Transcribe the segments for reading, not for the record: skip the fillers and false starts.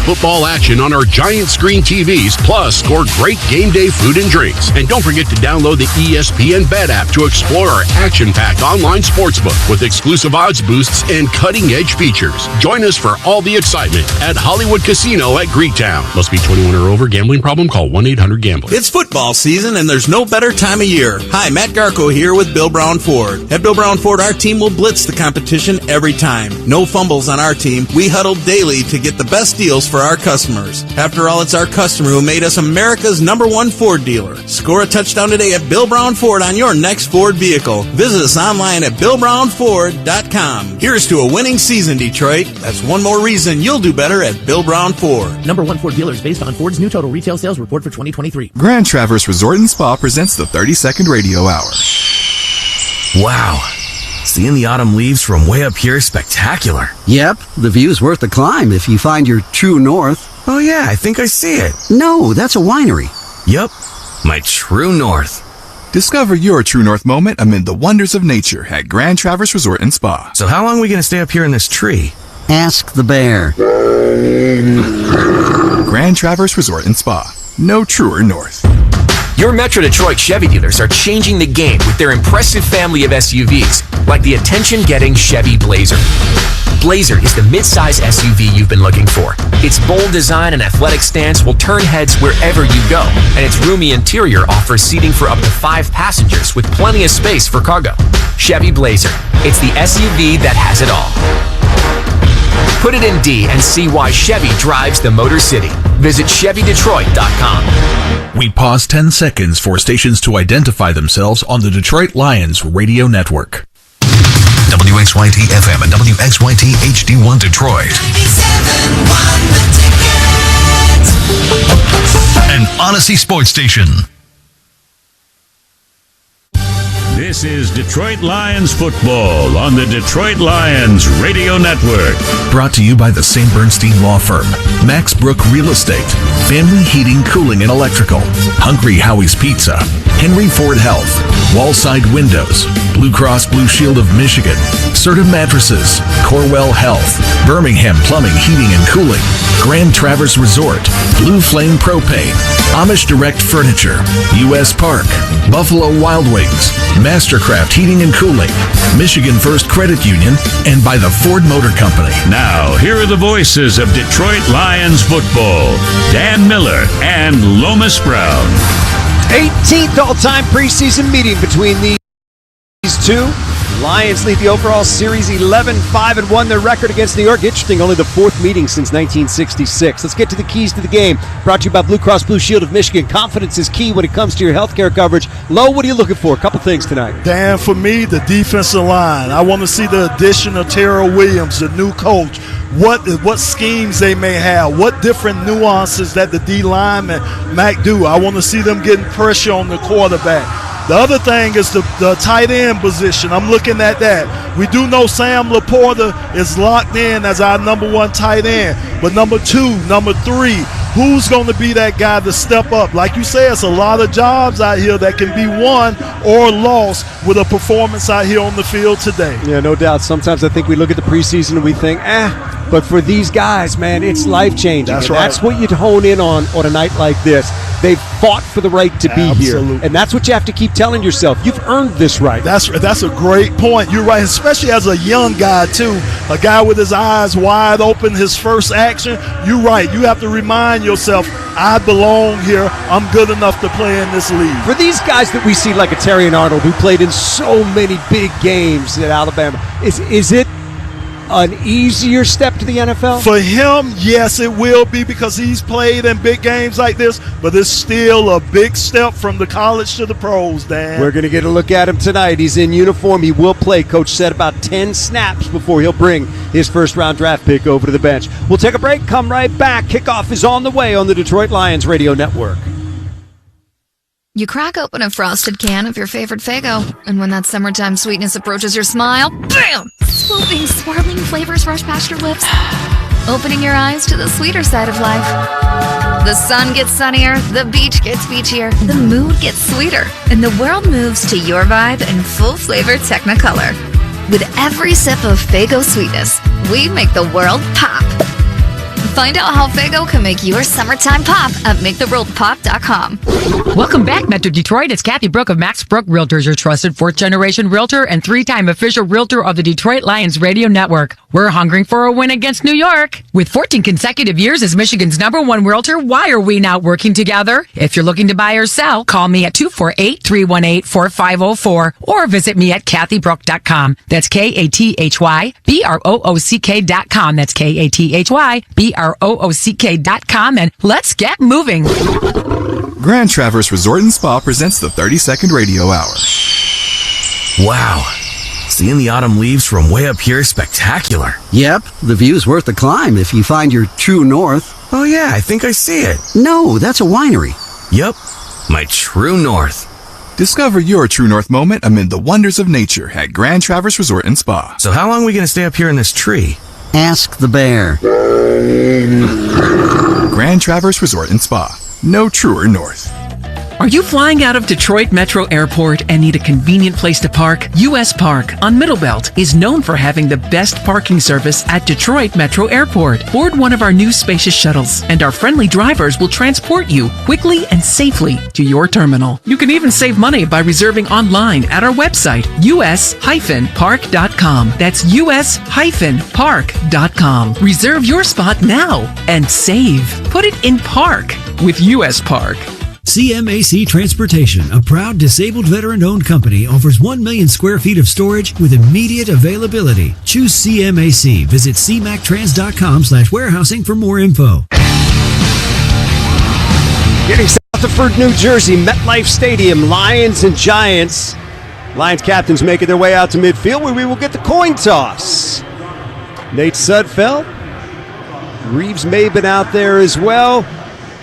football action on our giant screen TVs, plus score great game day food and drinks. And don't forget to download the ESPN Bet app to explore our action-packed online sportsbook with exclusive odds boosts and cutting-edge features. Join us for all the excitement at Hollywood Casino at Greektown. Must be 21 or over. Gambling problem? Call 1-800-GAMBLER. It's football season, and there's no better time of year. Hi, Matt Garco here with Bill Brown Ford. At Bill Brown Ford, our team will blitz the competition every time. No fumbles on our team. We huddle daily to get the best deals for our customers. After all, it's our customer who made us America's #1 Ford dealer. Score a touchdown today at Bill Brown Ford on your next Ford vehicle. Visit us online at BillBrownFord.com. Here's to a winning season, Detroit. That's one more reason you'll do better at Bill Brown Ford. #1 Ford dealers based on Ford's new total retail sales report for 2023. Grand Traverse Resort and Spa presents the 30-second radio hour. Wow. Seeing the autumn leaves from way up here is spectacular. Yep, the view's worth the climb if you find your true north. Oh yeah, I think I see it. No, that's a winery. Yep, my true north. Discover your true north moment amid the wonders of nature at Grand Traverse Resort and Spa. So how long are we going to stay up here in this tree? Ask the bear. Grand Traverse Resort and Spa. No truer north. Your Metro Detroit Chevy dealers are changing the game with their impressive family of SUVs, like the attention-getting Chevy Blazer. Blazer is the midsize SUV you've been looking for. Its bold design and athletic stance will turn heads wherever you go, and its roomy interior offers seating for up to 5 passengers with plenty of space for cargo. Chevy Blazer. It's the SUV that has it all. Put it in D and see why Chevy drives the Motor City. Visit ChevyDetroit.com. We pause 10 seconds for stations to identify themselves on the Detroit Lions radio network. WXYT FM and WXYT HD1 Detroit. 97.1 The Ticket. An Odyssey Sports Station. This is Detroit Lions football on the Detroit Lions Radio Network. Brought to you by the St. Bernstein Law Firm, Max Brook Real Estate, Family Heating, Cooling, and Electrical, Hungry Howie's Pizza, Henry Ford Health, Wallside Windows, Blue Cross Blue Shield of Michigan, Serta Mattresses, Corwell Health, Birmingham Plumbing, Heating, and Cooling, Grand Traverse Resort, Blue Flame Propane, Amish Direct Furniture, U.S. Park, Buffalo Wild Wings, Mastercraft Heating and Cooling, Michigan First Credit Union, and by the Ford Motor Company. Now, here are the voices of Detroit Lions football, Dan Miller and Lomas Brown. 18th all-time preseason meeting between these two. Lions lead the overall series 11-5-1. Their record against New York. Interesting, only the 4th meeting since 1966. Let's get to the keys to the game. Brought to you by Blue Cross Blue Shield of Michigan. Confidence is key when it comes to your healthcare coverage. Lo, what are you looking for? A couple things tonight. Dan, for me, the defensive line. I want to see the addition of Terrell Williams, the new coach. What schemes they may have, what different nuances that the D lineman might do. I want to see them getting pressure on the quarterback. The other thing is the tight end position. I'm looking at that. We do know Sam Laporta is locked in as our #1 tight end. But number 2, number 3, who's going to be that guy to step up? Like you say, it's a lot of jobs out here that can be won or lost with a performance out here on the field today. Yeah, no doubt. Sometimes I think we look at the preseason and we think, but for these guys, man, it's life-changing. That's and right. That's what you'd hone in on a night like this. They've fought for the right to be here. And that's what you have to keep telling yourself. You've earned this right. That's a great point. You're right, especially as a young guy, too. A guy with his eyes wide open, his first action. You're right. You have to remind yourself, I belong here. I'm good enough to play in this league. For these guys that we see like a Terry and Arnold who played in so many big games at Alabama, is it an easier step to the NFL? For him, yes, it will be because he's played in big games like this, but it's still a big step from the college to the pros, Dan. We're going to get a look at him tonight. He's in uniform. He will play. Coach said about 10 snaps before he'll bring his first-round draft pick over to the bench. We'll take a break, come right back. Kickoff is on the way on the Detroit Lions Radio Network. You crack open a frosted can of your favorite Faygo, and when that summertime sweetness approaches your smile, bam! Swooping, swirling flavors rush past your lips, opening your eyes to the sweeter side of life. The sun gets sunnier, the beach gets beachier, the mood gets sweeter, and the world moves to your vibe in full-flavor Technicolor. With every sip of Faygo sweetness, we make the world pop. Find out how Faygo can make your summertime pop at MakeTheWorldPop.com. Welcome back, Metro Detroit. It's Kathy Brooke of Max Brooke Realtors, your trusted fourth-generation realtor and three-time official realtor of the Detroit Lions Radio Network. We're hungering for a win against New York. With 14 consecutive years as Michigan's #1 realtor, why are we not working together? If you're looking to buy or sell, call me at 248-318-4504 or visit me at KathyBrooke.com. That's KathyBroock.com. That's KathyBroock.com. And let's get moving. Grand Traverse Resort and Spa presents the 30-second radio hour. Wow. Seeing the autumn leaves from way up here is spectacular. Yep, the view's worth the climb if you find your true north. Oh yeah, I think I see it. No, that's a winery. Yep, my true north. Discover your true north moment amid the wonders of nature at Grand Traverse Resort and Spa. So how long are we going to stay up here in this tree? Ask the bear. Grand Traverse Resort and Spa. No truer north. Are you flying out of Detroit Metro Airport and need a convenient place to park? U.S. Park on Middlebelt is known for having the best parking service at Detroit Metro Airport. Board one of our new spacious shuttles, and our friendly drivers will transport you quickly and safely to your terminal. You can even save money by reserving online at our website, us-park.com. That's us-park.com. Reserve your spot now and save. Put it in park with U.S. Park. CMAC Transportation, a proud disabled veteran-owned company, offers 1 million square feet of storage with immediate availability. Choose CMAC. Visit cmactrans.com/warehousing for more info. Getting south of Ford, New Jersey, MetLife Stadium, Lions and Giants. Lions captains making their way out to midfield where we will get the coin toss. Nate Sudfeld. Reeves may have been out there as well.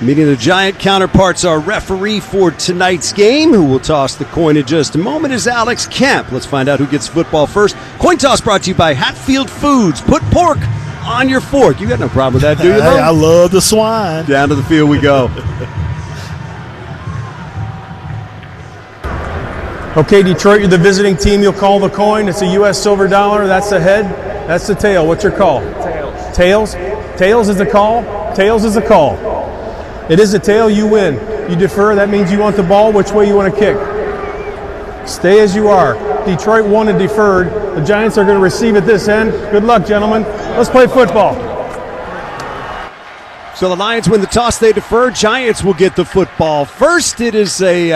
Meeting the Giant counterparts, our referee for tonight's game, who will toss the coin in just a moment, is Alex Kemp. Let's find out who gets football first. Coin toss brought to you by Hatfield Foods. Put pork on your fork. You got no problem with that, do you, Mo? Hey, I love the swine. Down to the field we go. Okay, Detroit, you're the visiting team. You'll call the coin. It's a U.S. silver dollar. That's the head. That's the tail. What's your call? Tails. Tails? Tails is the call? Tails is the call. It is a tail, you win. You defer, that means you want the ball, which way you want to kick. Stay as you are. Detroit won and deferred. The Giants are going to receive at this end. Good luck, gentlemen. Let's play football. So the Lions win the toss, they defer. Giants will get the football first. It is a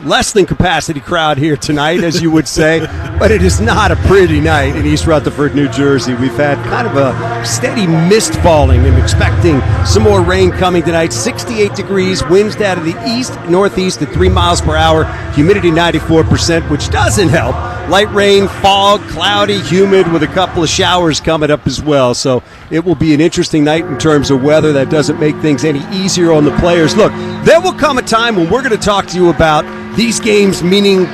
less than capacity crowd here tonight, as you would say, but it is not a pretty night in East Rutherford, New Jersey. We've had kind of a steady mist falling and expecting some more rain coming tonight. 68 degrees, winds out of the east-northeast at 3 miles per hour, humidity 94%, which doesn't help. Light rain, fog, cloudy, humid with a couple of showers coming up as well. So it will be an interesting night in terms of weather. That doesn't make things any easier on the players. Look, there will come a time when we're going to talk to you about these games meaning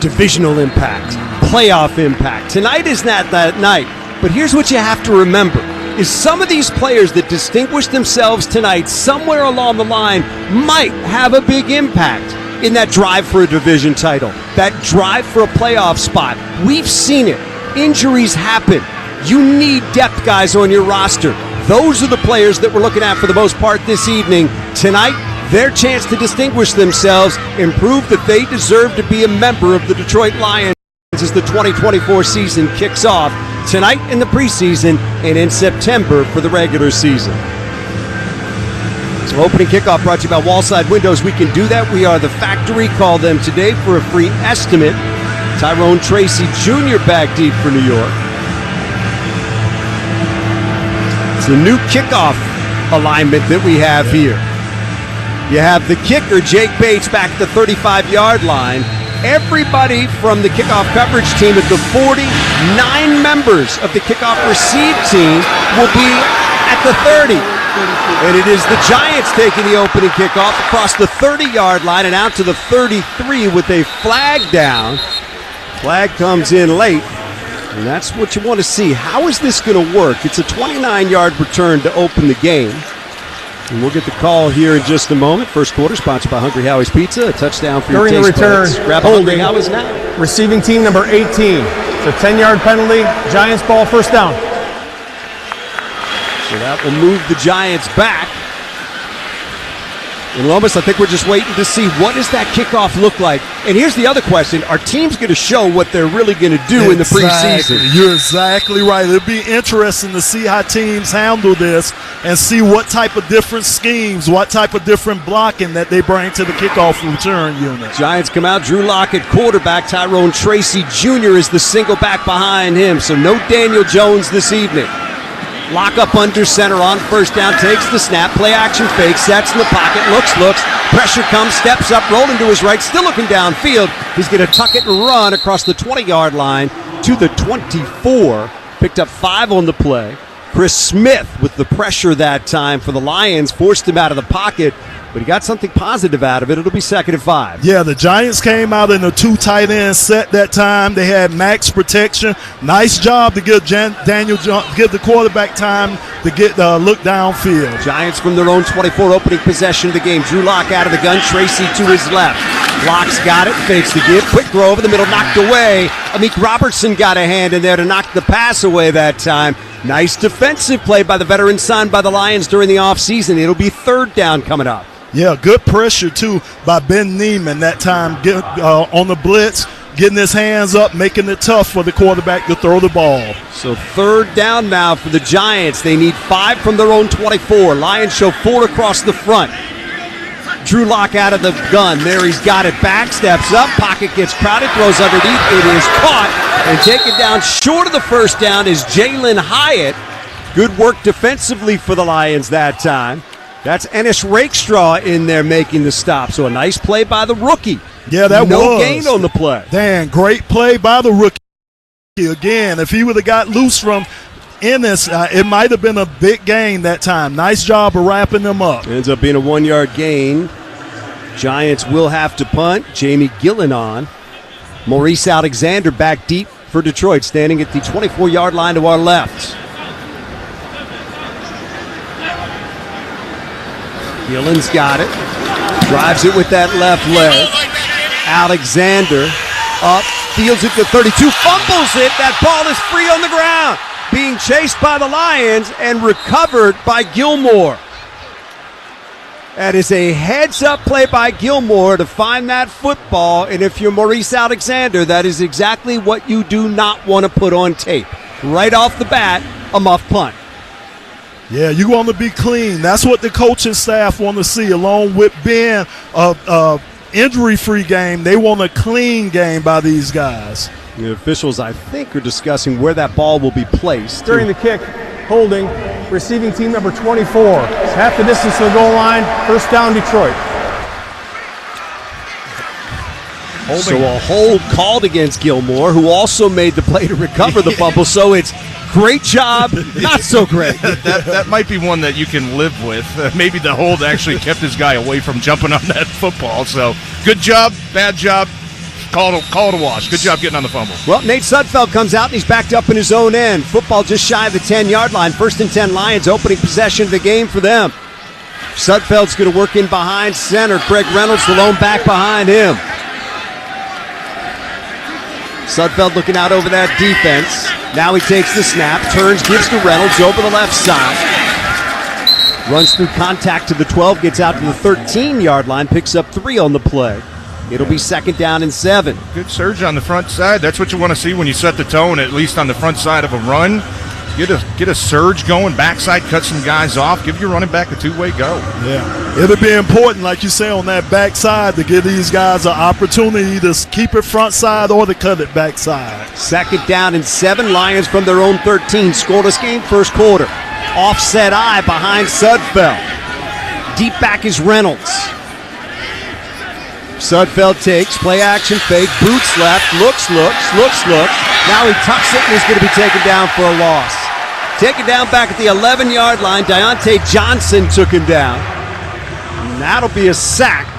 divisional impact, playoff impact. Tonight is not that night, but here's what you have to remember, is some of these players that distinguish themselves tonight somewhere along the line might have a big impact in that drive for a division title, that drive for a playoff spot. We've seen it. Injuries happen. You need depth guys on your roster. Those are the players that we're looking at for the most part this evening. Tonight, their chance to distinguish themselves and prove that they deserve to be a member of the Detroit Lions as the 2024 season kicks off tonight in the preseason and in September for the regular season. So opening kickoff brought to you by Wallside Windows. We can do that. We are the factory. Call them today for a free estimate. Tyrone Tracy Jr. back deep for New York. It's the new kickoff alignment that we have here. You have the kicker, Jake Bates, back at the 35-yard line. Everybody from the kickoff coverage team at the 40, 9 members of the kickoff receive team will be at the 30. And it is the Giants taking the opening kickoff across the 30-yard line and out to the 33 with a flag down. Flag comes in late, and that's what you want to see. How is this going to work? It's a 29-yard return to open the game. And we'll get the call here in just a moment. First quarter, sponsored by Hungry Howie's Pizza. A touchdown for your taste buds. Grab Hungry Howie's now. Receiving team number 18. It's a 10-yard penalty. Giants ball, first down. So that will move the Giants back. And Lomas, I think we're just waiting to see what does that kickoff look like. And here's the other question. Are teams going to show what they're really going to do in the preseason? You're exactly right. It'll be interesting to see how teams handle this and see what type of different schemes, what type of different blocking that they bring to the kickoff return unit. Giants come out. Drew Lock at quarterback. Tyrone Tracy Jr. is the single back behind him. So no Daniel Jones this evening. Lock up under center on first down, takes the snap, play action fake, sets in the pocket, looks, pressure comes, steps up, rolling to his right, still looking downfield. He's going to tuck it and run across the 20-yard line to the 24. Picked up 5 on the play. Chris Smith with the pressure that time for the Lions, forced him out of the pocket, but he got something positive out of it. It'll be 2nd and 5. Yeah, the Giants came out in a 2 tight end set that time. They had max protection. Nice job to give give the quarterback time to get look downfield. Giants from their own 24, opening possession of the game. Drew Lock out of the gun, Tracy to his left. Lock's got it, fakes the give, quick throw over the middle, knocked away. Amik Robertson got a hand in there to knock the pass away that time. Nice defensive play by the veteran signed by the Lions during the offseason. It'll be 3rd down coming up. Yeah, good pressure, too, by Ben Neiman that time on the blitz, getting his hands up, making it tough for the quarterback to throw the ball. So 3rd down now for the Giants. They need 5 from their own 24. Lions show 4 across the front. Drew Lock out of the gun. There he's got it back, steps up, pocket gets crowded, throws underneath. It is caught and taken down short of the first down is Jalen Hyatt. Good work defensively for the Lions that time. That's Ennis Rakestraw in there making the stop. So a nice play by the rookie. Yeah, that was. No gain on the play. Dan, great play by the rookie. Again, if he would have got loose from Ennis, it might have been a big gain that time. Nice job of wrapping them up. Ends up being a 1-yard gain. Giants will have to punt. Jamie Gillen on. Maurice Alexander back deep for Detroit, standing at the 24-yard line to our left. Gillen's got it. Drives it with that left leg. Alexander up, fields it to 32, fumbles it. That ball is free on the ground. Being chased by the Lions and recovered by Gilmore. That is a heads-up play by Gilmore to find that football. And if you're Maurice Alexander, that is exactly what you do not want to put on tape. Right off the bat, a muff punt. Yeah, you want to be clean. That's what the coaching staff want to see, along with being a injury-free game. They want a clean game by these guys. The officials, I think, are discussing where that ball will be placed. During the kick, holding, receiving team number 24. It's half the distance to the goal line. 1st down, Detroit. Holding. So a hold called against Gilmore, who also made the play to recover the fumble. So it's great job, not so great. That might be one that you can live with. Maybe the hold actually kept his guy away from jumping on that football. So good job, bad job. Call it a wash. Good job getting on the fumble. Well, Nate Sudfeld comes out and he's backed up in his own end. Football just shy of the 10-yard line. 1st and 10 Lions, opening possession of the game for them. Sudfeld's going to work in behind center. Craig Reynolds, the lone back behind him. Sudfeld looking out over that defense. Now he takes the snap, turns, gives to Reynolds over the left side. Runs through contact to the 12, gets out to the 13-yard line, picks up 3 on the play. It'll be 2nd down and 7. Good surge on the front side. That's what you want to see when you set the tone, at least on the front side of a run. Get a surge going, backside, cut some guys off, give your running back a 2-way go. Yeah, it'll be important, like you say, on that backside to give these guys an opportunity to keep it front side or to cut it backside. 2nd down and 7. Lions from their own 13. Scoreless game, 1st quarter. Offset eye behind Sudfeld. Deep back is Reynolds. Sudfeld takes, play action fake, boots left, looks. Now he tucks it and is going to be taken down for a loss. Taken down back at the 11-yard line. Deontay Johnson took him down. And that'll be a sack.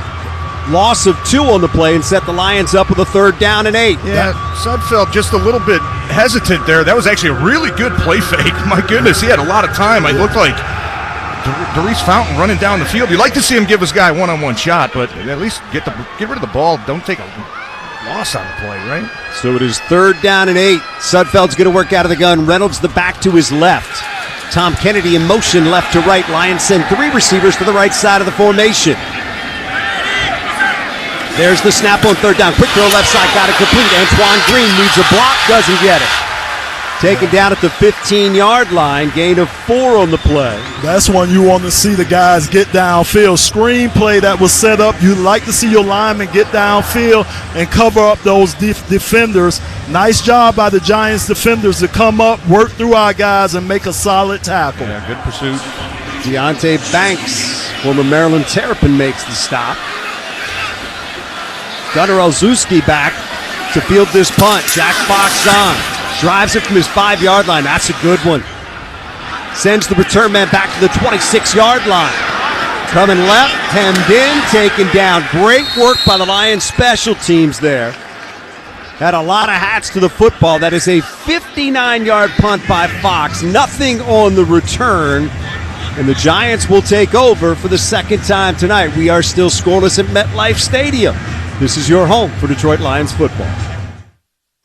Loss of 2 on the play and set the Lions up with a 3rd down and 8. Yeah, Sudfeld just a little bit hesitant there. That was actually a really good play fake. My goodness, he had a lot of time. It looked like Darius Fountain running down the field. You'd like to see him give his guy a one-on-one shot, but at least get rid of the ball. Don't take a loss on the play, right? So it is 3rd down and 8. Sudfeld's going to work out of the gun. Reynolds the back to his left. Tom Kennedy in motion left to right. Lions send 3 receivers to the right side of the formation. There's the snap on third down. Quick throw left side, got it complete. Antoine Green needs a block, doesn't get it. Taken down at the 15-yard line, gain of 4 on the play. That's when you want to see the guys get downfield. Screen play that was set up. You like to see your linemen get downfield and cover up those defenders. Nice job by the Giants defenders to come up, work through our guys, and make a solid tackle. Yeah, good pursuit. Deontay Banks, former Maryland Terrapin, makes the stop. Gunnar Olszewski back to field this punt. Jack Fox on. Drives it from his 5-yard line. That's a good one. Sends the return man back to the 26-yard line. Coming left, hemmed in, taken down. Great work by the Lions special teams there. Had a lot of hats to the football. That is a 59-yard punt by Fox. Nothing on the return. And the Giants will take over for the second time tonight. We are still scoreless at MetLife Stadium. This is your home for Detroit Lions football.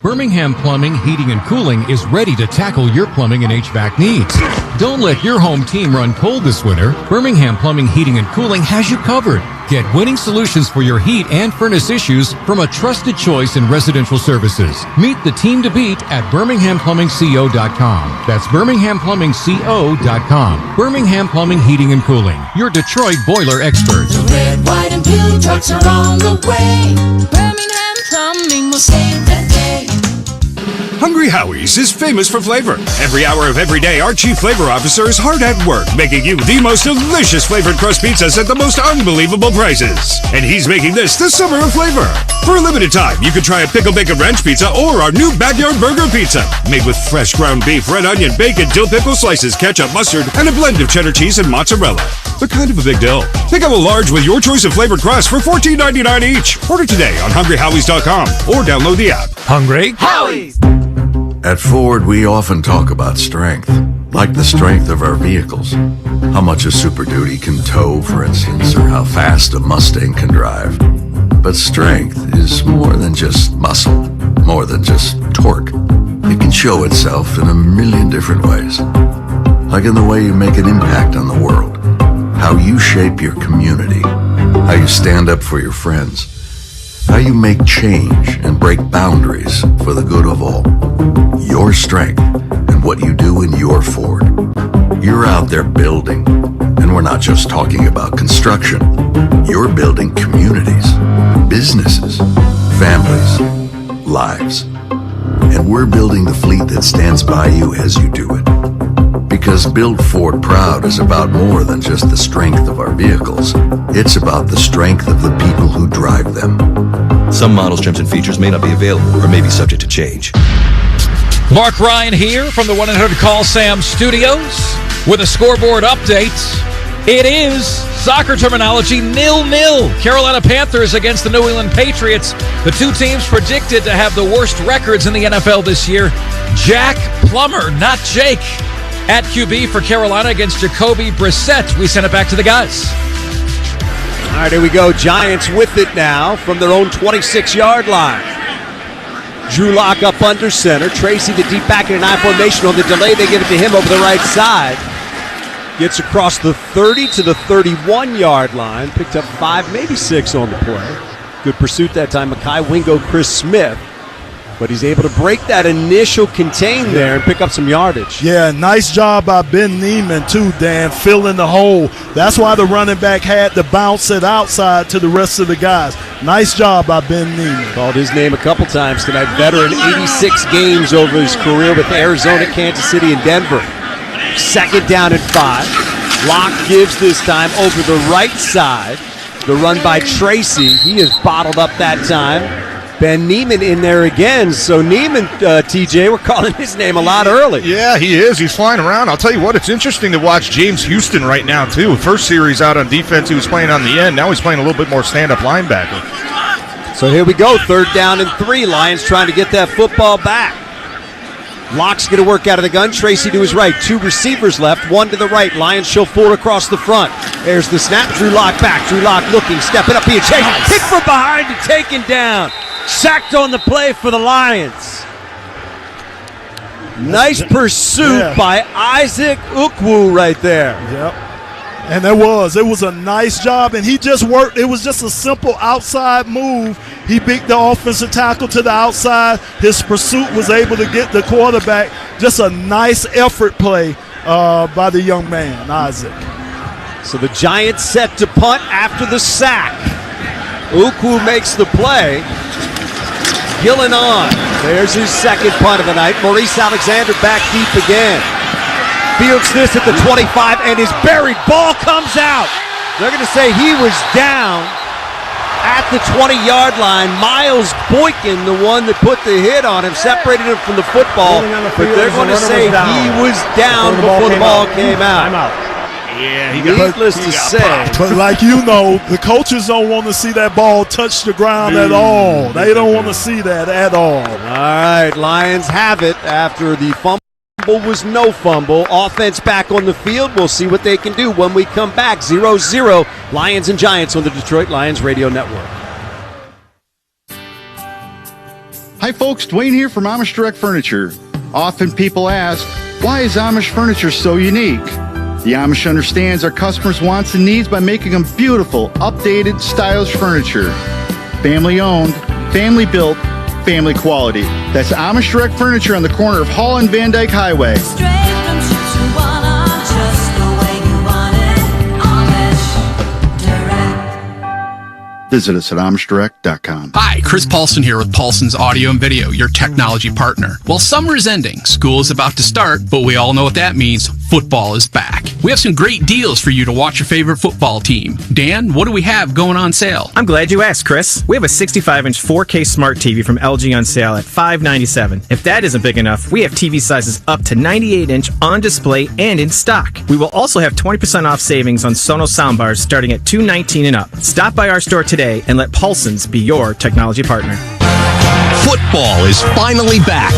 Birmingham Plumbing, Heating, and Cooling is ready to tackle your plumbing and HVAC needs. Don't let your home team run cold this winter. Birmingham Plumbing, Heating, and Cooling has you covered. Get winning solutions for your heat and furnace issues from a trusted choice in residential services. Meet the team to beat at BirminghamPlumbingCO.com. That's BirminghamPlumbingCO.com. Birmingham Plumbing, Heating, and Cooling, your Detroit boiler experts. The red, white, and blue trucks are on the way. Birmingham Plumbing will save the day. Hungry Howie's is famous for flavor. Every hour of every day, our chief flavor officer is hard at work, making you the most delicious flavored crust pizzas at the most unbelievable prices. And he's making this the summer of flavor. For a limited time, you can try a pickle bacon ranch pizza or our new backyard burger pizza, made with fresh ground beef, red onion, bacon, dill pickle slices, ketchup, mustard, and a blend of cheddar cheese and mozzarella. But kind of a big deal. Pick up a large with your choice of flavored crust for $14.99 each. Order today on hungryhowies.com or download the app. Hungry Howie's. At Ford, we often talk about strength, like the strength of our vehicles. How much a Super Duty can tow, for instance, or how fast a Mustang can drive. But strength is more than just muscle, more than just torque. It can show itself in a million different ways. Like in the way you make an impact on the world, how you shape your community, how you stand up for your friends, how you make change and break boundaries for the good of all. Your strength and what you do in your Ford. You're out there building, and we're not just talking about construction. You're building communities, businesses, families, lives. And we're building the fleet that stands by you as you do it. Because Build Ford Proud is about more than just the strength of our vehicles. It's about the strength of the people who drive them. Some models, trims, and features may not be available or may be subject to change. Mark Ryan here from the 1-800-CALL-SAM studios with a scoreboard update. It is, soccer terminology, 0-0. Carolina Panthers against the New England Patriots. The two teams predicted to have the worst records in the NFL this year. Jack Plummer, not Jake, at QB for Carolina against Jacoby Brissett. We send it back to the guys. All right, here we go. Giants with it now from their own 26-yard line. Drew Lock up under center. Tracy the deep back in an I formation. On the delay, they give it to him over the right side. Gets across the 30 to the 31-yard line. Picked up 5, maybe 6 on the play. Good pursuit that time. Mekhi Wingo, Chris Smith. But he's able to break that initial contain there and pick up some yardage. Yeah, nice job by Ben Neiman too, Dan, filling the hole. That's why the running back had to bounce it outside to the rest of the guys. Nice job by Ben Neiman. Called his name a couple times tonight. Veteran, 86 games over his career with Arizona, Kansas City, and Denver. Second down and 5. Locke gives this time over the right side. The run by Tracy. He is bottled up that time. Ben Neiman in there again. So Neiman, TJ, we're calling his name a lot early. Yeah, he is. He's flying around. I'll tell you what, it's interesting to watch James Houston right now, too. First series out on defense, he was playing on the end. Now he's playing a little bit more stand-up linebacker. So here we go, 3rd down and 3. Lions trying to get that football back. Locke's going to work out of the gun. Tracy to his right. 2 receivers left, 1 to the right. Lions show 4 across the front. There's the snap. Drew Lock back. Drew Lock looking, stepping up, being chased. Kick from behind and taken down. Sacked on the play for the Lions. Nice pursuit by Isaac Ukwu right there. Yep. And it was a nice job, and he just worked. It was just a simple outside move. He beat the offensive tackle to the outside. His pursuit was able to get the quarterback. Just a nice effort play by the young man, Isaac. So the Giants set to punt after the sack. Ukwu makes the play. Gillen on. There's his second punt of the night. Maurice Alexander back deep again. Fields this at the 25, and his buried ball comes out. They're going to say he was down at the 20-yard line. Miles Boykin, the one that put the hit on him, separated him from the football. But they're going to say he was down before the ball came out. Yeah, needless to say. But like you know, the coaches don't want to see that ball touch the ground at all. They don't want to see that at all. All right, Lions have it after the fumble was no fumble. Offense back on the field. We'll see what they can do when we come back. 0-0, Lions and Giants on the Detroit Lions Radio Network. Hi folks, Dwayne here from Amish Direct Furniture. Often people ask, why is Amish furniture so unique? The Amish understands our customers' wants and needs by making them beautiful, updated, stylish furniture. Family owned, family built, family quality. That's Amish Direct Furniture on the corner of Hall and Van Dyke Highway. Visit us at AmishDirect.com. Hi, Chris Paulson here with Paulson's Audio and Video, your technology partner. Well, summer is ending, school is about to start, but we all know what that means. Football is back. We have some great deals for you to watch your favorite football team. Dan, what do we have going on sale? I'm glad you asked, Chris. We have a 65-inch 4K smart TV from LG on sale at $597. If that isn't big enough, we have TV sizes up to 98-inch on display and in stock. We will also have 20% off savings on Sonos soundbars starting at $219 and up. Stop by our store today and let Paulson's be your technology partner. Football is finally back.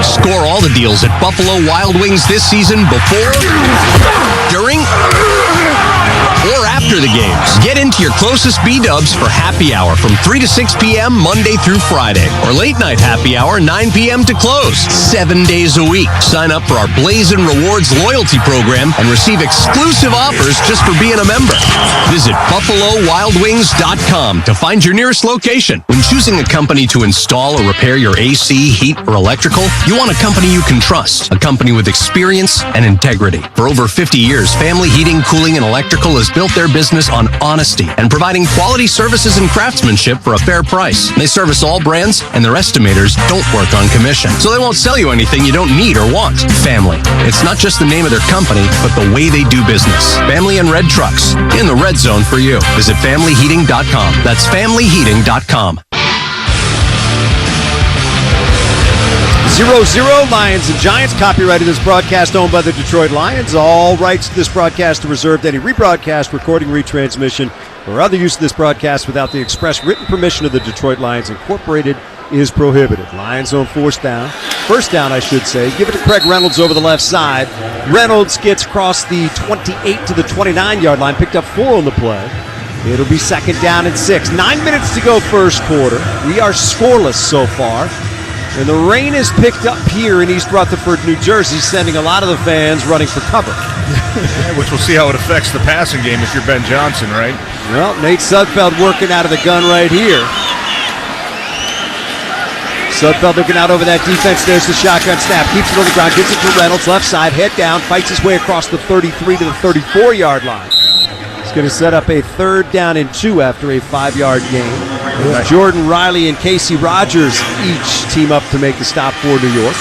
Score all the deals at Buffalo Wild Wings this season before, during, or after the games. Get into your closest B-dubs for happy hour from 3 to 6 p.m. Monday through Friday, or late night happy hour 9 p.m. to close, 7 days a week. Sign up for our Blazin' Rewards loyalty program and receive exclusive offers just for being a member. Visit BuffaloWildWings.com to find your nearest location. When choosing a company to install or repair your AC, heat, or electrical, you want a company you can trust, a company with experience and integrity. For over 50 years, Family Heating, Cooling, and Electrical has built their business on honesty and providing quality services and craftsmanship for a fair price. They service all brands, and their estimators don't work on commission, so they won't sell you anything you don't need or want. Family. It's not just the name of their company, but the way they do business. Family and Red Trucks. In the red zone for you. Visit FamilyHeating.com. That's FamilyHeating.com. 0-0, Lions and Giants. Copyrighted this broadcast owned by the Detroit Lions. All rights to this broadcast are reserved. Any rebroadcast, recording, retransmission, or other use of this broadcast without the express written permission of the Detroit Lions Incorporated is prohibited. Lions on first down, I should say. Give it to Craig Reynolds over the left side. Reynolds gets across the 28 to the 29-yard line, picked up 4 on the play. It'll be 2nd down and 6. 9 minutes to go first quarter. We are scoreless so far. And the rain is picked up here in East Rutherford, New Jersey, sending a lot of the fans running for cover. Which we'll see how it affects the passing game if you're Ben Johnson, right? Well, Nate Sudfeld working out of the gun right here. Sudfeld looking out over that defense. There's the shotgun snap. Keeps it on the ground. Gets it to Reynolds. Left side. Head down. Fights his way across the 33 to the 34-yard line. He's going to set up a 3rd down and 2 after a 5-yard gain. Jordan Riley and Casey Rogers each team up to make the stop for New York.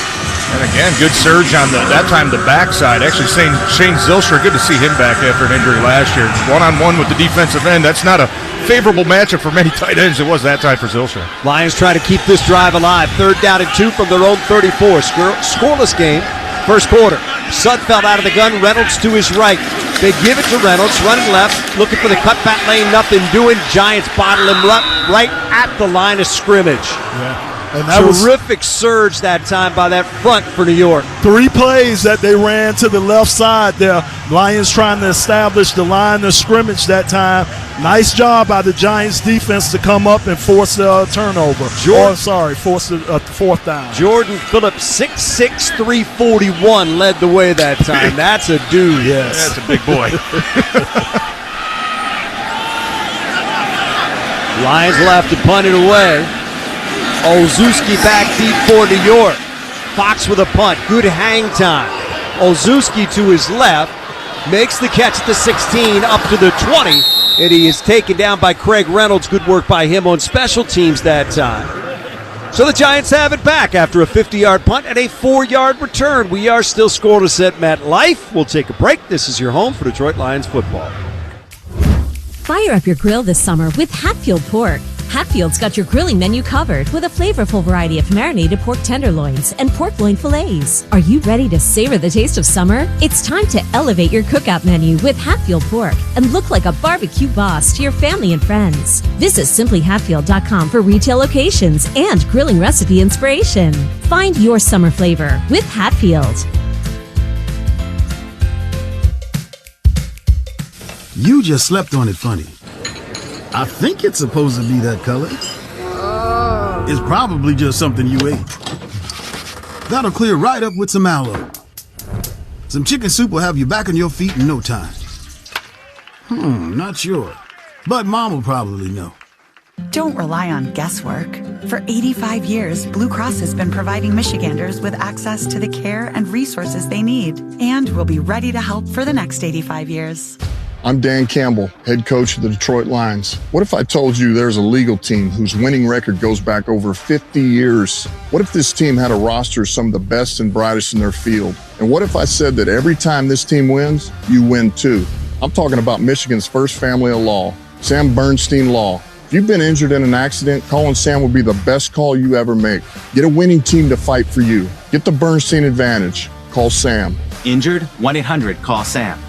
And again, good surge on that time the backside. Actually, Shane Zilstra, good to see him back after an injury last year. One-on-one with the defensive end. That's not a favorable matchup for many tight ends. It was that time for Zilstra. Lions trying to keep this drive alive. 3rd down and 2 from their own 34. Scoreless game. First quarter. Sudfeld out of the gun. Reynolds to his right. They give it to Reynolds. Running left. Looking for the cutback lane. Nothing doing. Giants bottle him right at the line of scrimmage. Yeah. And that terrific surge that time by that front for New York. 3 plays that they ran to the left side there. Lions trying to establish the line of scrimmage that time. Nice job by the Giants defense to come up and force the turnover. Force the fourth down. Jordan Phillips, 6'6", 341, led the way that time. That's a dude. Yes. That's a big boy. Lions left to punt it away. Olszewski back deep for New York. Fox with a punt. Good hang time. Olszewski to his left. Makes the catch at the 16, up to the 20. And he is taken down by Craig Reynolds. Good work by him on special teams that time. So the Giants have it back after a 50-yard punt and a 4-yard return. We are still scoreless at MetLife. We'll take a break. This is your home for Detroit Lions football. Fire up your grill this summer with Hatfield Pork. Hatfield's got your grilling menu covered with a flavorful variety of marinated pork tenderloins and pork loin fillets. Are you ready to savor the taste of summer? It's time to elevate your cookout menu with Hatfield Pork and look like a barbecue boss to your family and friends. Visit simplyhatfield.com for retail locations and grilling recipe inspiration. Find your summer flavor with Hatfield. You just slept on it funny. I think it's supposed to be that color. It's probably just something you ate. That'll clear right up with some aloe. Some chicken soup will have you back on your feet in no time. Not sure. But Mom will probably know. Don't rely on guesswork. For 85 years, Blue Cross has been providing Michiganders with access to the care and resources they need, and will be ready to help for the next 85 years. I'm Dan Campbell, head coach of the Detroit Lions. What if I told you there's a legal team whose winning record goes back over 50 years? What if this team had a roster of some of the best and brightest in their field? And what if I said that every time this team wins, you win too? I'm talking about Michigan's first family of law, Sam Bernstein Law. If you've been injured in an accident, calling Sam will be the best call you ever make. Get a winning team to fight for you. Get the Bernstein advantage. Call Sam. Injured? 1-800-CALL-SAM.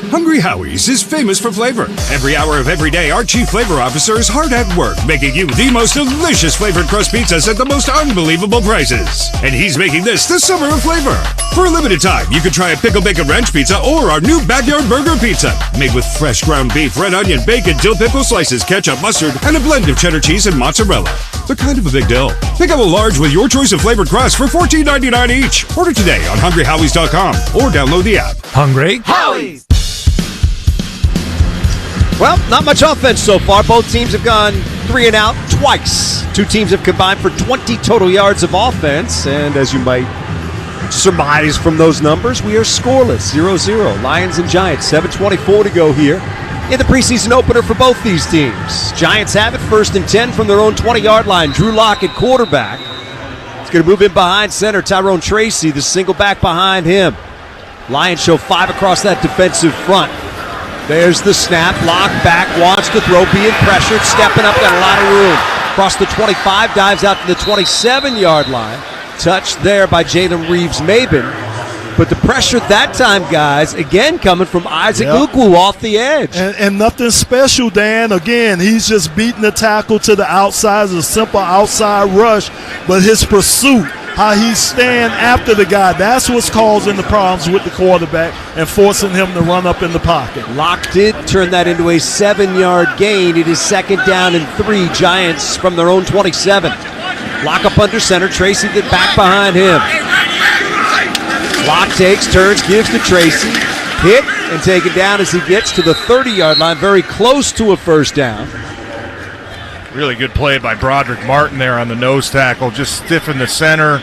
Hungry Howie's is famous for flavor. Every hour of every day, our chief flavor officer is hard at work making you the most delicious flavored crust pizzas at the most unbelievable prices. And he's making this the summer of flavor. For a limited time, you can try a pickle bacon ranch pizza or our new backyard burger pizza. Made with fresh ground beef, red onion, bacon, dill pickle slices, ketchup, mustard, and a blend of cheddar cheese and mozzarella. They're kind of a big deal. Pick up a large with your choice of flavored crust for $14.99 each. Order today on hungryhowies.com or download the app. Hungry Howie's! Well, not much offense so far. Both teams have gone 3 and out twice. Two teams have combined for 20 total yards of offense. And as you might surmise from those numbers, we are scoreless, 0-0. Lions and Giants, 7:24 to go here in the preseason opener for both these teams. Giants have it, 1st and 10 from their own 20-yard line. Drew Lock at quarterback. He's going to move in behind center. Tyrone Tracy, the single back behind him. Lions show 5 across that defensive front. There's the snap, Lock back, wants to throw, being pressured, stepping up, got a lot of room. Across the 25, dives out to the 27-yard line. Touched there by Jalen Reeves-Maben. But the pressure that time, guys, again coming from Isaac Ukwu off the edge. And nothing special, Dan. Again, he's just beating the tackle to the outside. It's a simple outside rush. But his pursuit, how he's staying after the guy, that's what's causing the problems with the quarterback and forcing him to run up in the pocket. Lock did turn that into a 7-yard gain. It is 2nd down and 3. Giants from their own 27. Lock up under center. Tracy the back behind him. Lock takes, turns, gives to Tracy. Hit and taken down as he gets to the 30-yard line. Very close to a first down. Really good play by Broderick Martin there on the nose tackle. Just stiffing the center,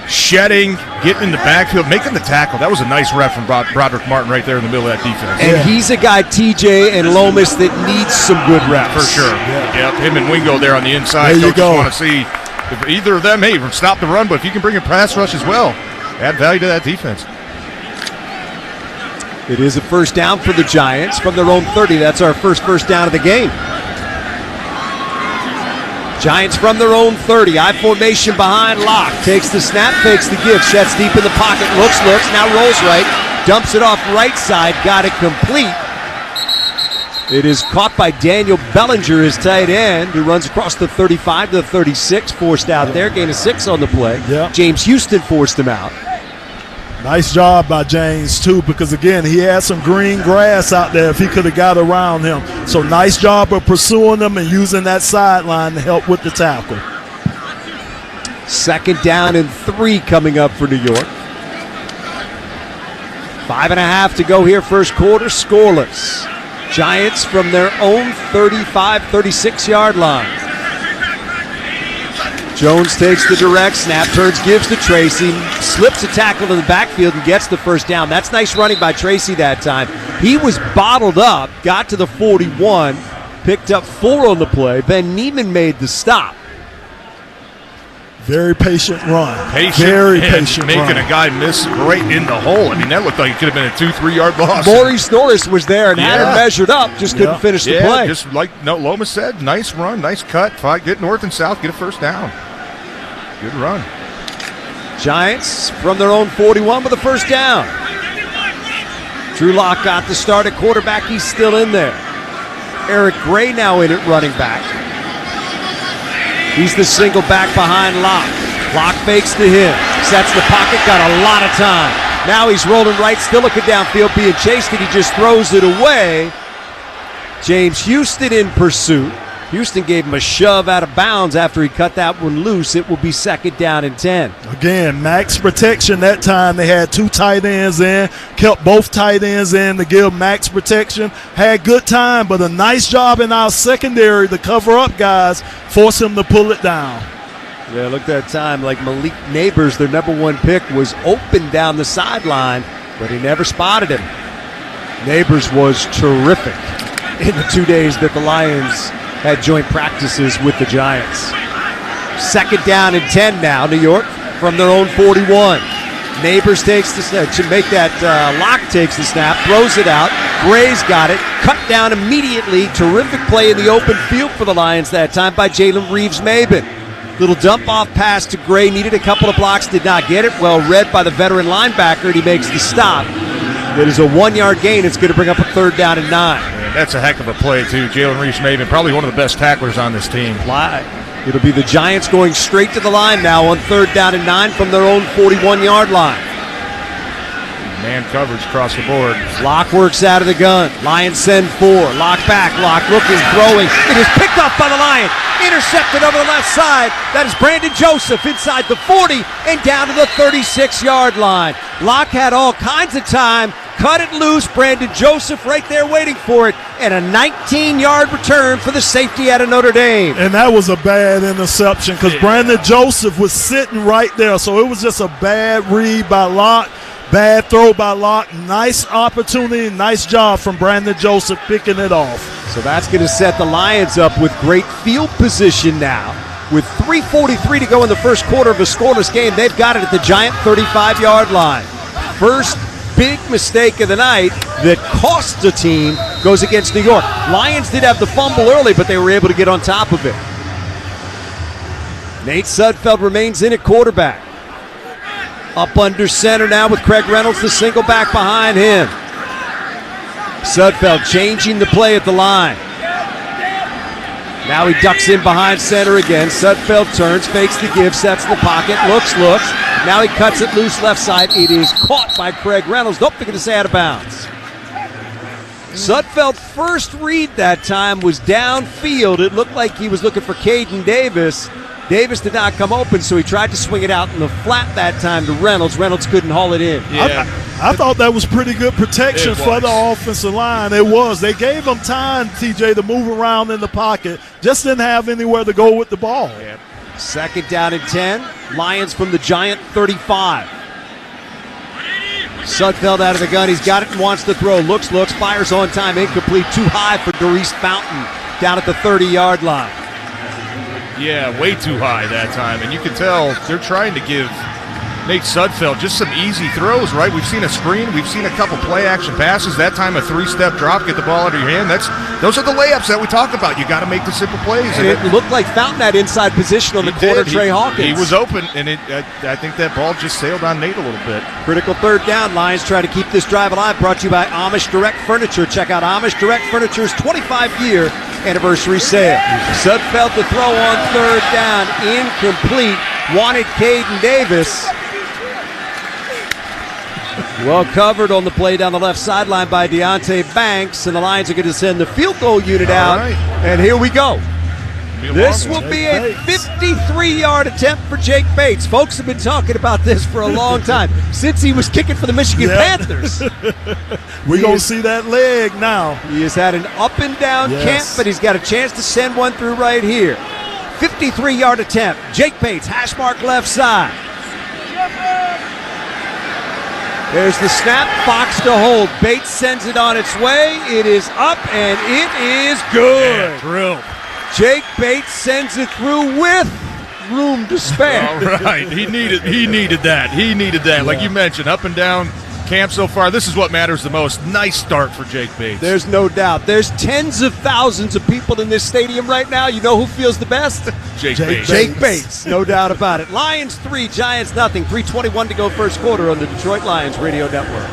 shedding, getting in the backfield, making the tackle. That was a nice rep from Broderick Martin right there in the middle of that defense. And he's a guy, TJ and Lomas, that needs some good reps. For sure. Yep, him and Wingo there on the inside. There you go. Want to see if either of them, hey, stop the run, but if you can bring a pass rush as well, add value to that defense. It is a first down for the Giants from their own 30. That's our first down of the game. Giants from their own 30. I formation behind Lock. Takes the snap, fakes the give, sets deep in the pocket, looks, now rolls right, dumps it off right side, got it complete. It is caught by Daniel Bellinger, his tight end, who runs across the 35 to the 36, forced out there, gain of 6 on the play. Yeah. James Houston forced him out. Nice job by James, too, because, again, he had some green grass out there if he could have got around him. So nice job of pursuing them and using that sideline to help with the tackle. 2nd down and 3 coming up for New York. 5.5 to go here, first quarter, scoreless. Giants from their own 35, 36-yard line. Jones takes the direct snap, turns, gives to Tracy, slips a tackle to the backfield and gets the first down. That's nice running by Tracy that time. He was bottled up, got to the 41, picked up 4 on the play. Ben Neiman made the stop. Very patient run. Very patient making run. A guy miss right in the hole. I mean, that looked like it could have been a 2-3 yard loss. Maurice Norris was there and had him measured up, just couldn't finish the play. Just like Lomas said, nice run, nice cut. Get north and south, get a first down. Good run. Giants from their own 41 with a first down. Drew Lock got the start at quarterback. He's still in there. Eric Gray now in at running back. He's the single back behind Lock. Lock fakes to him. Sets the pocket, got a lot of time. Now he's rolling right, still looking downfield, being chased, and he just throws it away. James Houston in pursuit. Houston gave him a shove out of bounds after he cut that one loose. It will be 2nd down and 10. Again, max protection that time. They had 2 tight ends in, kept both tight ends in to give max protection. Had good time, but a nice job in our secondary to cover up guys, force him to pull it down. Yeah, look at that time. Like Malik Neighbors, their number 1 pick, was open down the sideline, but he never spotted him. Neighbors was terrific in the 2 days that the Lions had joint practices with the Giants. 2nd down and 10 now, New York from their own 41. Neighbors takes the snap, to make that Lock takes the snap, throws it out. Gray's got it, cut down immediately. Terrific play in the open field for the Lions that time by Jalen Reeves-Maben. Little dump off pass to Gray, needed a couple of blocks, did not get it. Well read by the veteran linebacker, and he makes the stop. It is a 1-yard gain. It's going to bring up a 3rd down and 9. That's a heck of a play, too. Jalen Reeves-Maben, probably one of the best tacklers on this team. It'll be the Giants going straight to the line now on 3rd down and 9 from their own 41-yard line. Man coverage across the board. Lock works out of the gun. Lions send 4. Lock back. Lock looking, throwing. It is picked up by the Lions. Intercepted over the left side. That is Brandon Joseph inside the 40 and down to the 36-yard line. Lock had all kinds of time. Cut it loose. Brandon Joseph right there waiting for it. And a 19-yard return for the safety out of Notre Dame. And that was a bad interception because Brandon Joseph was sitting right there. So it was just a bad read by Locke. Bad throw by Locke. Nice opportunity. Nice job from Brandon Joseph picking it off. So that's going to set the Lions up with great field position now. With 3:43 to go in the first quarter of a scoreless game, they've got it at the Giant 35-yard line. First big mistake of the night that cost the team goes against New York. Lions did have the fumble early, but they were able to get on top of it. Nate Sudfeld remains in at quarterback. Up under center now with Craig Reynolds, the single back behind him. Sudfeld changing the play at the line. Now he ducks in behind center again. Sudfeld turns, fakes the give, sets the pocket, looks. Now he cuts it loose left side. It is caught by Craig Reynolds. Nope, they're going to say out of bounds. Sudfeld's first read that time was downfield. It looked like he was looking for Caden Davis. Davis did not come open, so he tried to swing it out in the flat that time to Reynolds. Reynolds couldn't haul it in. Yeah. I thought that was pretty good protection for the offensive line. It was. They gave him time, TJ, to move around in the pocket. Just didn't have anywhere to go with the ball. Yeah. 2nd down and 10. Lions from the Giant 35. Sudfeld out of the gun. He's got it and wants to throw. Looks, fires on time. Incomplete. Too high for Darius Fountain down at the 30-yard line. Yeah, way too high that time. And you can tell they're trying to give Nate Sudfeld, just some easy throws, right? We've seen a screen. We've seen a couple play-action passes. That time a 3-step drop, get the ball out of your hand. Those are the layups that we talk about. You got to make the simple plays. And it looked like Fountain had inside position on the corner, Trey Hawkins. He was open, and I think that ball just sailed on Nate a little bit. Critical third down. Lions try to keep this drive alive. Brought to you by Amish Direct Furniture. Check out Amish Direct Furniture's 25-year anniversary sale. Sudfeld to throw on third down. Incomplete. Wanted Caden Davis. Well covered on the play down the left sideline by Deontay Banks, and the Lions are going to send the field goal unit out. Right. And here we go. This will be a 53-yard attempt for Jake Bates. Folks have been talking about this for a long time, since he was kicking for the Michigan Panthers. We're going to see that leg now. He has had an up-and-down camp, but he's got a chance to send one through right here. 53-yard attempt. Jake Bates, hash mark left side. There's the snap, Fox to hold. Bates sends it on its way. It is up, and it is good. Yeah, drilled. Jake Bates sends it through with room to spare. All right, he needed that. He needed that. Like you mentioned, up and down camp so far. This is what matters the most. Nice start for Jake Bates. There's no doubt. There's tens of thousands of people in this stadium right now. You know who feels the best? Jake Bates. Jake Bates, no doubt about it. Lions 3, Giants nothing. 3:21 to go first quarter on the Detroit Lions Radio Network.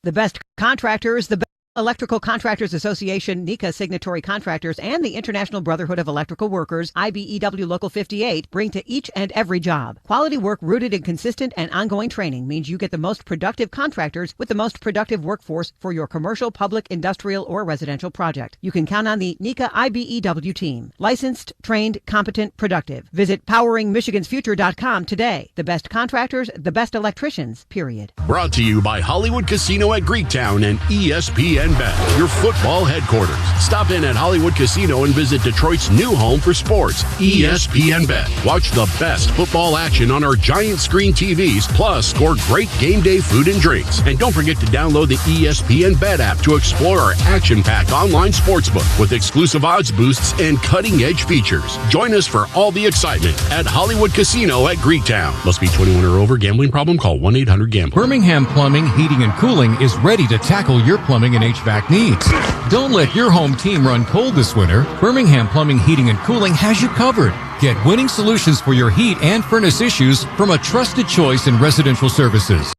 The best contractors, the Electrical Contractors Association, NECA signatory contractors, and the International Brotherhood of Electrical Workers, IBEW Local 58, bring to each and every job. Quality work rooted in consistent and ongoing training means you get the most productive contractors with the most productive workforce for your commercial, public, industrial, or residential project. You can count on the NECA IBEW team. Licensed, trained, competent, productive. Visit poweringmichigansfuture.com today. The best contractors, the best electricians, period. Brought to you by Hollywood Casino at Greektown and ESPN Bet, your football headquarters. Stop in at Hollywood Casino and visit Detroit's new home for sports, ESPN Bet. Watch the best football action on our giant screen TVs, plus score great game day food and drinks. And don't forget to download the ESPN Bet app to explore our action-packed online sportsbook with exclusive odds boosts and cutting-edge features. Join us for all the excitement at Hollywood Casino at Greektown. Must be 21 or over. Gambling problem? Call 1-800-GAMBLER. Birmingham Plumbing, Heating, and Cooling is ready to tackle your plumbing and HVAC needs. Don't let your home team run cold this winter. Birmingham Plumbing, Heating, and Cooling has you covered. Get winning solutions for your heat and furnace issues from a trusted choice in residential services.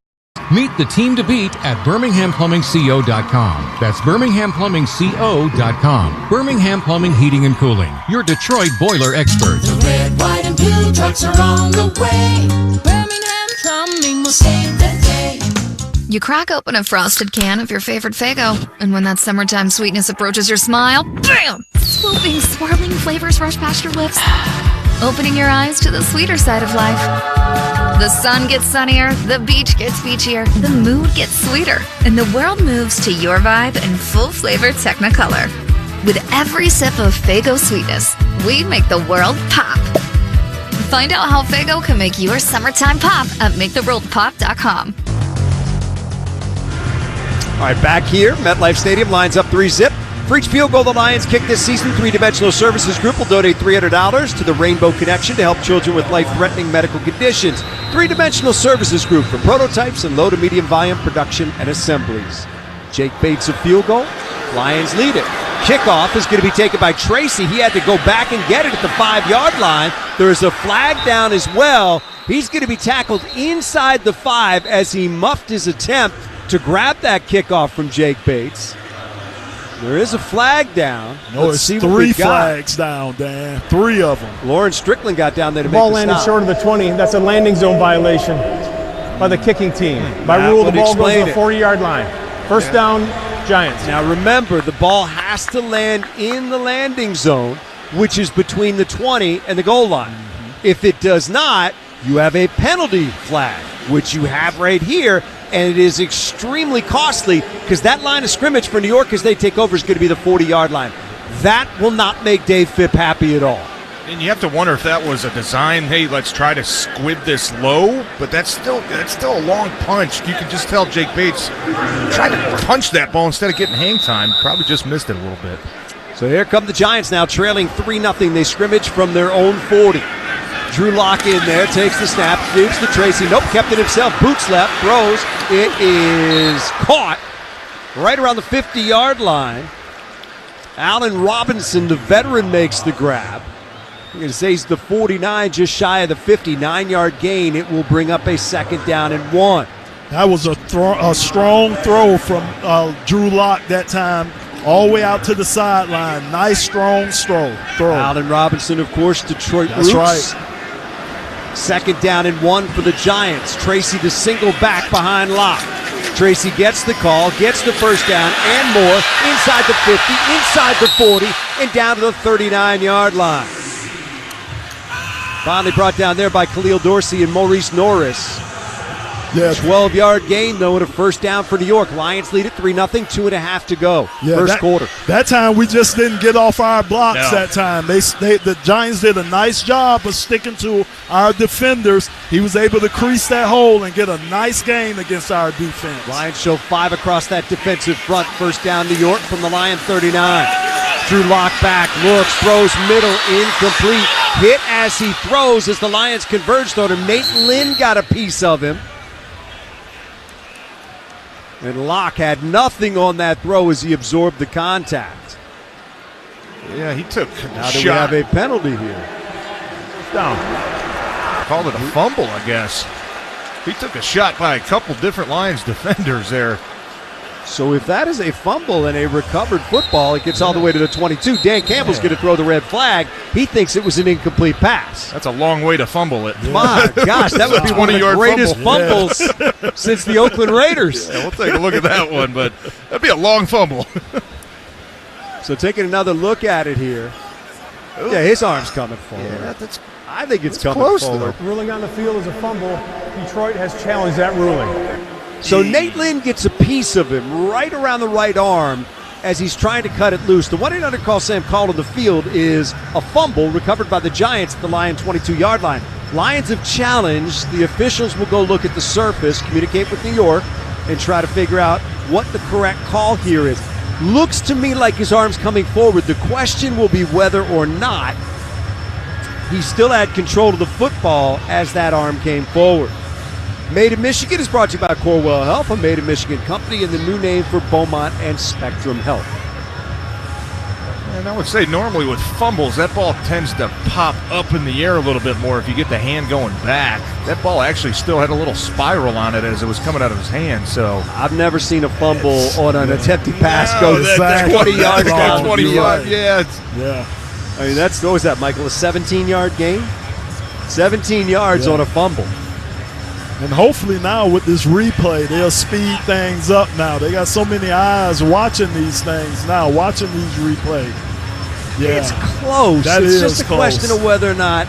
Meet the team to beat at BirminghamPlumbingCO.com. That's BirminghamPlumbingCO.com. Birmingham Plumbing, Heating, and Cooling, your Detroit boiler experts. The red, white, and blue trucks are on the way. Birmingham Plumbing will save the day. You crack open a frosted can of your favorite Faygo, and when that summertime sweetness approaches your smile, bam! Swooping, swirling flavors rush past your lips, opening your eyes to the sweeter side of life. The sun gets sunnier, the beach gets beachier, the mood gets sweeter, and the world moves to your vibe in full-flavor Technicolor. With every sip of Faygo sweetness, we make the world pop. Find out how Faygo can make your summertime pop at MakeTheWorldPop.com. All right, back here, MetLife Stadium, Lions up 3-zip. For each field goal the Lions kick this season, Three-Dimensional Services Group will donate $300 to the Rainbow Connection to help children with life-threatening medical conditions. Three-Dimensional Services Group for prototypes and low to medium volume production and assemblies. Jake Bates a field goal. Lions lead it. Kickoff is going to be taken by Tracy. He had to go back and get it at the 5-yard line. There is a flag down as well. He's going to be tackled inside the 5 as he muffed his attempt to grab that kickoff from Jake Bates. There is a flag down. No, it's 3 flags down, Dan. 3 of them. Lauren Strickland got down there to ball make the landed stop. short of the 20. That's a landing zone violation by the kicking team. By rule, the ball goes to the 40-yard line. First down, Giants. Now remember, the ball has to land in the landing zone, which is between the 20 and the goal line. If it does not, you have a penalty flag, which you have right here. And it is extremely costly because that line of scrimmage for New York as they take over is going to be the 40-yard line. That will not make Dave Phipp happy at all. And you have to wonder if that was a design, hey, let's try to squib this low, but that's still a long punch. You can just tell Jake Bates tried to punch that ball instead of getting hang time. Probably just missed it a little bit. So here come the Giants now trailing 3-0. They scrimmage from their own 40. Drew Lock in there, takes the snap, gives to Tracy. Nope, kept it himself. Boots left, throws. It is caught right around the 50-yard line. Allen Robinson, the veteran, makes the grab. I'm going to say he's the 49, just shy of the 59-yard gain. It will bring up a 2nd down and 1. That was a strong throw from Drew Lock that time, all the way out to the sideline. Nice, strong throw. Allen Robinson, of course, Detroit That's roots. right. 2nd down and 1 for the Giants. Tracy the single back behind Lock. Tracy gets the call, gets the first down and more, inside the 50, inside the 40, and down to the 39-yard line. Finally brought down there by Khalil Dorsey and Maurice Norris. Yeah. 12-yard gain, though, and a first down for New York. Lions lead it 3-0, 2.5 to go. First quarter. That time we just didn't get off our blocks that time. The Giants did a nice job of sticking to our defenders. He was able to crease that hole and get a nice gain against our defense. Lions show 5 across that defensive front. First down New York from the Lion 39. Drew Lock back, looks, throws middle, incomplete. Hit as he throws as the Lions converge, though, to Nate Lynn got a piece of him. And Locke had nothing on that throw as he absorbed the contact. Yeah, he took Now do we have a penalty here? Down. Called it a fumble, I guess. He took a shot by a couple different Lions defenders there. So if that is a fumble and a recovered football, it gets all the way to the 22. Dan Campbell's going to throw the red flag. He thinks it was an incomplete pass. That's a long way to fumble it. My gosh, that would be one of the greatest fumbles since the Oakland Raiders. Yeah, we'll take a look at that one, but that'd be a long fumble. So taking another look at it here. Ooh. Yeah, his arm's coming forward. Yeah, I think it's coming close, forward. The ruling on the field is a fumble. Detroit has challenged that ruling. So Nate Lynn gets a piece of him right around the right arm as he's trying to cut it loose. The 1-800-CALL-SAM call on the field is a fumble recovered by the Giants at the Lion 22-yard line. Lions have challenged. The officials will go look at the surface, communicate with New York, and try to figure out what the correct call here is. Looks to me like his arm's coming forward. The question will be whether or not he still had control of the football as that arm came forward. Made in Michigan is brought to you by Corewell Health, a Made in Michigan company, and the new name for Beaumont and Spectrum Health. And I would say normally with fumbles, that ball tends to pop up in the air a little bit more if you get the hand going back. That ball actually still had a little spiral on it as it was coming out of his hand. So I've never seen a fumble on an attempted pass go 20 yards down. 25, yeah. I mean, what was that, Michael? A 17-yard gain? 17 yards on a fumble. And hopefully now with this replay, they'll speed things up now. They got so many eyes watching these things now, watching these replays. Yeah. It's close. It's just a question of whether or not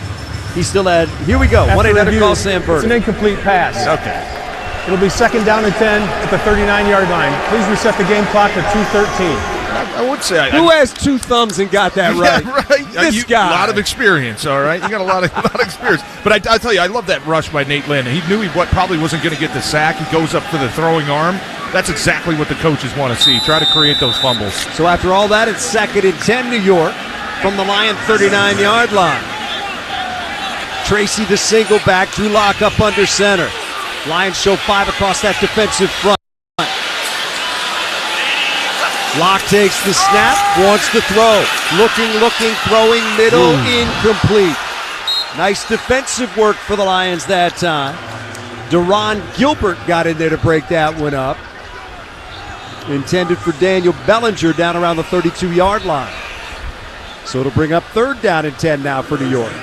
he still had. Here we go. 1-800-CALL-SAM It's an incomplete pass. Okay. It'll be 2nd down and 10 at the 39-yard line. Please reset the game clock to 2:13. I would say. Who has two thumbs and got that right? Yeah, right. This guy. A lot of experience, all right? You got a lot of experience. But I'll tell you, I love that rush by Nate Lynn. He knew he probably wasn't going to get the sack. He goes up for the throwing arm. That's exactly what the coaches want to see. Try to create those fumbles. So after all that, it's 2nd and 10 New York from the Lion 39-yard line. Tracy the single back, Drew Lock up under center. Lions show 5 across that defensive front. Lock takes the snap, wants to throw. Looking, throwing middle, incomplete. Nice defensive work for the Lions that time. Deron Gilbert got in there to break that one up. Intended for Daniel Bellinger down around the 32-yard line. So it'll bring up 3rd down and 10 now for New York.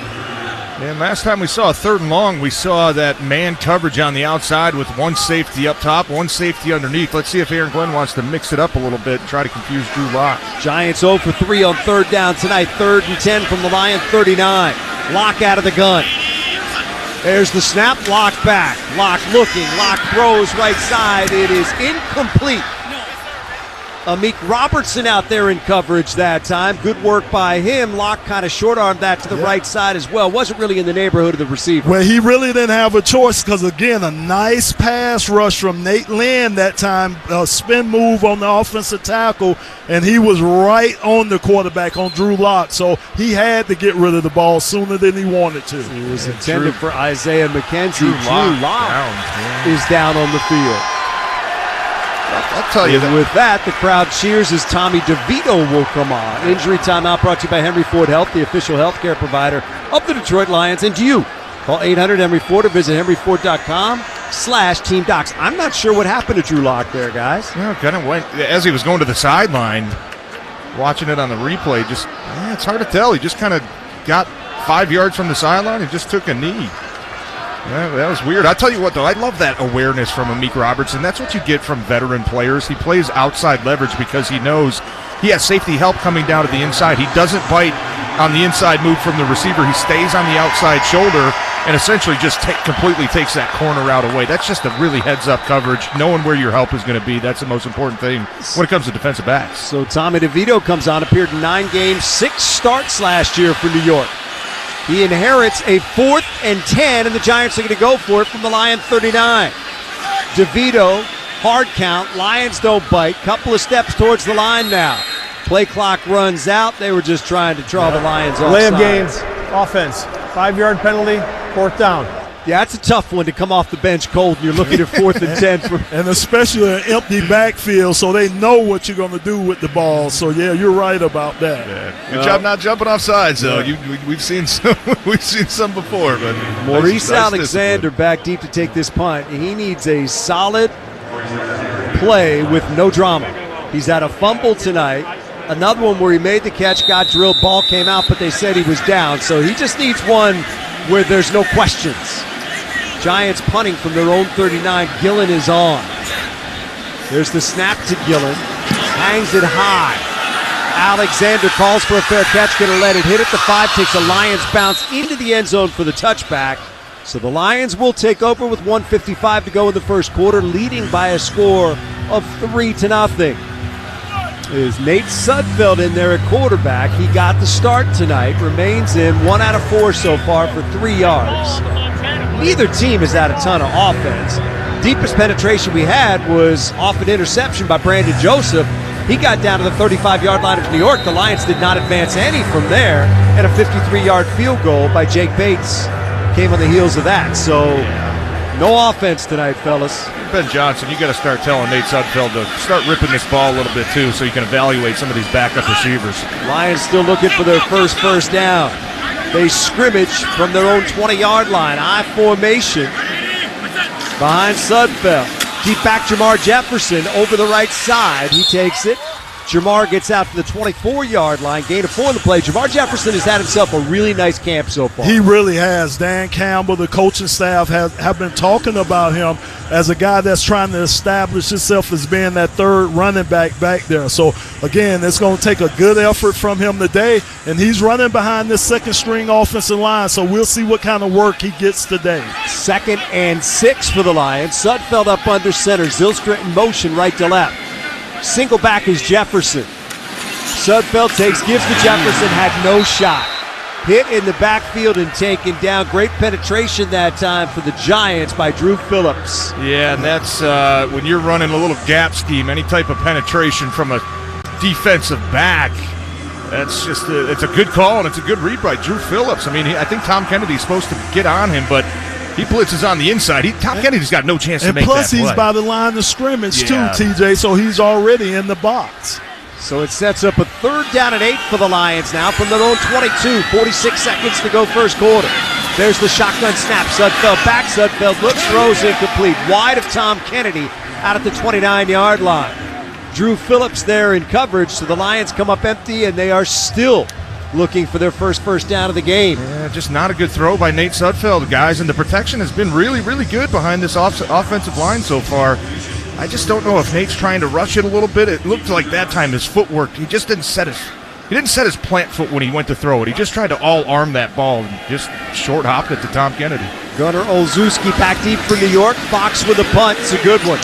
And last time we saw a 3rd and long, we saw that man coverage on the outside with one safety up top, one safety underneath. Let's see if Aaron Glenn wants to mix it up a little bit and try to confuse Drew Lock. Giants 0 for 3 on 3rd down tonight. 3rd and 10 from the Lion 39. Lock out of the gun. There's the snap. Lock back. Lock looking. Lock throws right side. It is incomplete. Amik Robertson out there in coverage that time. Good work by him. Locke kind of short-armed that to the right side as well. Wasn't really in the neighborhood of the receiver. Well, he really didn't have a choice because, again, a nice pass rush from Nate Lynn that time. A spin move on the offensive tackle, and he was right on the quarterback, on Drew Lock. So he had to get rid of the ball sooner than he wanted to. It was intended for Isaiah McKenzie. Drew Lock is down on the field. I'll tell you that. With that, the crowd cheers as Tommy DeVito will come on. Injury timeout brought to you by Henry Ford Health, the official healthcare provider of the Detroit Lions. And to you, call 800-HENRY-FORD or visit henryford.com/teamdocs. I'm not sure what happened to Drew Lock there, guys. Yeah, kind of went as he was going to the sideline. Watching it on the replay, it's hard to tell. He just kind of got 5 yards from the sideline and just took a knee. Yeah, that was weird. I tell you what, though, I love that awareness from Amik Robertson. That's what you get from veteran players. He plays outside leverage because he knows he has safety help coming down to the inside. He doesn't bite on the inside move from the receiver. He stays on the outside shoulder and essentially just completely takes that corner route away. That's just a really heads-up coverage, knowing where your help is going to be. That's the most important thing when it comes to defensive backs. So Tommy DeVito comes on, appeared in 9 games, 6 starts last year for New York. He inherits a 4th and 10, and the Giants are going to go for it from the Lion 39. DeVito, hard count. Lions don't bite. Couple of steps towards the line now. Play clock runs out. They were just trying to draw the Lions off. Layup gains, offense, 5-yard penalty, 4th down. Yeah, it's a tough one to come off the bench cold and you're looking at 4th and 10. And especially an empty backfield, so they know what you're going to do with the ball. So, yeah, you're right about that. Yeah. Good job not jumping off sides, though. Yeah. We've seen some before. But Maurice Alexander back deep to take this punt. He needs a solid play with no drama. He's had a fumble tonight. Another one where he made the catch, got drilled, ball came out, but they said he was down. So he just needs one where there's no questions. Giants punting from their own 39. Gillen is on. There's the snap to Gillen. Hangs it high. Alexander calls for a fair catch. Going to let it hit at the 5. Takes a Lions bounce into the end zone for the touchback. So the Lions will take over with 1:55 to go in the first quarter, leading by a score of 3-0. Is Nate Sudfeld in there at quarterback. He got the start tonight. Remains in 1 out of 4 so far for 3 yards. Neither team has had a ton of offense. Deepest penetration we had was off an interception by Brandon Joseph. He got down to the 35-yard line of New York. The Lions did not advance any from there. And a 53-yard field goal by Jake Bates came on the heels of that. So no offense tonight, fellas. Ben Johnson, you got to start telling Nate Sudfeld to start ripping this ball a little bit too, so you can evaluate some of these backup receivers. Lions still looking for their first down. They scrimmage from their own 20-yard line. I formation behind Sudfeld. Deep back, Jamar Jefferson over the right side. He takes it. Jamar gets out to the 24-yard line. Gain of 4 in the play. Jamar Jefferson has had himself a really nice camp so far. He really has. Dan Campbell, the coaching staff have been talking about him as a guy that's trying to establish himself as being that third running back there. So, again, it's going to take a good effort from him today, and he's running behind this second-string offensive line, so we'll see what kind of work he gets today. 2nd and 6 for the Lions. Sudfeld up under center. Zylstra in motion right to left. Single back is Jefferson. Sudfeld gives to Jefferson, had no shot. Hit in the backfield and taken down. Great penetration that time for the Giants by Drew Phillips. Yeah, and that's when you're running a little gap scheme, any type of penetration from a defensive back, it's a good call and it's a good read by Drew Phillips. I mean, I think Tom Kennedy's supposed to get on him, but he blitzes on the inside. Tom Kennedy's got no chance to make that play. And plus, he's by the line of scrimmage, too, TJ, so he's already in the box. So it sets up a 3rd down and 8 for the Lions now from their own 22. 46 seconds to go first quarter. There's the shotgun snap. Sudfeld back. Sudfeld looks, throws incomplete. Wide of Tom Kennedy out at the 29-yard line. Drew Phillips there in coverage, so the Lions come up empty, and they are still looking for their first down of the game. Yeah, just not a good throw by Nate Sudfeld, guys, and the protection has been really, really good behind this offensive line so far. I just don't know if Nate's trying to rush it a little bit. It looked like that time his footwork, he didn't set his plant foot when he went to throw it. He just tried to all-arm that ball and just short-hopped it to Tom Kennedy. Gunnar Olszewski back deep for New York. Fox with a punt. It's a good one.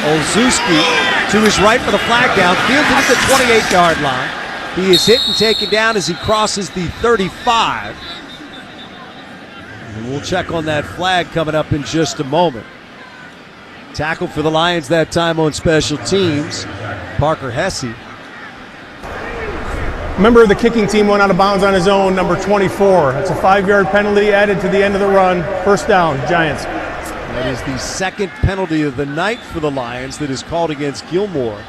Olszewski to his right with a flag down, fielded at the 28-yard line. He is hit and taken down as he crosses the 35. And we'll check on that flag coming up in just a moment. Tackle for the Lions that time on special teams, Parker Hesse. Member of the kicking team went out of bounds on his own, number 24. That's a 5-yard penalty added to the end of the run. First down, Giants. That is the second penalty of the night for the Lions that is called against Gilmore.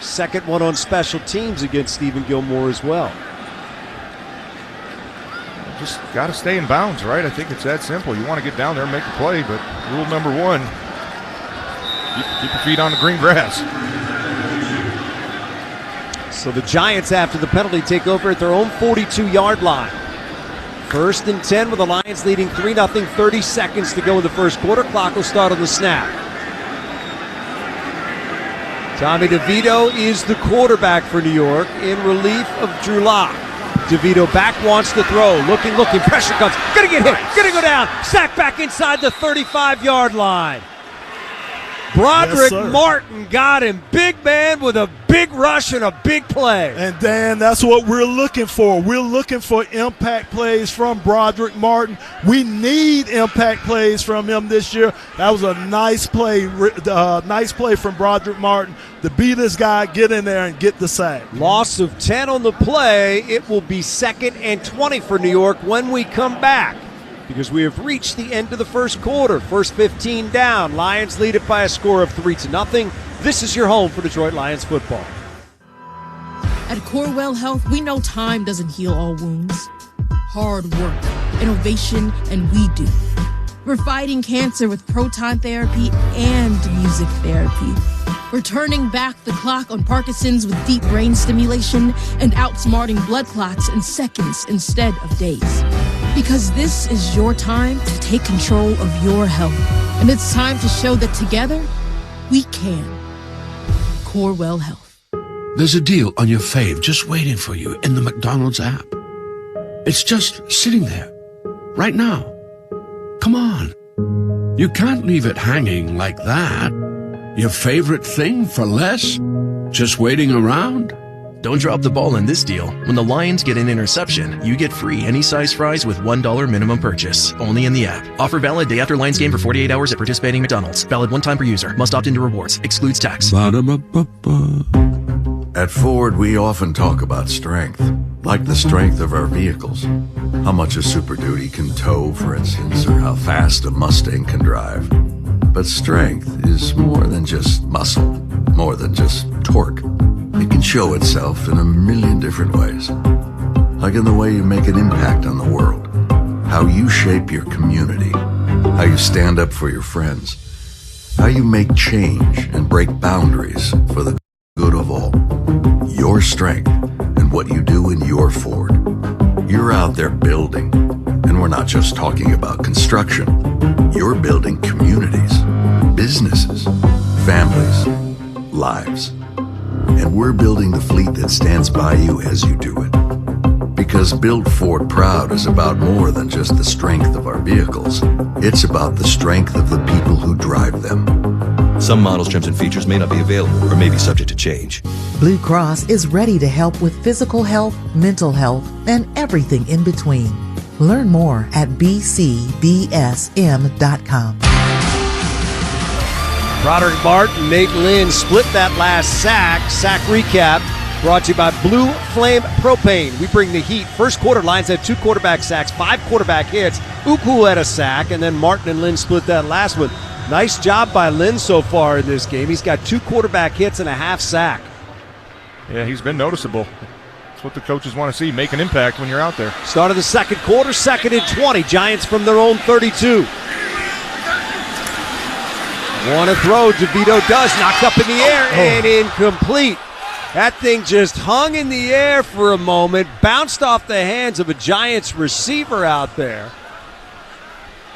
Second one on special teams against Stephen Gilmore as well. Just got to stay in bounds, right? I think it's that simple. You want to get down there and make a play, but rule number one, keep your feet on the green grass. So the Giants, after the penalty, take over at their own 42-yard line. 1st and 10 with the Lions leading 3-0, 30 seconds to go in the first quarter. Clock will start on the snap. Tommy DeVito is the quarterback for New York in relief of Drew Lock. DeVito back, wants to throw. Looking, pressure comes. Gonna get hit, gonna go down. Sack back inside the 35-yard line. Broderick Martin got him. Big man with a big rush and a big play. And Dan, that's what we're looking for. We're looking for impact plays from Broderick Martin. We need impact plays from him this year. That was a nice play from Broderick Martin to beat this guy, get in there, and get the sack. Loss of 10 on the play. It will be 2nd and 20 for New York when we come back, because we have reached the end of the first quarter. First 15 down. Lions lead it by a score of 3-0. This is your home for Detroit Lions football. At Corewell Health, we know time doesn't heal all wounds. Hard work, innovation, and we do. We're fighting cancer with proton therapy and music therapy. We're turning back the clock on Parkinson's with deep brain stimulation and outsmarting blood clots in seconds instead of days. Because this is your time to take control of your health. And it's time to show that together, we can. Corewell Health. There's a deal on your fave just waiting for you in the McDonald's app. It's just sitting there, right now. Come on. You can't leave it hanging like that. Your favorite thing for less? Just waiting around? Don't drop the ball in this deal. When the Lions get an interception, you get free any size fries with $1 minimum purchase. Only in the app. Offer valid day after Lions game for 48 hours at participating McDonald's. Valid one time per user. Must opt into rewards. Excludes tax. At Ford, we often talk about strength, like the strength of our vehicles. How much a Super Duty can tow, for instance, or how fast a Mustang can drive. But strength is more than just muscle, more than just torque. It can show itself in a million different ways. Like in the way you make an impact on the world, how you shape your community, how you stand up for your friends, how you make change and break boundaries for the good of all. Your strength and what you do in your Ford. You're out there building, and we're not just talking about construction. You're building communities, businesses, families, lives. And we're building the fleet that stands by you as you do it. Because Build Ford Proud is about more than just the strength of our vehicles. It's about the strength of the people who drive them. Some models, trims, and features may not be available or may be subject to change. Blue Cross is ready to help with physical health, mental health, and everything in between. Learn more at bcbsm.com. Broderick Martin, Nate Lynn split that last sack. Sack recap brought to you by Blue Flame Propane. We bring the heat. First quarter, Lions had 2 quarterback sacks, 5 quarterback hits. Uku had a sack, and then Martin and Lynn split that last one. Nice job by Lynn so far in this game. He's got 2 quarterback hits and a half sack. Yeah, he's been noticeable. That's what the coaches want to see, make an impact when you're out there. Start of the second quarter, 2nd and 20. Giants from their own 32. Want to throw, DeVito does, knocked up in the air and incomplete. That thing just hung in the air for a moment, bounced off the hands of a Giants receiver out there,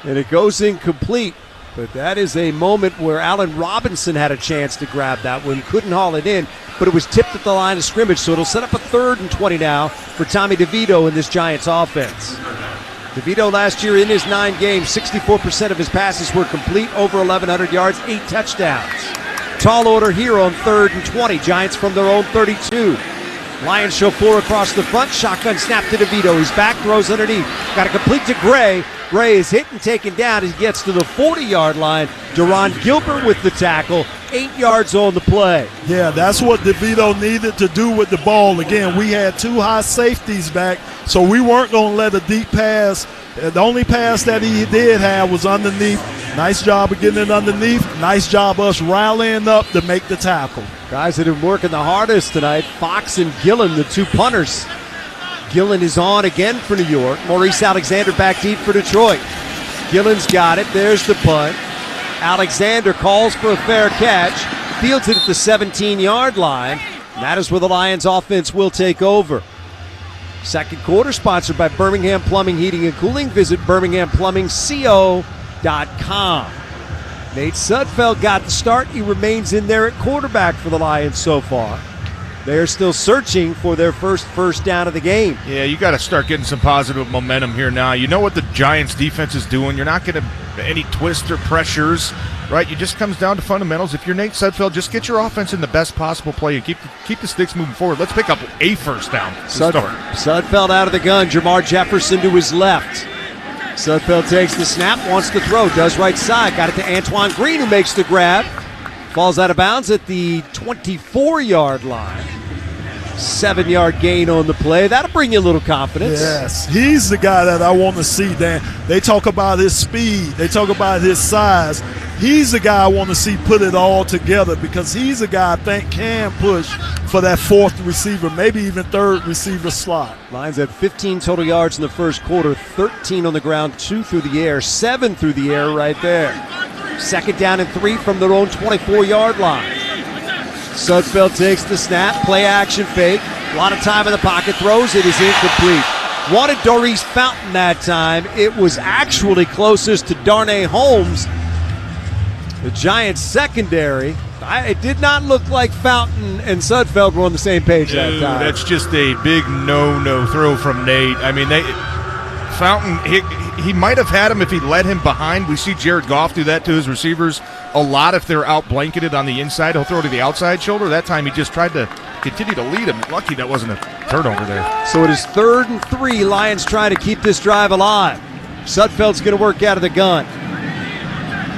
and it goes incomplete. But that is a moment where Allen Robinson had a chance to grab that one, couldn't haul it in, but it was tipped at the line of scrimmage, so it'll set up a 3rd and 20 now for Tommy DeVito in this Giants offense. DeVito last year in his 9 games, 64% of his passes were complete, over 1,100 yards, 8 touchdowns. Tall order here on 3rd and 20. Giants from their own 32. Lions show 4 across the front. Shotgun snap to DeVito. He's back, throws underneath. Got to complete to Gray. Gray is hit and taken down as he gets to the 40-yard line. Deron Gilbert with the tackle. 8 yards on the play. Yeah, that's what DeVito needed to do with the ball. Again, we had 2 high safeties back, so we weren't going to let a deep pass. The only pass that he did have was underneath. Nice job of getting it underneath. Nice job us rallying up to make the tackle. Guys that have been working the hardest tonight, Fox and Gillen, the 2 punters. Gillen is on again for New York. Maurice Alexander back deep for Detroit. Gillen's got it. There's the punt. Alexander calls for a fair catch. Fields it at the 17-yard line. And that is where the Lions offense will take over. Second quarter sponsored by Birmingham Plumbing, Heating, and Cooling. Visit birminghamplumbingco.com. Nate Sudfeld got the start. He remains in there at quarterback for the Lions so far. They're still searching for their first down of the game. Yeah, you got to start getting some positive momentum here now. You know what the Giants defense is doing. You're not getting any twists or pressures, right? It just comes down to fundamentals. If you're Nate Sudfeld, just get your offense in the best possible play and keep the sticks moving forward. Let's pick up a first down to start. Sudfeld out of the gun. Jamar Jefferson to his left. Sudfeld takes the snap, wants to throw, does right side. Got it to Antoine Green, who makes the grab. Falls out of bounds at the 24-yard line. 7-yard gain on the play. That'll bring you a little confidence. Yes, he's the guy that I want to see, Dan. They talk about his speed. They talk about his size. He's the guy I want to see put it all together because he's the guy I think can push for that 4th receiver, maybe even 3rd receiver slot. Lions had 15 total yards in the first quarter, 13 on the ground, 2 through the air, 7 through the air right there. Second down and 3 from their own 24-yard line. Sudfeld takes the snap, play action fake. A lot of time in the pocket, throws it, is incomplete. Wanted Doris Fountain that time. It was actually closest to Darnay Holmes. The Giants secondary, it did not look like Fountain and Sudfeld were on the same page that time. That's just a big no throw from Nate. I mean, Fountain, he might have had him if he let him behind. We see Jared Goff do that to his receivers a lot if they're out blanketed on the inside. He'll throw to the outside shoulder. That time he just tried to continue to lead him. Lucky that wasn't a turnover there. So it is 3rd and 3. Lions trying to keep this drive alive. Sudfeld's going to work out of the gun.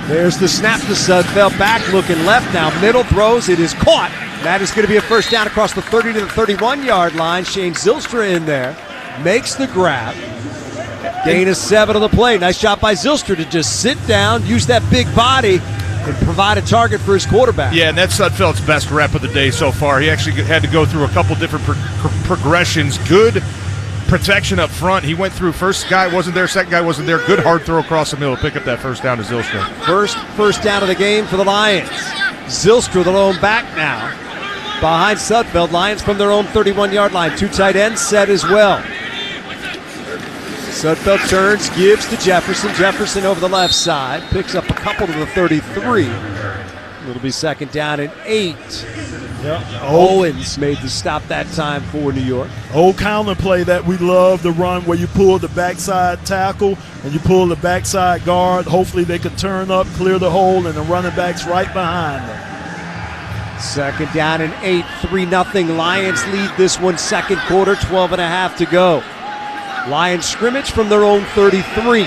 There's the snap to Sudfeld. Back looking left now. Middle throws. It is caught. That is going to be a first down across the 30 to the 31-yard line. Shane Zylstra in there. Makes the grab. Gain of 7 on the play. Nice job by Zylstra to just sit down, use that big body, and provide a target for his quarterback. Yeah, and that's Sudfeld's best rep of the day so far. He actually had to go through a couple different progressions. Good protection up front. He went through, first guy wasn't there, second guy wasn't there. Good hard throw across the middle to pick up that first down to Zylstra. First down of the game for the Lions. Zylstra, the lone back now. Behind Sudfeld, Lions from their own 31-yard line. 2 tight ends set as well. Sudfeld turns, gives to Jefferson. Jefferson over the left side. Picks up a couple to the 33. It'll be second down and 8. Yep. Owens made the stop that time for New York. Old counter play that we love to run where you pull the backside tackle and you pull the backside guard. Hopefully they can turn up, clear the hole, and the running back's right behind them. Second down and 8, 3-0. Lions lead this one second quarter, 12.5 to go. Lions scrimmage from their own 33.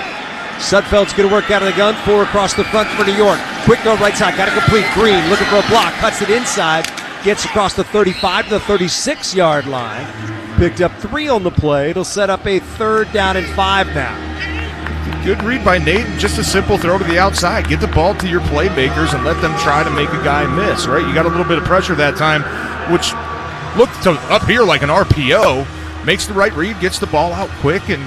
Sudfeld's going to work out of the gun, 4 across the front for New York. Quick go right side, got to complete. Green looking for a block, cuts it inside, gets across the 35 to the 36-yard line. Picked up 3 on the play. It'll set up a 3rd down and 5 now. Good read by Nate. Just a simple throw to the outside. Get the ball to your playmakers and let them try to make a guy miss, right? You got a little bit of pressure that time, which looked to up here like an RPO. Makes the right read, gets the ball out quick, and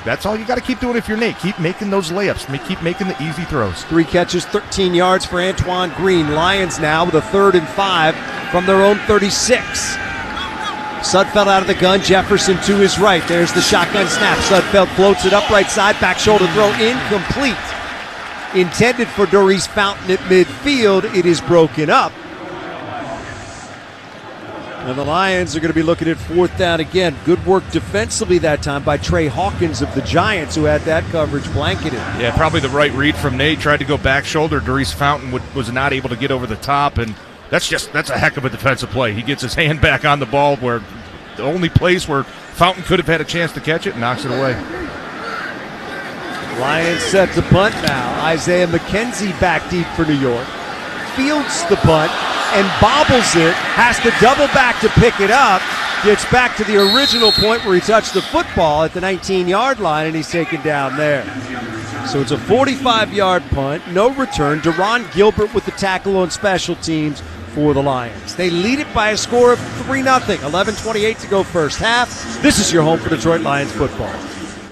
that's all you got to keep doing if you're Nate. Keep making those layups. Keep making the easy throws. 3 catches, 13 yards for Antoine Green. Lions now with a 3rd and 5 from their own 36. Sudfeld out of the gun. Jefferson to his right. There's the shotgun snap. Sudfeld floats it up right side. Back shoulder throw incomplete. Intended for Doris Fountain at midfield. It is broken up. And the Lions are going to be looking at 4th down again. Good work defensively that time by Trey Hawkins of the Giants, who had that coverage blanketed. Yeah, probably the right read from Nate. Tried to go back shoulder. Darius Fountain was not able to get over the top, and that's a heck of a defensive play. He gets his hand back on the ball where the only place where Fountain could have had a chance to catch it and knocks it away. Lions set to punt now. Isaiah McKenzie back deep for New York. Fields the punt and bobbles it, has to double back to pick it up, gets back to the original point where he touched the football at the 19-yard line, and he's taken down there. So it's a 45-yard punt, no return. Deron Gilbert with the tackle on special teams for the Lions. They lead it by a score of 3-0, 11:28 to go first half. This is your home for Detroit Lions football.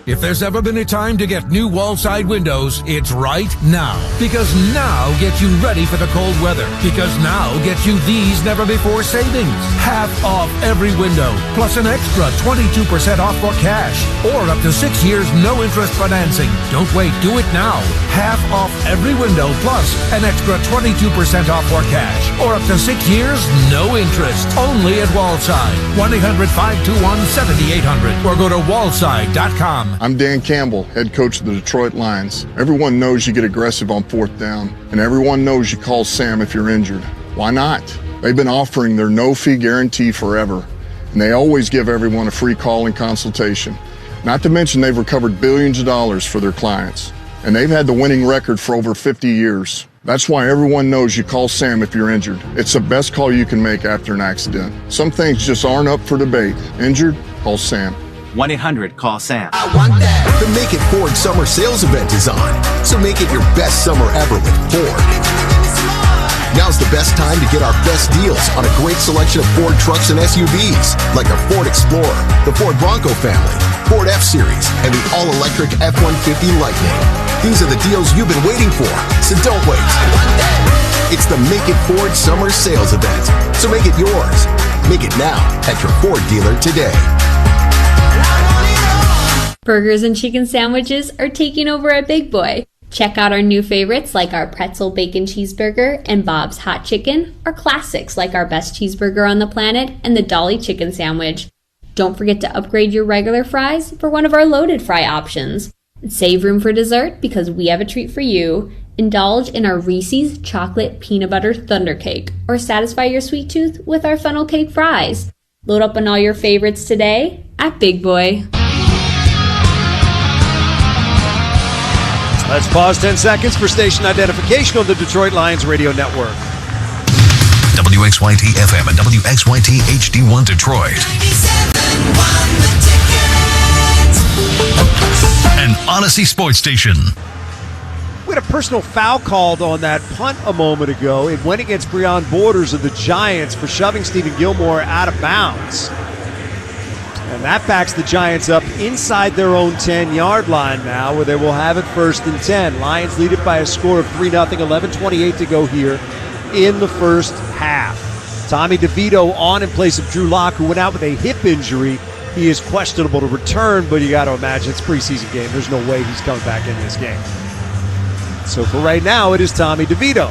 If there's ever been a time to get new wall-side windows, it's right now. Because now gets you ready for the cold weather. Because now gets you these never-before savings. Half off every window, plus an extra 22% off for cash. Or up to 6 years no-interest financing. Don't wait, do it now. Half off every window, plus an extra 22% off for cash. Or up to 6 years, no interest. Only at Wallside. 1-800-521-7800. Or go to wallside.com. I'm Dan Campbell, head coach of the Detroit Lions. Everyone knows you get aggressive on 4th down, and everyone knows you call Sam if you're injured. Why not? They've been offering their no-fee guarantee forever, and they always give everyone a free call and consultation. Not to mention they've recovered billions of dollars for their clients, and they've had the winning record for over 50 years. That's why everyone knows you call Sam if you're injured. It's the best call you can make after an accident. Some things just aren't up for debate. Injured? Call Sam. 1-800-CALL-SAM. I want that. The Make It Ford summer sales event is on. So make it your best summer ever with Ford. Now's the best time to get our best deals on a great selection of Ford trucks and SUVs, like a Ford Explorer, the Ford Bronco family, Ford F-Series, and the all-electric F-150 Lightning. These are the deals you've been waiting for, so don't wait. It's the Make It Ford summer sales event. So make it yours. Make it now at your Ford dealer today. Burgers and chicken sandwiches are taking over at Big Boy. Check out our new favorites like our pretzel bacon cheeseburger and Bob's hot chicken, or classics like our best cheeseburger on the planet and the Dolly chicken sandwich. Don't forget to upgrade your regular fries for one of our loaded fry options. Save room for dessert because we have a treat for you. Indulge in our Reese's chocolate peanut butter thunder cake, or satisfy your sweet tooth with our funnel cake fries. Load up on all your favorites today at Big Boy. Let's pause 10 seconds for station identification on the Detroit Lions radio network. WXYT FM and WXYT HD1 Detroit. 97.1 The Ticket. An Odyssey sports station. We had a personal foul called on that punt a moment ago. It went against Breon Borders of the Giants for shoving Stephen Gilmore out of bounds. And that backs the Giants up inside their own 10-yard line now, where they will have it 1st and 10. Lions lead it by a score of 3-0, 11:28 to go here in the first half. Tommy DeVito on in place of Drew Lock, who went out with a hip injury. He is questionable to return, but you got to imagine it's a preseason game. There's no way he's coming back in this game. So for right now, it is Tommy DeVito.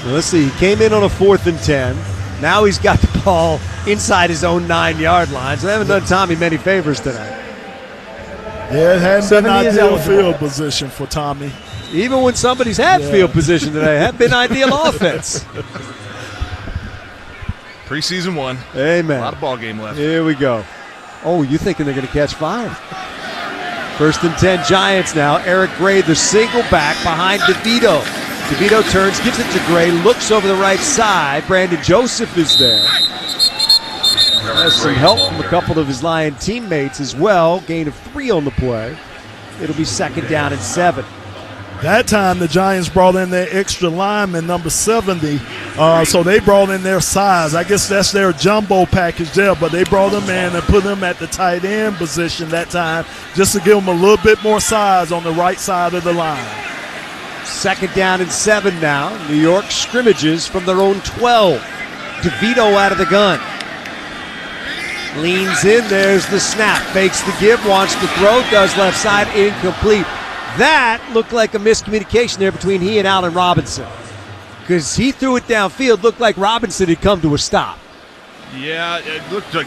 Now let's see. He came in on a 4th and 10. Now he's got the ball inside his own 9-yard line. So they haven't done Tommy many favors tonight. Yeah, it hadn't been ideal field position for Tommy. Even when somebody's had field position today, it hadn't been ideal offense. Preseason 1. Amen. A lot of ball game left. Here we go. Oh, you thinking they're going to catch 5? 1st and 10 Giants now. Eric Gray, the single back behind DeVito. DeVito turns, gives it to Gray, looks over the right side. Brandon Joseph is there. Has some help from a couple of his Lion teammates as well. Gain of 3 on the play. It'll be 2nd down and 7. That time the Giants brought in their extra lineman, number 70, so they brought in their size. I guess that's their jumbo package there, but they brought them in and put them at the tight end position that time just to give them a little bit more size on the right side of the line. 2nd down and 7 now. New York scrimmages from their own 12. DeVito out of the gun. Leans in, there's the snap. Fakes the give, wants to throw, does left side, incomplete. That looked like a miscommunication there between he and Allen Robinson. because he threw it downfield. Looked like Robinson had come to a stop. Yeah, it looked like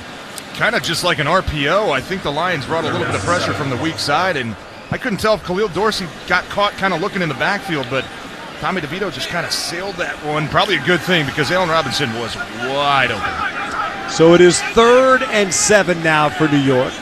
kind of just like an RPO. I think the Lions brought a little bit of pressure from the weak side, and I couldn't tell if Khalil Dorsey got caught kind of looking in the backfield, but Tommy DeVito just kind of sailed that one. Probably a good thing because Allen Robinson was wide open. So it is 3rd and 7 now for New York.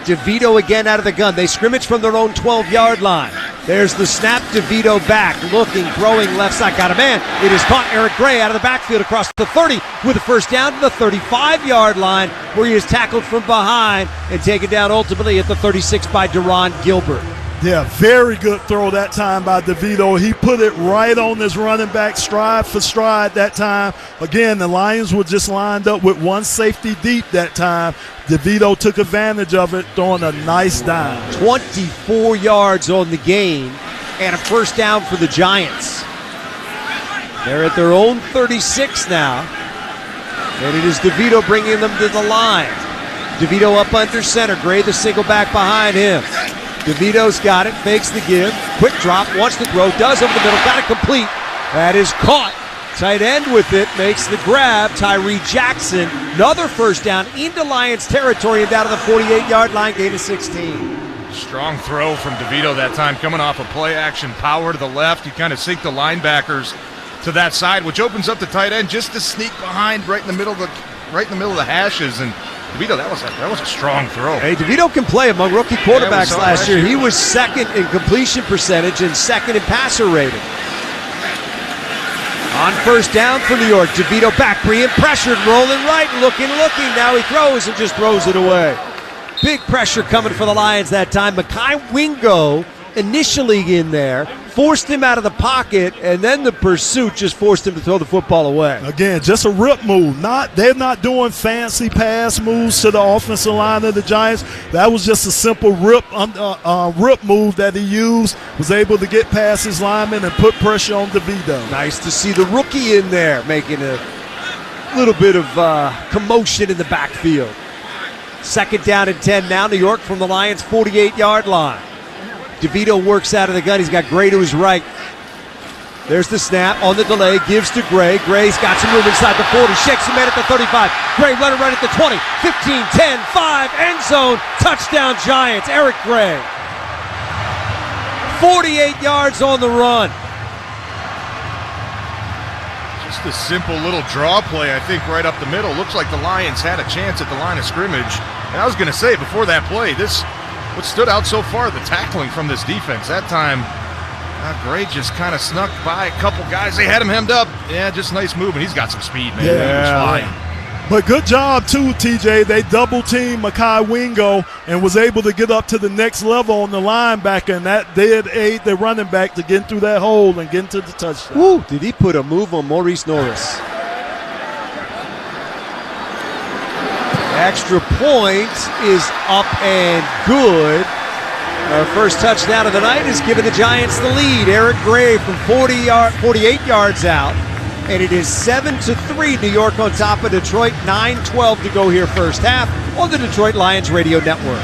DeVito again out of the gun. They scrimmage from their own 12-yard line. There's the snap. DeVito back, looking, throwing left side. Got a man. It is caught. Eric Gray out of the backfield across the 30 with a first down to the 35-yard line where he is tackled from behind and taken down ultimately at the 36 by Deron Gilbert. Yeah, very good throw that time by DeVito. He put it right on his running back, stride for stride that time. Again, the Lions were just lined up with one safety deep that time. DeVito took advantage of it, throwing a nice dime. 24 yards on the game and a first down for the Giants. They're at their own 36 now. And it is DeVito bringing them to the line. DeVito up under center. Gray the single back behind him. DeVito's got it, fakes the give, quick drop, wants to throw, does over the middle, got it complete. That is caught. Tight end with it, makes the grab. Tyree Jackson, another first down into Lions territory and down to the 48-yard line, gain of 16. Strong throw from DeVito that time, coming off a play action power to the left. You kind of sink the linebackers to that side, which opens up the tight end just to sneak behind right in the middle of the hashes. And DeVito, that was a strong throw. Hey, DeVito can play among rookie quarterbacks last year. He was second in completion percentage and second in passer rating. On first down for New York, DeVito back, being pressured, rolling right, looking. Now he throws and just throws it away. Big pressure coming for the Lions that time. Mekhi Wingo initially in there, forced him out of the pocket, and then the pursuit just forced him to throw the football away. Again, just a rip move. They're not doing fancy pass moves to the offensive line of the Giants. That was just a simple rip move that he used. Was able to get past his lineman and put pressure on DeVito. Nice to see the rookie in there making a little bit of commotion in the backfield. 2nd down and 10 now. New York from the Lions' 48-yard line. DeVito works out of the gun. He's got Gray to his right. There's the snap on the delay. Gives to Gray. Gray's got some room inside the 40. Shakes him in at the 35. Gray running right at the 20. 15, 10, 5. End zone. Touchdown Giants. Eric Gray. 48 yards on the run. Just a simple little draw play, I think, right up the middle. Looks like the Lions had a chance at the line of scrimmage. And I was going to say, before that play, what stood out so far, the tackling from this defense. That time, Gray just kind of snuck by a couple guys. They had him hemmed up. Yeah, just nice move, and he's got some speed, man. Yeah. He was flying. But good job, too, TJ. They double-teamed Mekhi Wingo and was able to get up to the next level on the linebacker, and that did aid the running back to get through that hole and get into the touchdown. Woo, did he put a move on Maurice Norris? Extra point is up and good. Our first touchdown of the night is giving the Giants the lead. Eric Gray from 48 yards out. And it is 7-3, New York on top of Detroit. 9:12 to go here first half on the Detroit Lions Radio Network.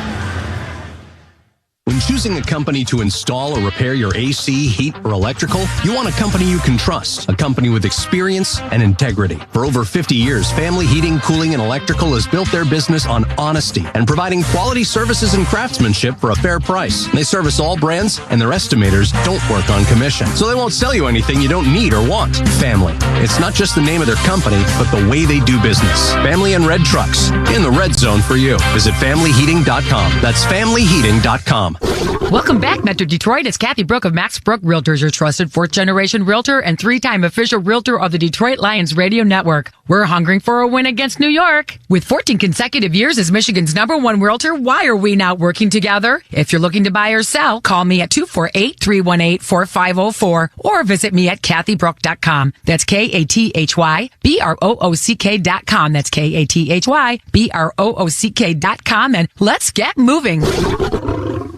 When choosing a company to install or repair your AC, heat, or electrical, you want a company you can trust, a company with experience and integrity. For over 50 years, Family Heating, Cooling, and Electrical has built their business on honesty and providing quality services and craftsmanship for a fair price. They service all brands, and their estimators don't work on commission, so they won't sell you anything you don't need or want. Family. It's not just the name of their company, but the way they do business. Family and Red Trucks. In the red zone for you. Visit FamilyHeating.com. That's FamilyHeating.com. Welcome back, Metro Detroit. It's Kathy Brooke of Max Brooke Realtors, your trusted 4th-generation realtor and 3-time official realtor of the Detroit Lions Radio Network. We're hungering for a win against New York. With 14 consecutive years as Michigan's #1 realtor, why are we not working together? If you're looking to buy or sell, call me at 248-318-4504 or visit me at KathyBrooke.com. That's KathyBroock.com. That's KathyBroock.com, and let's get moving.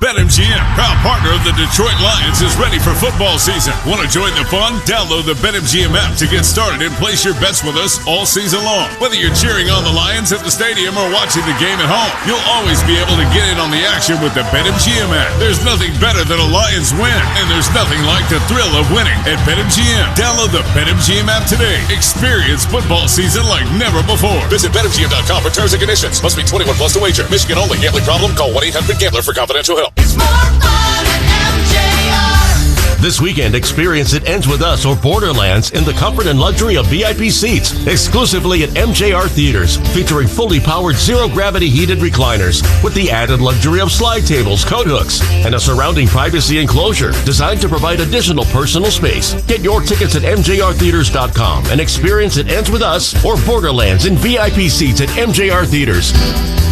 BetMGM, proud partner of the Detroit Lions, is ready for football season. Want to join the fun? Download the BetMGM app to get started and place your bets with us all season long. Whether you're cheering on the Lions at the stadium or watching the game at home, you'll always be able to get in on the action with the BetMGM app. There's nothing better than a Lions win, and there's nothing like the thrill of winning at BetMGM. Download the BetMGM app today. Experience football season like never before. Visit BetMGM.com for terms and conditions. Must be 21 plus to wager. Michigan only. Gambling problem? Call 1-800-GAMBLER for confidential help. It's more fun at MJR. This weekend, experience It Ends With Us or Borderlands in the comfort and luxury of VIP seats, exclusively at MJR Theaters, featuring fully powered zero-gravity heated recliners with the added luxury of slide tables, coat hooks, and a surrounding privacy enclosure designed to provide additional personal space. Get your tickets at mjrtheaters.com and experience It Ends With Us or Borderlands in VIP seats at MJR Theaters.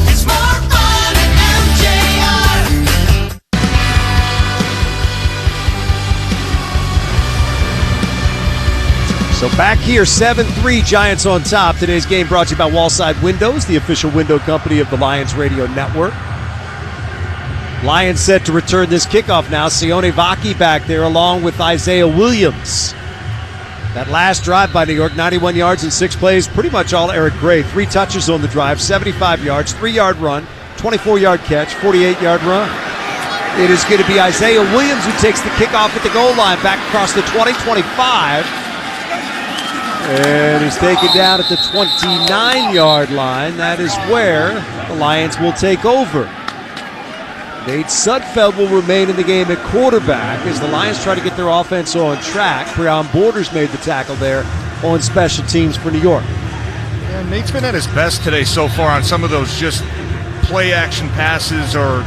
It's more fun at MJR. So back here, 7-3, Giants on top. Today's game brought to you by Wallside Windows, the official window company of the Lions Radio Network. Lions set to return this kickoff now. Sione Vaki back there along with Isaiah Williams. That last drive by New York, 91 yards in 6 plays, pretty much all Eric Gray. 3 touches on the drive, 75 yards, 3-yard run, 24-yard catch, 48-yard run. It is going to be Isaiah Williams who takes the kickoff at the goal line, back across the 20-25. And he's taken down at the 29-yard line. That is where the Lions will take over. Nate Sudfeld will remain in the game at quarterback as the Lions try to get their offense on track. Breon Borders made the tackle there on special teams for New York. Yeah, Nate's been at his best today so far on some of those just play-action passes or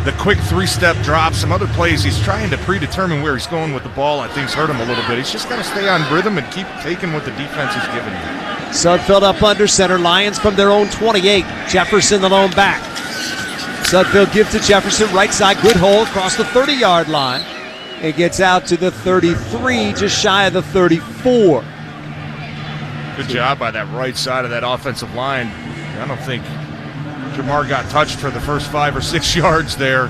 the quick 3-step drops. Some other plays, he's trying to predetermine where he's going with the ball. I think's hurt him a little bit. He's just got to stay on rhythm and keep taking what the defense is giving him. Sudfeld up under center. Lions from their own 28. Jefferson the lone back. Sudfeld gives to Jefferson, right side, good hole across the 30-yard line. It gets out to the 33, just shy of the 34. Good job by that right side of that offensive line. I don't think Jamar got touched for the first 5 or 6 yards there.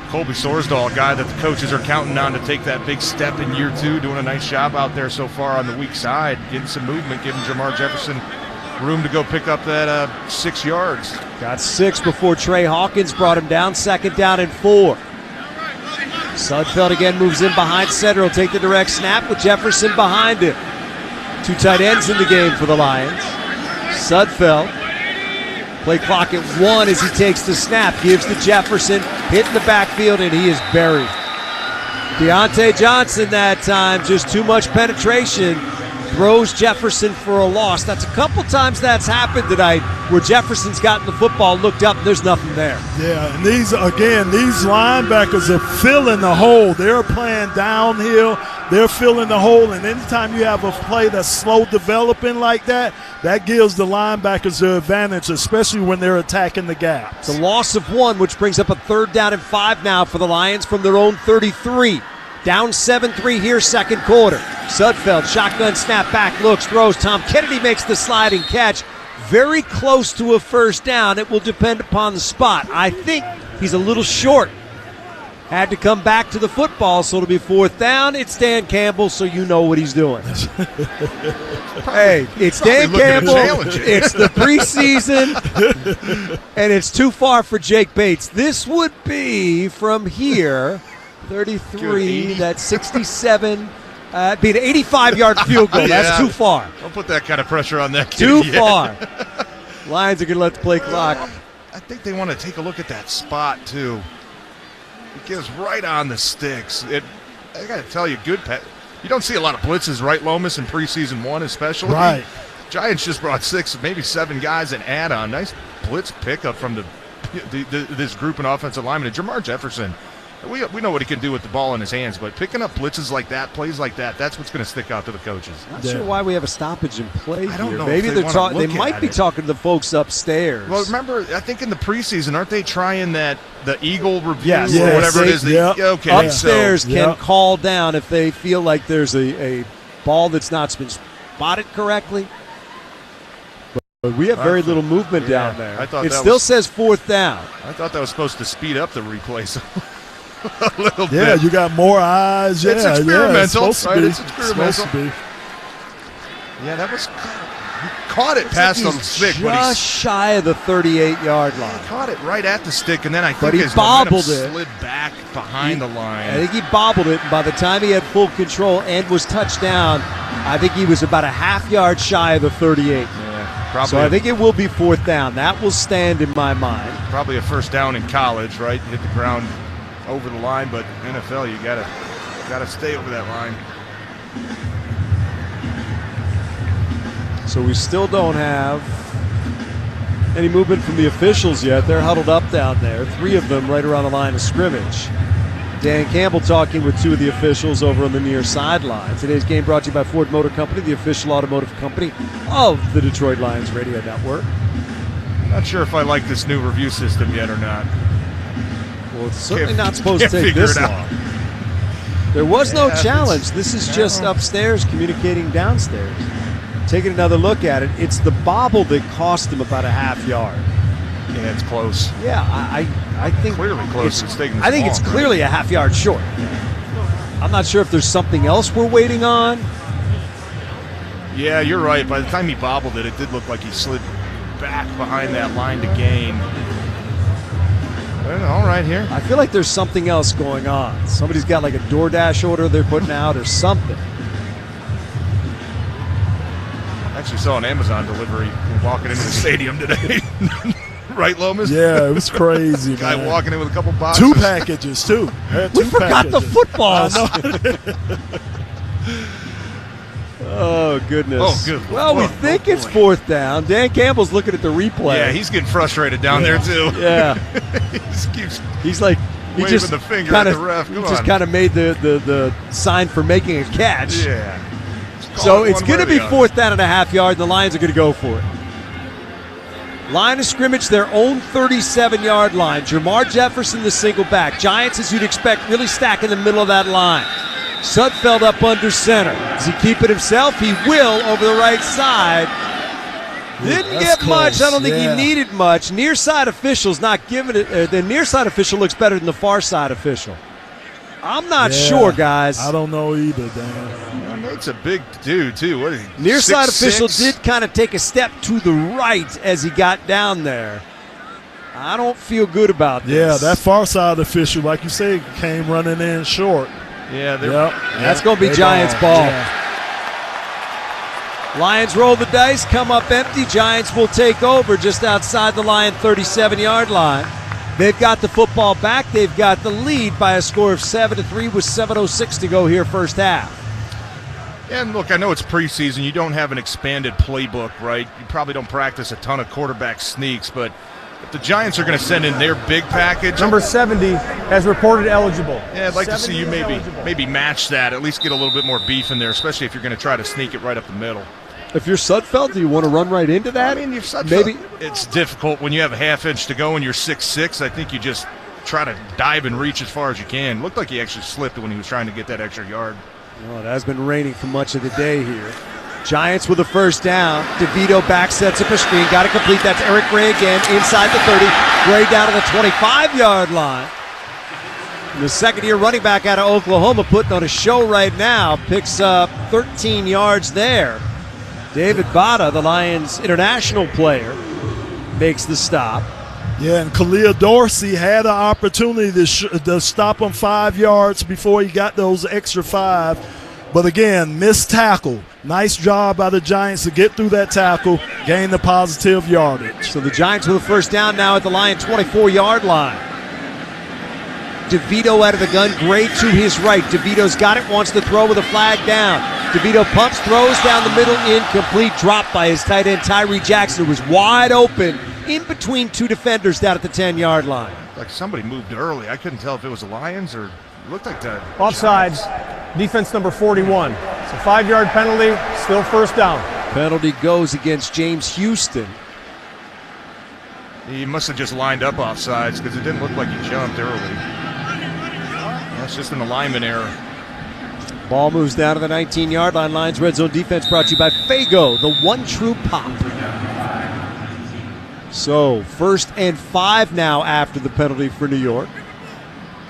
Colby Sorsdahl, a guy that the coaches are counting on to take that big step in year 2, doing a nice job out there so far on the weak side, getting some movement, giving Jamar Jefferson room to go pick up that 6 yards. Got 6 before Trey Hawkins brought him down. 2nd down and 4. Sudfeld again moves in behind center. He'll take the direct snap with Jefferson behind him. 2 tight ends in the game for the Lions. Sudfeld. Play clock at 1 as he takes the snap. Gives to Jefferson. Hit in the backfield, and he is buried. Deontay Johnson that time. Just too much penetration. Throws Jefferson for a loss. That's a couple times that's happened tonight where Jefferson's gotten the football, looked up, and there's nothing there. Yeah, and these linebackers are filling the hole. They're playing downhill. They're filling the hole, and anytime you have a play that's slow developing like that, that gives the linebackers the advantage, especially when they're attacking the gaps. The loss of 1, which brings up a 3rd down and 5 now for the Lions from their own 33. Down 7-3 here, 2nd quarter. Sudfeld, shotgun snap back, looks, throws. Tom Kennedy makes the sliding catch. Very close to a 1st down. It will depend upon the spot. I think he's a little short. Had to come back to the football, so it'll be 4th down. It's Dan Campbell, so you know what he's doing. Hey, it's Dan Campbell. It's the preseason, and it's too far for Jake Bates. This would be from here, 33, that's 67. Be an 85-yard field goal. Yeah. That's too far. Don't put that kind of pressure on that kid. Too far. Lions are going to let the play clock. I think they want to take a look at that spot, too. It gives right on the sticks. I got to tell you, you don't see a lot of blitzes, right, Lomas, in preseason 1 especially. Right. Giants just brought 6, maybe 7 guys an add-on. Nice blitz pickup from this group in offensive linemen. And Jamar Jefferson, we know what he can do with the ball in his hands, but picking up blitzes like that, plays like that, that's what's going to stick out to the coaches. Not sure why we have a stoppage in play I don't here. know. Maybe they might be it. talking to the folks upstairs. Well, remember, I think in the preseason, aren't they trying the Eagle review Yes. or whatever it is? Okay, upstairs can call down if they feel like there's a ball that's not been spotted correctly. We have very little movement down there. I thought it that still was, says 4th down. I thought that was supposed to speed up the replay a little bit. Yeah, you got more eyes. It's Yeah, experimental, it's right? It's It's experimental. supposed to be. Yeah, that was. He caught it past the stick, just shy of the 38-yard line. He caught it right at the stick, and then I think But he his bobbled momentum it. slid back behind the line. I think he bobbled it, and by the time he had full control and was touched down, I think he was about a half yard shy of the 38. Yeah, probably. So I think it will be 4th down. That will stand in my mind. Probably a first down in college, right? Hit the ground over the line, but NFL, you gotta stay over that line. So we still don't have any movement from the officials yet. They're huddled up down there, 3 of them right around the line of scrimmage. Dan Campbell talking with 2 of the officials over on the near sideline. Today's game brought to you by Ford Motor Company, the official automotive company of the Detroit Lions Radio Network. Not sure if I like this new review system yet or not. Well, it's certainly not supposed to take this long. There was no challenge. This is just upstairs communicating downstairs. Taking another look at it, it's the bobble that cost him about a half yard. Yeah, it's close. Yeah, I think clearly close. It's taking. I think it's clearly a half yard short. I'm not sure if there's something else we're waiting on. Yeah, you're right. By the time he bobbled it, it did look like he slid back behind that line to gain. Well, all right here. I feel like there's something else going on. Somebody's got like a DoorDash order they're putting out or something. I actually saw an Amazon delivery walking into the stadium today. Right, Lomas? Yeah, it was crazy, Guy man. walking in with a couple boxes. 2 packages, too. We forgot the footballs. Oh, goodness. Oh, good. Well, we think it's 4th down. Dan Campbell's looking at the replay. Yeah, he's getting frustrated down there, too. Yeah. He just keeps he's like, he waving just the finger kinda, at the ref. He Come just on. kind of made the sign for making a catch. Yeah. So it's going to be 4th down and a half yard, and the Lions are going to go for it. Line of scrimmage, their own 37-yard line. Jamar Jefferson, the single back. Giants, as you'd expect, really stack in the middle of that line. Sudfeld up under center. Does he keep it himself? He will over the right side. Didn't get much. I don't think he needed much. Near side official's not giving it. The near side official looks better than the far side official. I'm not sure, guys. I don't know either, Dan. Nate's a big dude, too. What is he? Near side 6'6"? official did kind of take a step to the right as he got down there. I don't feel good about this. Yeah, that far side official, like you say, came running in short. Yeah, that's going to be Giants ball. Yeah. Lions roll the dice, come up empty. Giants will take over just outside the Lion 37-yard line. They've got the football back. They've got the lead by a score of 7-3 with 7:06 to go here first half. And look, I know it's preseason. You don't have an expanded playbook, right? You probably don't practice a ton of quarterback sneaks, but if the Giants are going to send in their big package. Number 70 has reported eligible. Yeah, I'd like to see you maybe match that, at least get a little bit more beef in there, especially if you're going to try to sneak it right up the middle. If you're Sudfeld, do you want to run right into that? I mean, if Sudfeld, maybe it's difficult when you have a half inch to go and you're 6'6". I think you just try to dive and reach as far as you can. Looked like he actually slipped when he was trying to get that extra yard. Well, it has been raining for much of the day here. Giants with a first down. DeVito back sets up a screen. Got to complete. That's Eric Gray again inside the 30. Gray down to the 25-yard line. And the second-year running back out of Oklahoma putting on a show right now. Picks up 13 yards there. David Bada, the Lions international player, makes the stop. Yeah, and Khalil Dorsey had an opportunity to stop him 5 yards before he got those extra 5. But again, missed tackle. Nice job by the Giants to get through that tackle, gain the positive yardage. So the Giants with a first down now at the Lion 24-yard line. DeVito out of the gun, Gray to his right. DeVito's got it, wants to throw with a flag down. DeVito pumps, throws down the middle, incomplete, dropped by his tight end Tyree Jackson, who was wide open in between two defenders down at the 10-yard line. Like somebody moved early. I couldn't tell if it was the Lions or it looked like the Offsides, defense number 41. It's a 5-yard penalty, still first down. Penalty goes against James Houston. He must have just lined up offsides because it didn't look like he jumped early. That's just an alignment error. Ball moves down to the 19-yard line. Lions red zone defense brought to you by Faygo, the one true pop. So 1st and 5 now after the penalty for New York.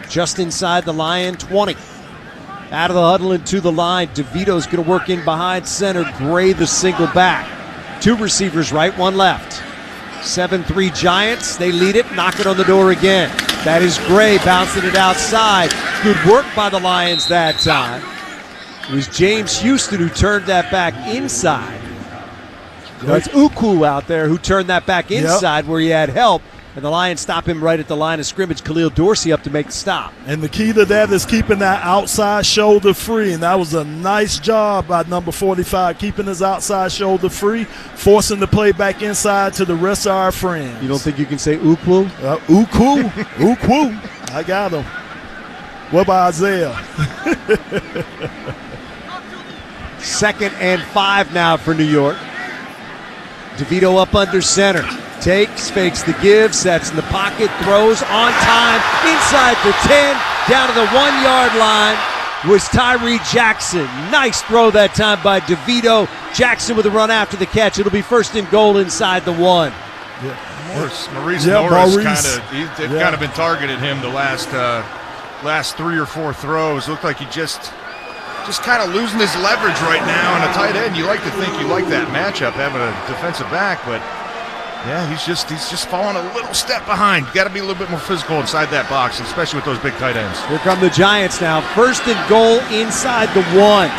Just inside the Lion 20. Out of the huddle and to the line. DeVito's going to work in behind center. Gray the single back. 2 receivers right, 1 left. 7-3 Giants. They lead it, knock it on the door again. That is Gray bouncing it outside. Good work by the Lions that time. It was James Houston who turned that back inside. That's Uku out there who turned that back inside where he had help. And the Lions stop him right at the line of scrimmage. Khalil Dorsey up to make the stop. And the key to that is keeping that outside shoulder free. And that was a nice job by number 45, keeping his outside shoulder free, forcing the play back inside to the rest of our friends. You don't think you can say Uku? Uku. Uku. I got him. What about Isaiah? 2nd and 5 now for New York. DeVito up under center. Takes, fakes the give, sets in the pocket, throws on time, inside the 10, down to the 1-yard line was Tyree Jackson. Nice throw that time by DeVito. Jackson with a run after the catch. It'll be 1st and goal inside the 1. Maurice Norris they've kind of been targeting him the last 3 or 4 throws. Looked like he just kind of losing his leverage right now on a tight end. You like to think you like that matchup, having a defensive back, but yeah, he's just falling a little step behind. You got to be a little bit more physical inside that box, especially with those big tight ends. Here come the Giants now. 1st and goal inside the 1.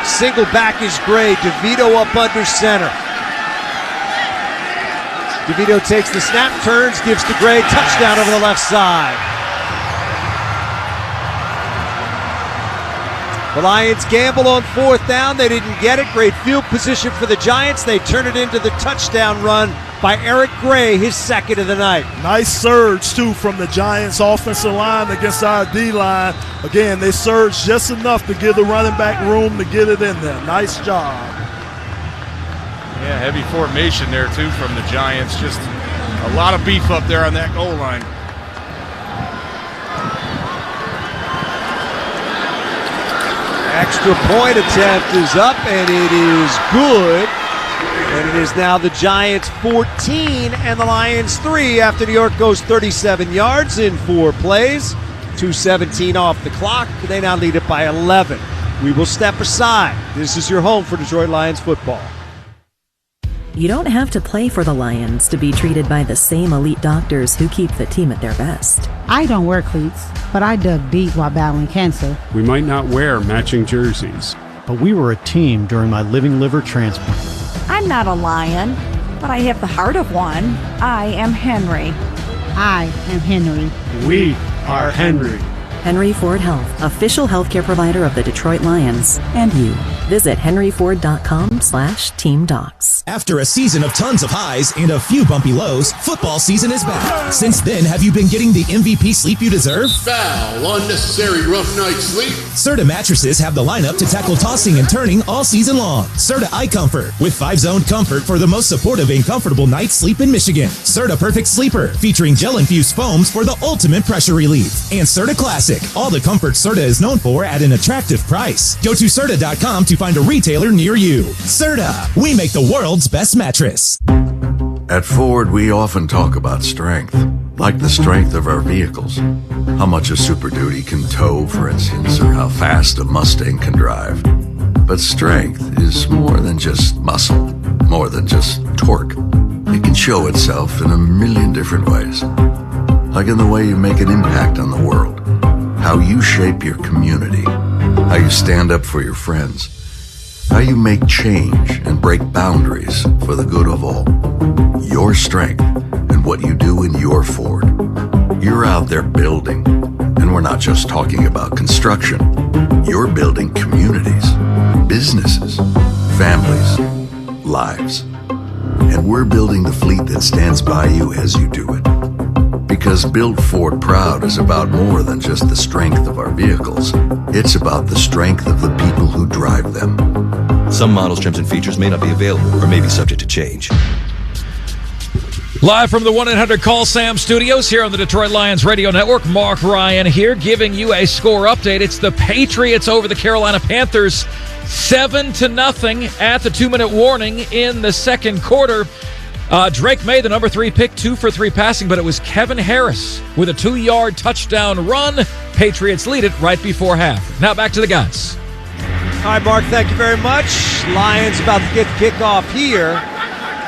Single back is Gray. DeVito up under center. DeVito takes the snap, turns, gives to Gray. Touchdown over the left side. The Lions gamble on 4th down. They didn't get it. Great field position for the Giants. They turn it into the touchdown run by Eric Gray, his 2nd of the night. Nice surge, too, from the Giants' offensive line against our D-line. Again, they surged just enough to give the running back room to get it in there. Nice job. Yeah, heavy formation there, too, from the Giants. Just a lot of beef up there on that goal line. Extra point attempt is up, and it is good. And it is now the Giants 14 and the Lions 3 after New York goes 37 yards in 4 plays. 2:17 off the clock. They now lead it by 11. We will step aside. This is your home for Detroit Lions football. You don't have to play for the Lions to be treated by the same elite doctors who keep the team at their best. I don't wear cleats, but I dug deep while battling cancer. We might not wear matching jerseys, but we were a team during my living liver transplant. I'm not a lion, but I have the heart of one. I am Henry. I am Henry. We are Henry. Henry Ford Health, official healthcare provider of the Detroit Lions, and you. Visit henryford.com/teamdocs. After a season of tons of highs and a few bumpy lows, football season is back. Since then, have you been getting the MVP sleep you deserve? Foul, unnecessary rough night's sleep. Serta mattresses have the lineup to tackle tossing and turning all season long. Serta iComfort with 5-zone comfort for the most supportive and comfortable night's sleep in Michigan. Serta Perfect Sleeper, featuring gel-infused foams for the ultimate pressure relief. And Serta Classic, all the comfort Serta is known for at an attractive price. Go to Serta.com to find a retailer near you. Serta, we make the world's best mattress. At Ford, we often talk about strength, like the strength of our vehicles. How much a Super Duty can tow, for instance, or how fast a Mustang can drive. But strength is more than just muscle, more than just torque. It can show itself in a million different ways. Like in the way you make an impact on the world, how you shape your community, how you stand up for your friends, how you make change and break boundaries for the good of all. Your strength and what you do in your Ford. You're out there building, and we're not just talking about construction. You're building communities, businesses, families, lives. And we're building the fleet that stands by you as you do it. Because Build Ford Proud is about more than just the strength of our vehicles. It's about the strength of the people who drive them. Some models, trims, and features may not be available or may be subject to change. Live from the 1-800-CALL-SAM studios here on the Detroit Lions Radio Network, Mark Ryan here giving you a score update. It's the Patriots over the Carolina Panthers, 7-0 at the 2-minute warning in the second quarter. Drake May, the number 3 pick, 2 for 3 passing, but it was Kevin Harris with a 2-yard touchdown run. Patriots lead it right before half. Now back to the guys. All right, Mark, thank you very much. Lions about to get the kickoff here.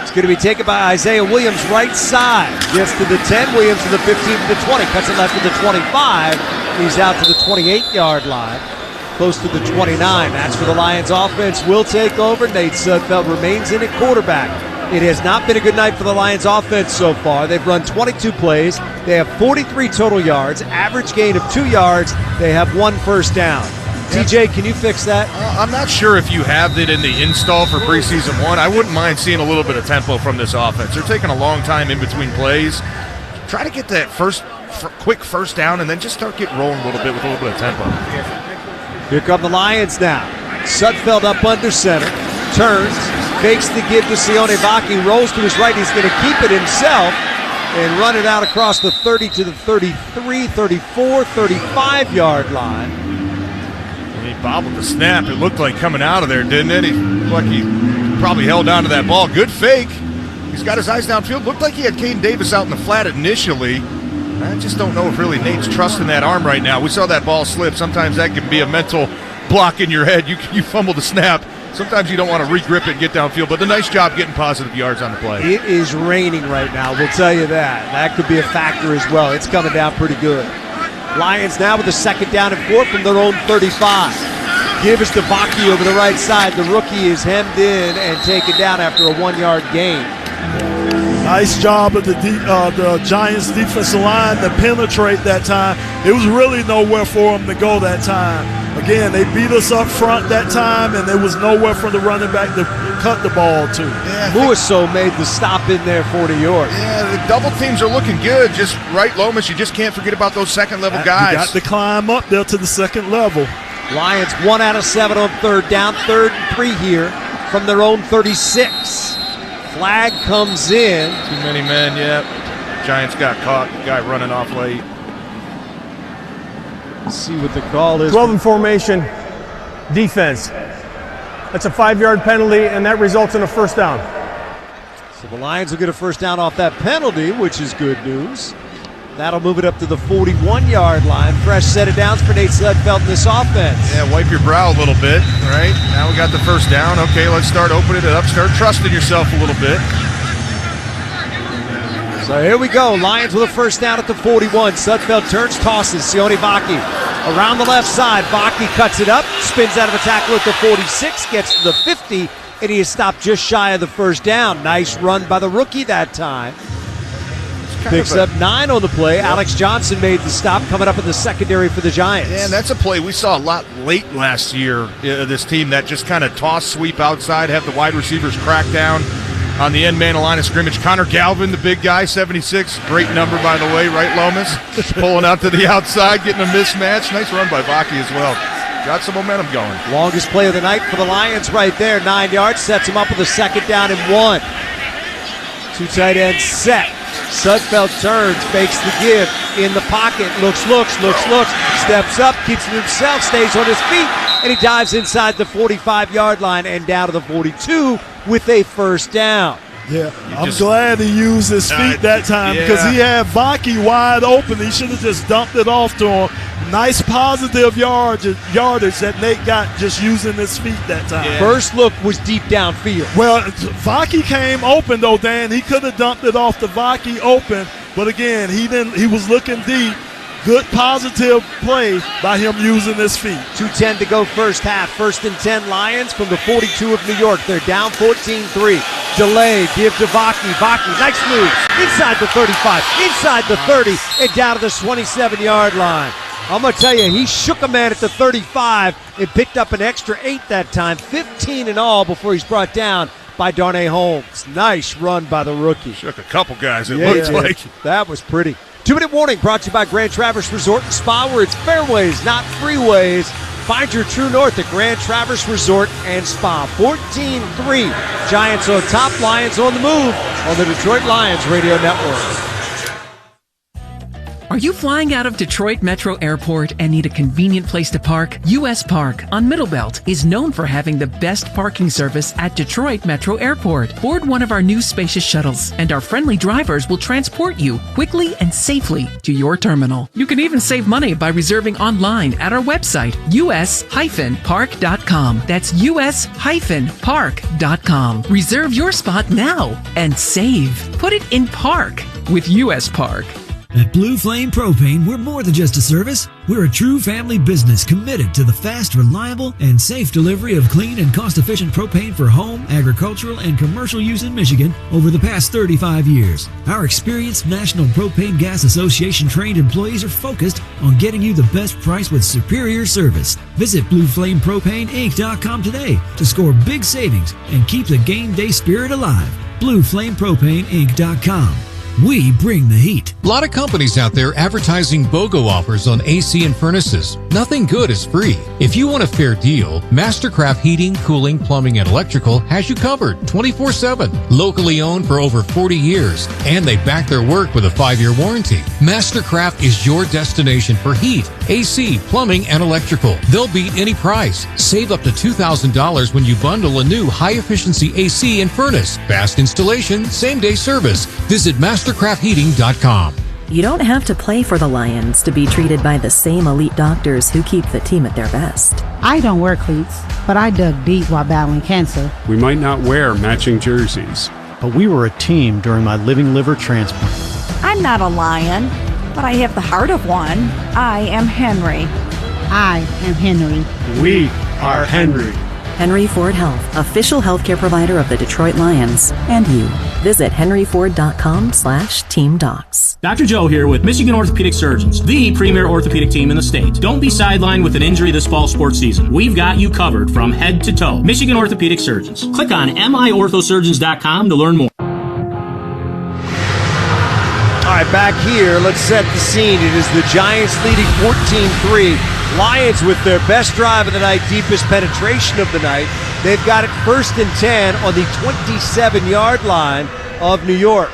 It's going to be taken by Isaiah Williams, right side. Gets to the 10, Williams to the 15 to the 20. Cuts it left to the 25. He's out to the 28-yard line. Close to the 29. That's where the Lions offense will take over. Nate Sudfeld remains in at quarterback. It has not been a good night for the Lions offense so far. They've run 22 plays. They have 43 total yards, average gain of 2 yards. They have 1 first down. TJ, can you fix that? I'm not sure if you have it in the install for preseason 1. I wouldn't mind seeing a little bit of tempo from this offense. They're taking a long time in between plays. Try to get that quick first down and then just start getting rolling a little bit with a little bit of tempo. Here come the Lions now. Sudfeld up under center. Turns. Fakes the give to Sione Vaki. Rolls to his right. He's going to keep it himself and run it out across the 30 to the 33, 34, 35-yard line. He bobbled the snap. It looked like coming out of there, didn't it? He probably held on to that ball. Good fake. He's got his eyes downfield. Looked like he had Caden Davis out in the flat initially. I just don't know if really Nate's trusting that arm right now. We saw that ball slip. Sometimes that can be a mental block in your head. You fumble the snap. Sometimes you don't want to re-grip it and get downfield, but a nice job getting positive yards on the play. It is raining right now, we'll tell you that. That could be a factor as well. It's coming down pretty good. Lions now with a 2nd down and 4 from their own 35. Give us to Vaki over the right side. The rookie is hemmed in and taken down after a 1-yard gain. Nice job of the Giants defensive line to penetrate that time. It was really nowhere for them to go that time. Again, they beat us up front that time, and there was nowhere for the running back to cut the ball to. Yeah, Lewiso made the stop in there for New York. Yeah, the double teams are looking good. Just right, Lomas, you just can't forget about those second-level guys. You got to climb up there to the second level. Lions 1 out of 7 on 3rd down, 3rd and 3 here from their own 36. Flag comes in. Too many men, yeah. Giants got caught. Guy running off late. Let's see what the call is. 12 in formation, defense. That's a 5-yard penalty, and that results in a first down. So the Lions will get a first down off that penalty, which is good news. That'll move it up to the 41-yard line. Fresh set of downs for Nate Sudfeld in this offense. Yeah, wipe your brow a little bit, right? Now we got the first down. Okay, let's start opening it up. Start trusting yourself a little bit. So here we go. Lions with a first down at the 41. Sudfeld turns, tosses. Sione Vaki around the left side. Vaki cuts it up, spins out of a tackle at the 46, gets to the 50, and he is stopped just shy of the first down. Nice run by the rookie that time. Picks up 9 on the play. Yep. Alex Johnson made the stop, coming up in the secondary for the Giants. Yeah, and that's a play we saw a lot late last year. This team that just kind of toss sweep outside, have the wide receivers crack down on the end man of line of scrimmage. Connor Galvin, the big guy, 76. Great number, by the way, right, Lomas? Pulling out to the outside, getting a mismatch. Nice run by Vaki as well. Got some momentum going. Longest play of the night for the Lions right there. 9 yards, sets him up with a 2nd down and 1. 2 tight ends set. Sudfeld turns, fakes the give, in the pocket, looks, steps up, keeps it himself, stays on his feet, and he dives inside the 45-yard line and down to the 42 with a first down. Yeah, I'm glad he used his feet that time because he had Vaki wide open. He should have just dumped it off to him. Nice positive yardage that Nate got just using his feet that time. Yeah. First look was deep downfield. Well, Vaki came open though, Dan. He could have dumped it off to Vaki open, but again, he didn't. He was looking deep. Good positive play by him using his feet. 2:10 to go first half. 1st and 10 Lions from the 42 of New York. They're down 14-3. Delay, give to Vaki. Vaki, nice move. Inside the 35, inside the 30, and down to the 27-yard line. I'm going to tell you, he shook a man at the 35 and picked up an extra 8 that time. 15 in all before he's brought down by Darnay Holmes. Nice run by the rookie. Shook a couple guys, it looks like. That was pretty. 2-minute warning brought to you by Grand Traverse Resort and Spa, where it's fairways, not freeways. Find your true north at Grand Traverse Resort and Spa. 14-3. Giants on top, Lions on the move on the Detroit Lions Radio Network. Are you flying out of Detroit Metro Airport and need a convenient place to park? U.S. Park on Middlebelt is known for having the best parking service at Detroit Metro Airport. Board one of our new spacious shuttles, and our friendly drivers will transport you quickly and safely to your terminal. You can even save money by reserving online at our website, us-park.com. That's us-park.com. Reserve your spot now and save. Put it in park with U.S. Park. At Blue Flame Propane, we're more than just a service. We're a true family business committed to the fast, reliable, and safe delivery of clean and cost-efficient propane for home, agricultural, and commercial use in Michigan over the past 35 years. Our experienced National Propane Gas Association trained employees are focused on getting you the best price with superior service. Visit BlueFlamePropaneInc.com today to score big savings and keep the game day spirit alive. BlueFlamePropaneInc.com. We bring the heat. A lot of companies out there advertising BOGO offers on AC and furnaces. Nothing good is free. If you want a fair deal, Mastercraft Heating, Cooling, Plumbing, and Electrical has you covered 24/7. Locally owned for over 40 years, and they back their work with a 5-year warranty. Mastercraft is your destination for heat, AC, plumbing, and electrical. They'll beat any price. Save up to $2,000 when you bundle a new high-efficiency AC and furnace. Fast installation, same-day service. Visit mastercraftheating.com. You don't have to play for the Lions to be treated by the same elite doctors who keep the team at their best. I don't wear cleats, but I dug deep while battling cancer. We might not wear matching jerseys, but we were a team during my living liver transplant. I'm not a lion, but I have the heart of one. I am Henry. I am Henry. We are Henry. Henry Ford Health, official healthcare provider of the Detroit Lions, and you. Visit henryford.com/teamdocs. Dr. Joe here with Michigan Orthopedic Surgeons, the premier orthopedic team in the state. Don't be sidelined with an injury this fall sports season. We've got you covered from head to toe. Michigan Orthopedic Surgeons. Click on miorthosurgeons.com to learn more. All right, back here, let's set the scene. It is the Giants leading 14-3. Lions with their best drive of the night, deepest penetration of the night. They've got it 1st and 10 on the 27-yard line of New York.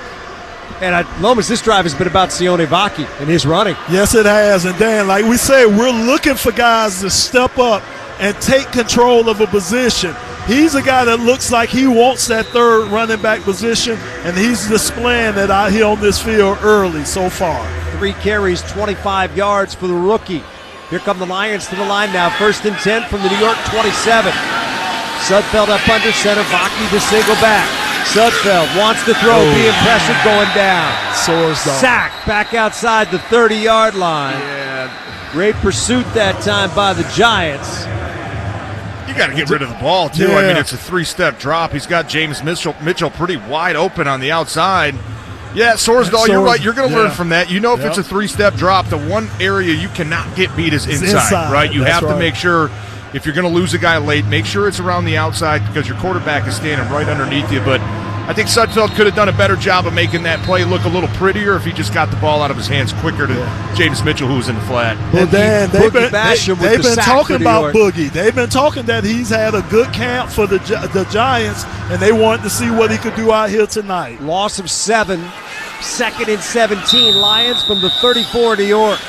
And Lomas, this drive has been about Sione Vaki and his running. Yes, it has. And Dan, like we said, we're looking for guys to step up and take control of a position. He's a guy that looks like he wants that third running back position, and he's displaying that out here on this field early so far. 3 carries, 25 yards for the rookie. Here come the Lions to the line now. 1st and 10 from the New York 27. Sudfeld up under center. Vaki to single back. Sudfeld wants to throw, being pressured, going down. Sack back outside the 30-yard line. Yeah. Great pursuit that time by the Giants. You got to get rid of the ball, too. Yeah. I mean, it's a 3-step drop. He's got James Mitchell pretty wide open on the outside. Yeah, Sorsdahl, you're right. You're going to learn from that. You know, if it's a 3-step drop, the one area you cannot get beat is inside, right? You have to make sure, if you're going to lose a guy late, make sure it's around the outside because your quarterback is standing right underneath you. But I think Sudfeld could have done a better job of making that play look a little prettier if he just got the ball out of his hands quicker to James Mitchell, who was in the flat. Well, Dan, they've been talking about Boogie. They've been talking that he's had a good camp for the Giants, and they wanted to see what he could do out here tonight. Loss of 7. 2nd and 17. Lions from the 34 New York.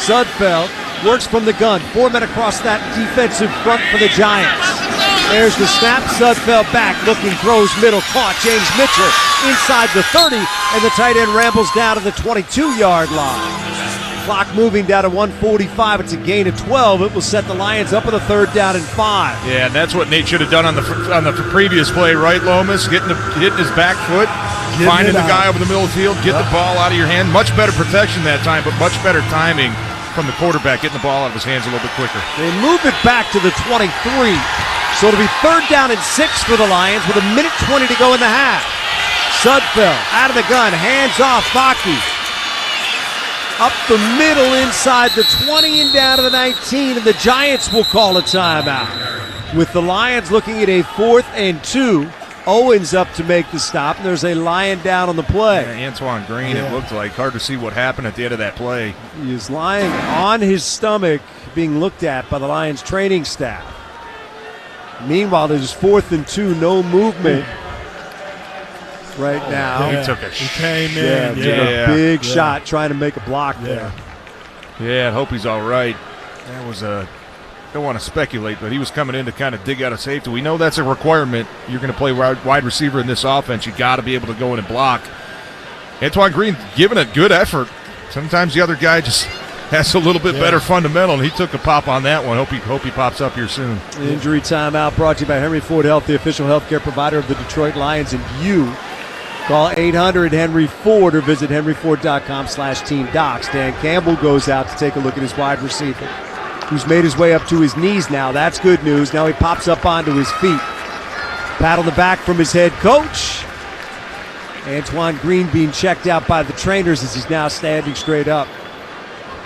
Sudfeld works from the gun. 4 men across that defensive front for the Giants. There's the snap. Sudfeld back, looking, throws middle, caught. James Mitchell inside the 30, and the tight end rambles down to the 22-yard line. Clock moving down to 1:45. It's a gain of 12. It will set the Lions up with a 3rd down and 5. Yeah, and that's what Nate should have done on the previous play, right, Lomas? Hitting his back foot, finding the guy over the middle of the field, get the ball out of your hand. Much better protection that time, but much better timing from the quarterback, getting the ball out of his hands a little bit quicker. They move it back to the 23. So it'll be 3rd down and 6 for the Lions with 1:20 to go in the half. Sudfeld out of the gun, hands off Vaki. Up the middle inside the 20 and down to the 19, and the Giants will call a timeout. With the Lions looking at a 4th and 2. Owens up to make the stop, and there's a Lion down on the play. Yeah, Antoine Green, it looked like. Hard to see what happened at the end of that play. He is lying on his stomach, being looked at by the Lions training staff. Meanwhile, there's 4th and 2, no movement. right now. Yeah. He took a He came in. Took a big shot trying to make a block there. Yeah, I hope he's all right. That was a. Don't want to speculate, but he was coming in to kind of dig out a safety. We know that's a requirement. You're going to play wide receiver in this offense. You got to be able to go in and block. Antoine Green giving a good effort. Sometimes the other guy just has a little bit better fundamental, and he took a pop on that one. Hope he pops up here soon. Injury timeout brought to you by Henry Ford Health, the official healthcare provider of the Detroit Lions, and you. Call 800-HENRY-FORD or visit henryford.com/teamdocs. Dan Campbell goes out to take a look at his wide receiver, who's made his way up to his knees now. That's good news. Now he pops up onto his feet. Pat on the back from his head coach. Antoine Green being checked out by the trainers as he's now standing straight up.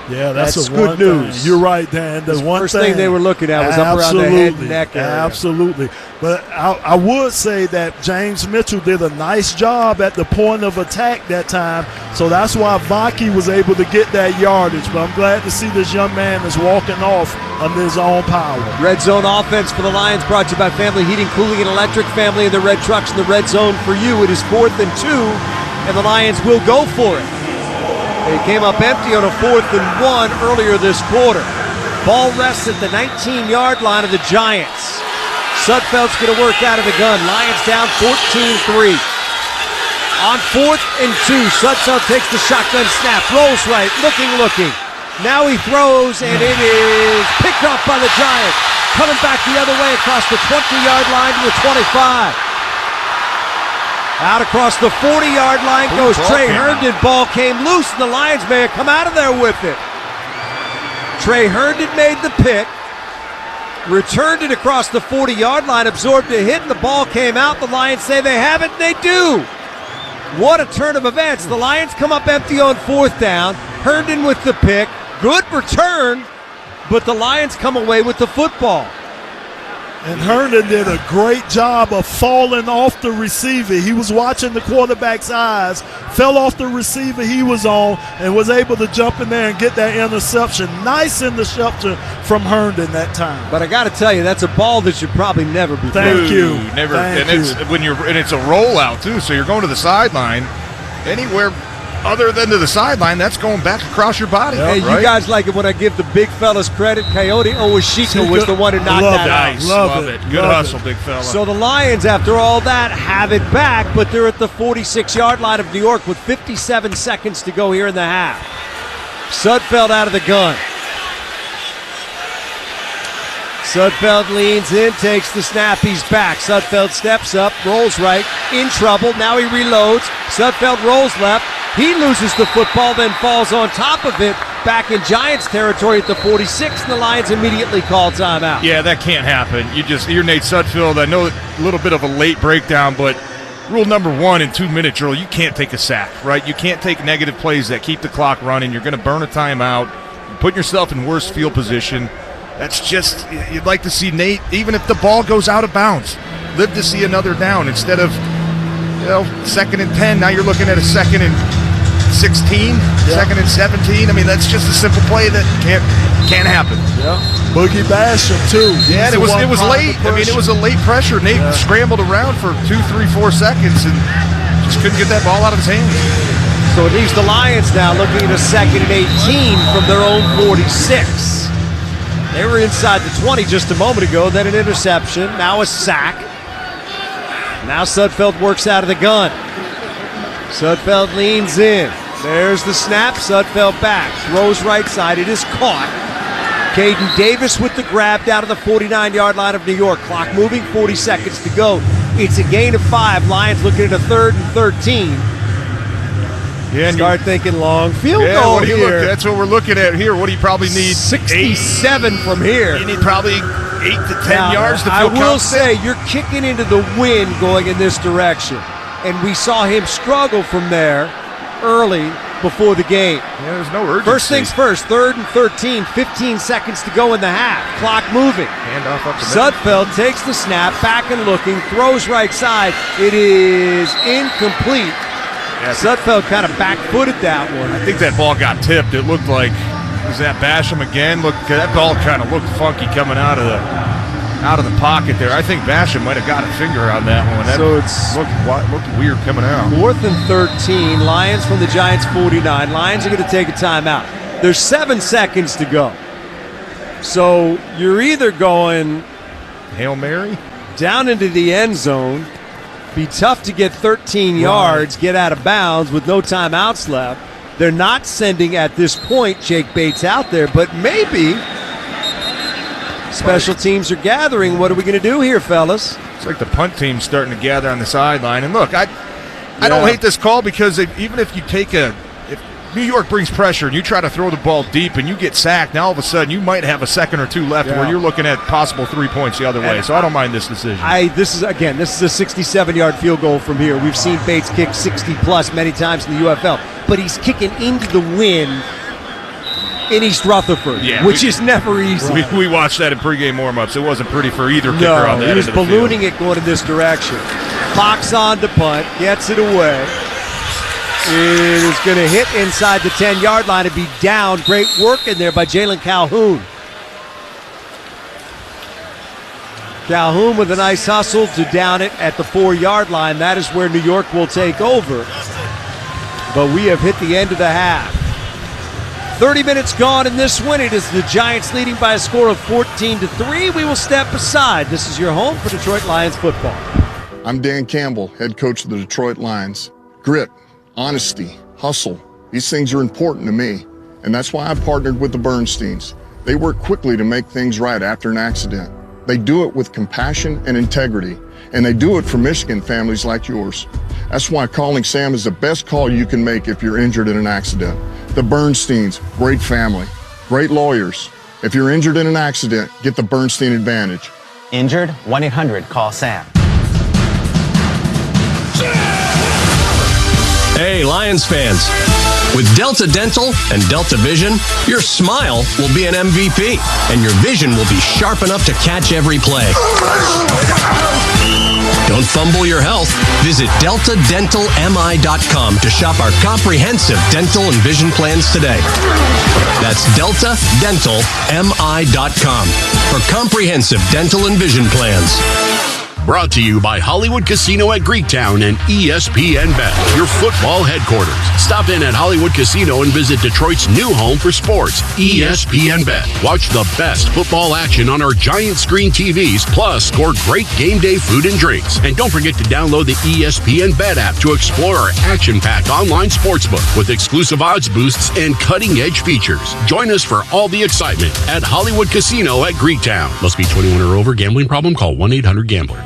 Yeah, that's good news. You're right, Dan. The first thing they were looking at was up around the head and neck area. Absolutely. But I would say that James Mitchell did a nice job at the point of attack that time. So that's why Vaki was able to get that yardage. But I'm glad to see this young man is walking off under his own power. Red zone offense for the Lions brought to you by Family Heating, Cooling, and Electric. Family in the red trucks in the red zone for you. It is 4th and 2, and the Lions will go for it. They came up empty on a 4th and 1 earlier this quarter. Ball rests at the 19-yard line of the Giants. Sudfeld's going to work out of the gun. Lions down 14-3. On 4th and 2, Sudfeld takes the shotgun snap, rolls right, looking. Now he throws, and it is picked up by the Giants. Coming back the other way across the 20-yard line to the 25. Out across the 40-yard line goes Trey Herndon. Ball came loose, and the Lions may have come out of there with it. Trey Herndon made the pick, returned it across the 40-yard line, absorbed a hit, and the ball came out. The Lions say they have it, and they do. What a turn of events. The Lions come up empty on 4th down. Herndon with the pick. Good return, but the Lions come away with the football. And Herndon did a great job of falling off the receiver. He was watching the quarterback's eyes, fell off the receiver he was on, and was able to jump in there and get that interception. Nice interception from Herndon that time. But I got to tell you, that's a ball that should probably never be thrown. Thank you. Never. Thank and you. It's a rollout too, so you're going to the sideline. Anywhere other than to the sideline, that's going back across your body. Hey, right? You guys like it when I give the big fellas credit. Coyote Owashika was the one who knocked that out. Nice. Love it. Good hustle, big fella. So the Lions, after all that, have it back, but they're at the 46-yard line of New York with 57 seconds to go here in the half. Sudfeld out of the gun. Sudfeld leans in, takes the snap, he's back. Sudfeld steps up, rolls right, in trouble. Now he reloads. Sudfeld rolls left. He loses the football, then falls on top of it, back in Giants territory at the 46, and the Lions immediately call timeout. Yeah, that can't happen. You're Nate Sudfeld. I know a little bit of a late breakdown, but rule number 1 in 2-minute drill, you can't take a sack, right? You can't take negative plays that keep the clock running. You're going to burn a timeout. You're putting yourself in worse field position. That's just, you'd like to see Nate, even if the ball goes out of bounds, live to see another down instead of, 2nd and 10. Now you're looking at a 2nd and 16, 2nd and 17. I mean, that's just a simple play that can't happen. Yeah. Boogie Basham too. Yeah, it was late. I mean, it was a late pressure. Nate scrambled around for 2, 3, 4 seconds and just couldn't get that ball out of his hands. So it leaves the Lions now looking at a 2nd and 18 from their own 46. They were inside the 20 just a moment ago, then an interception, now a sack. Now Sudfeld works out of the gun. Sudfeld leans in. There's the snap, Sudfeld back. Throws right side, it is caught. Caden Davis with the grab down to the 49-yard line of New York. Clock moving, 40 seconds to go. It's a gain of 5. Lions looking at a 3rd and 13. Yeah, start thinking long field goal here. That's what we're looking at here. What do you probably need? 67 from here. You need probably 8 to 10 yards to feel I will confident. say, you're kicking into the wind going in this direction. And we saw him struggle from there early before the game. Yeah, there's no urgency. First things first, 3rd and 13, 15 seconds to go in the half. Clock moving. Handoff up the Sudfeld takes the snap, back and looking, throws right side. It is incomplete. Yeah, Sudfeld kind of back-footed that one. I think that ball got tipped. It looked like, was that Basham again? Look, that ball kind of looked funky coming out of the out of the pocket there. I think Basham might have got a finger on that one. That so it's looked weird coming out. 4th and 13. Lions from the Giants 49. Lions are going to take a timeout. There's 7 seconds to go. So you're either going Hail Mary down into the end zone, be tough to get 13 yards, get out of bounds with no timeouts left. They're not sending at this point Jake Bates out there, but maybe special teams are gathering. What are we going to do here, fellas? It's like the punt team's starting to gather on the sideline. And look, I don't hate this call because even if you take if New York brings pressure and you try to throw the ball deep and you get sacked, now all of a sudden you might have a second or two left where you're looking at possible 3 points the other way. So I don't mind this decision. This is a 67-yard field goal from here. We've seen Bates kick 60-plus many times in the UFL, but he's kicking into the wind in East Rutherford, which is never easy. We watched that in pregame warm-ups. It wasn't pretty for either kicker on that. He was ballooning it going in this direction. Fox on to punt, gets it away. It is going to hit inside the 10-yard line and be down. Great work in there by Jalen Calhoun. Calhoun with a nice hustle to down it at the 4-yard line. That is where New York will take over. But we have hit the end of the half. 30 minutes gone in this one. It is the Giants leading by a score of 14-3. We will step aside. This is your home for Detroit Lions football. I'm Dan Campbell, head coach of the Detroit Lions. Grit, honesty, hustle, these things are important to me, and that's why I partnered with the Bernsteins. They work quickly to make things right after an accident. They do it with compassion and integrity, and they do it for Michigan families like yours. That's why calling Sam is the best call you can make if you're injured in an accident. The Bernsteins, great family, great lawyers. If you're injured in an accident, get the Bernstein Advantage. Injured? 1-800-CALL-SAM. Hey, Lions fans. With Delta Dental and Delta Vision, your smile will be an MVP, and your vision will be sharp enough to catch every play. Don't fumble your health. Visit DeltaDentalMI.com to shop our comprehensive dental and vision plans today. That's DeltaDentalMI.com for comprehensive dental and vision plans. Brought to you by Hollywood Casino at Greektown and ESPN Bet, your football headquarters. Stop in at Hollywood Casino and visit Detroit's new home for sports, ESPN Bet. Watch the best football action on our giant screen TVs, plus score great game day food and drinks. And don't forget to download the ESPN Bet app to explore our action-packed online sportsbook with exclusive odds boosts and cutting-edge features. Join us for all the excitement at Hollywood Casino at Greektown. Must be 21 or over. Gambling problem? Call 1-800-GAMBLER.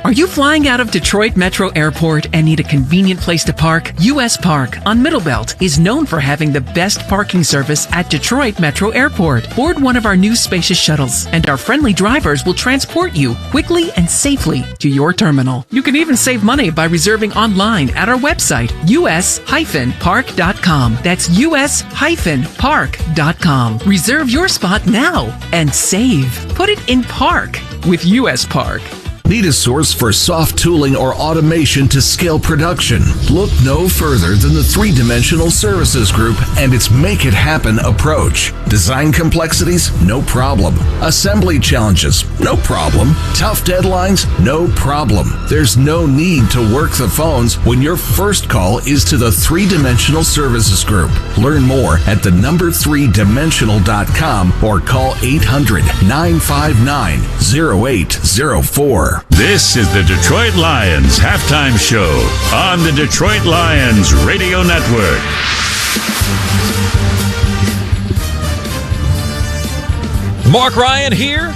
Are you flying out of Detroit Metro Airport and need a convenient place to park? US Park on Middlebelt is known for having the best parking service at Detroit Metro Airport. Board one of our new spacious shuttles, and our friendly drivers will transport you quickly and safely to your terminal. You can even save money by reserving online at our website, us-park.com. That's us-park.com. Reserve your spot now and save. Put it in park with US Park. Need a source for soft tooling or automation to scale production? Look no further than the 3-Dimensional Services Group and its Make It Happen approach. Design complexities? No problem. Assembly challenges? No problem. Tough deadlines? No problem. There's no need to work the phones when your first call is to the 3-Dimensional Services Group. Learn more at the3dimensional.com or call 800-959-0804. This is the Detroit Lions halftime show on the Detroit Lions Radio Network. Mark Ryan here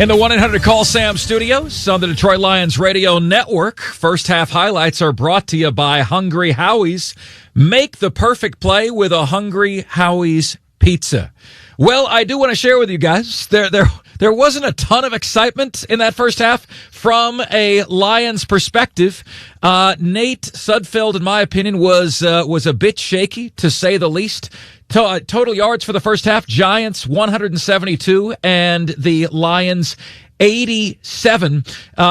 in the 1-800-CALL-SAM studios on the Detroit Lions Radio Network. First half highlights are brought to you by Hungry Howie's. Make the perfect play with a Hungry Howie's pizza. Well, I do want to share with you guys, there wasn't a ton of excitement in that first half from a Lions perspective. Nate Sudfeld, in my opinion, was a bit shaky, to say the least. Total yards for the first half, Giants 172 and the Lions 87.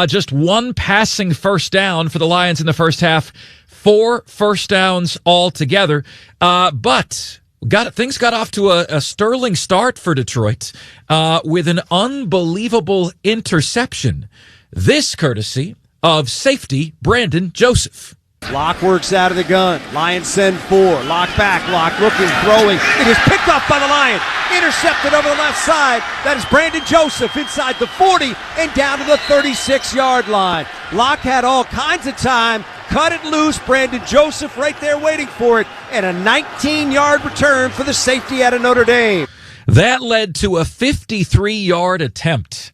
Just one passing first down for the Lions in the first half, 4 first downs altogether. But Things got off to a sterling start for Detroit with an unbelievable interception. This courtesy of safety Brandon Joseph. Locke works out of the gun. Lions send 4. Locke back. Locke looking, throwing. It is picked up by the Lions. Intercepted over the left side. That is Brandon Joseph inside the 40 and down to the 36-yard line. Locke had all kinds of time. Cut it loose. Brandon Joseph right there waiting for it. And a 19-yard return for the safety out of Notre Dame. That led to a 53-yard attempt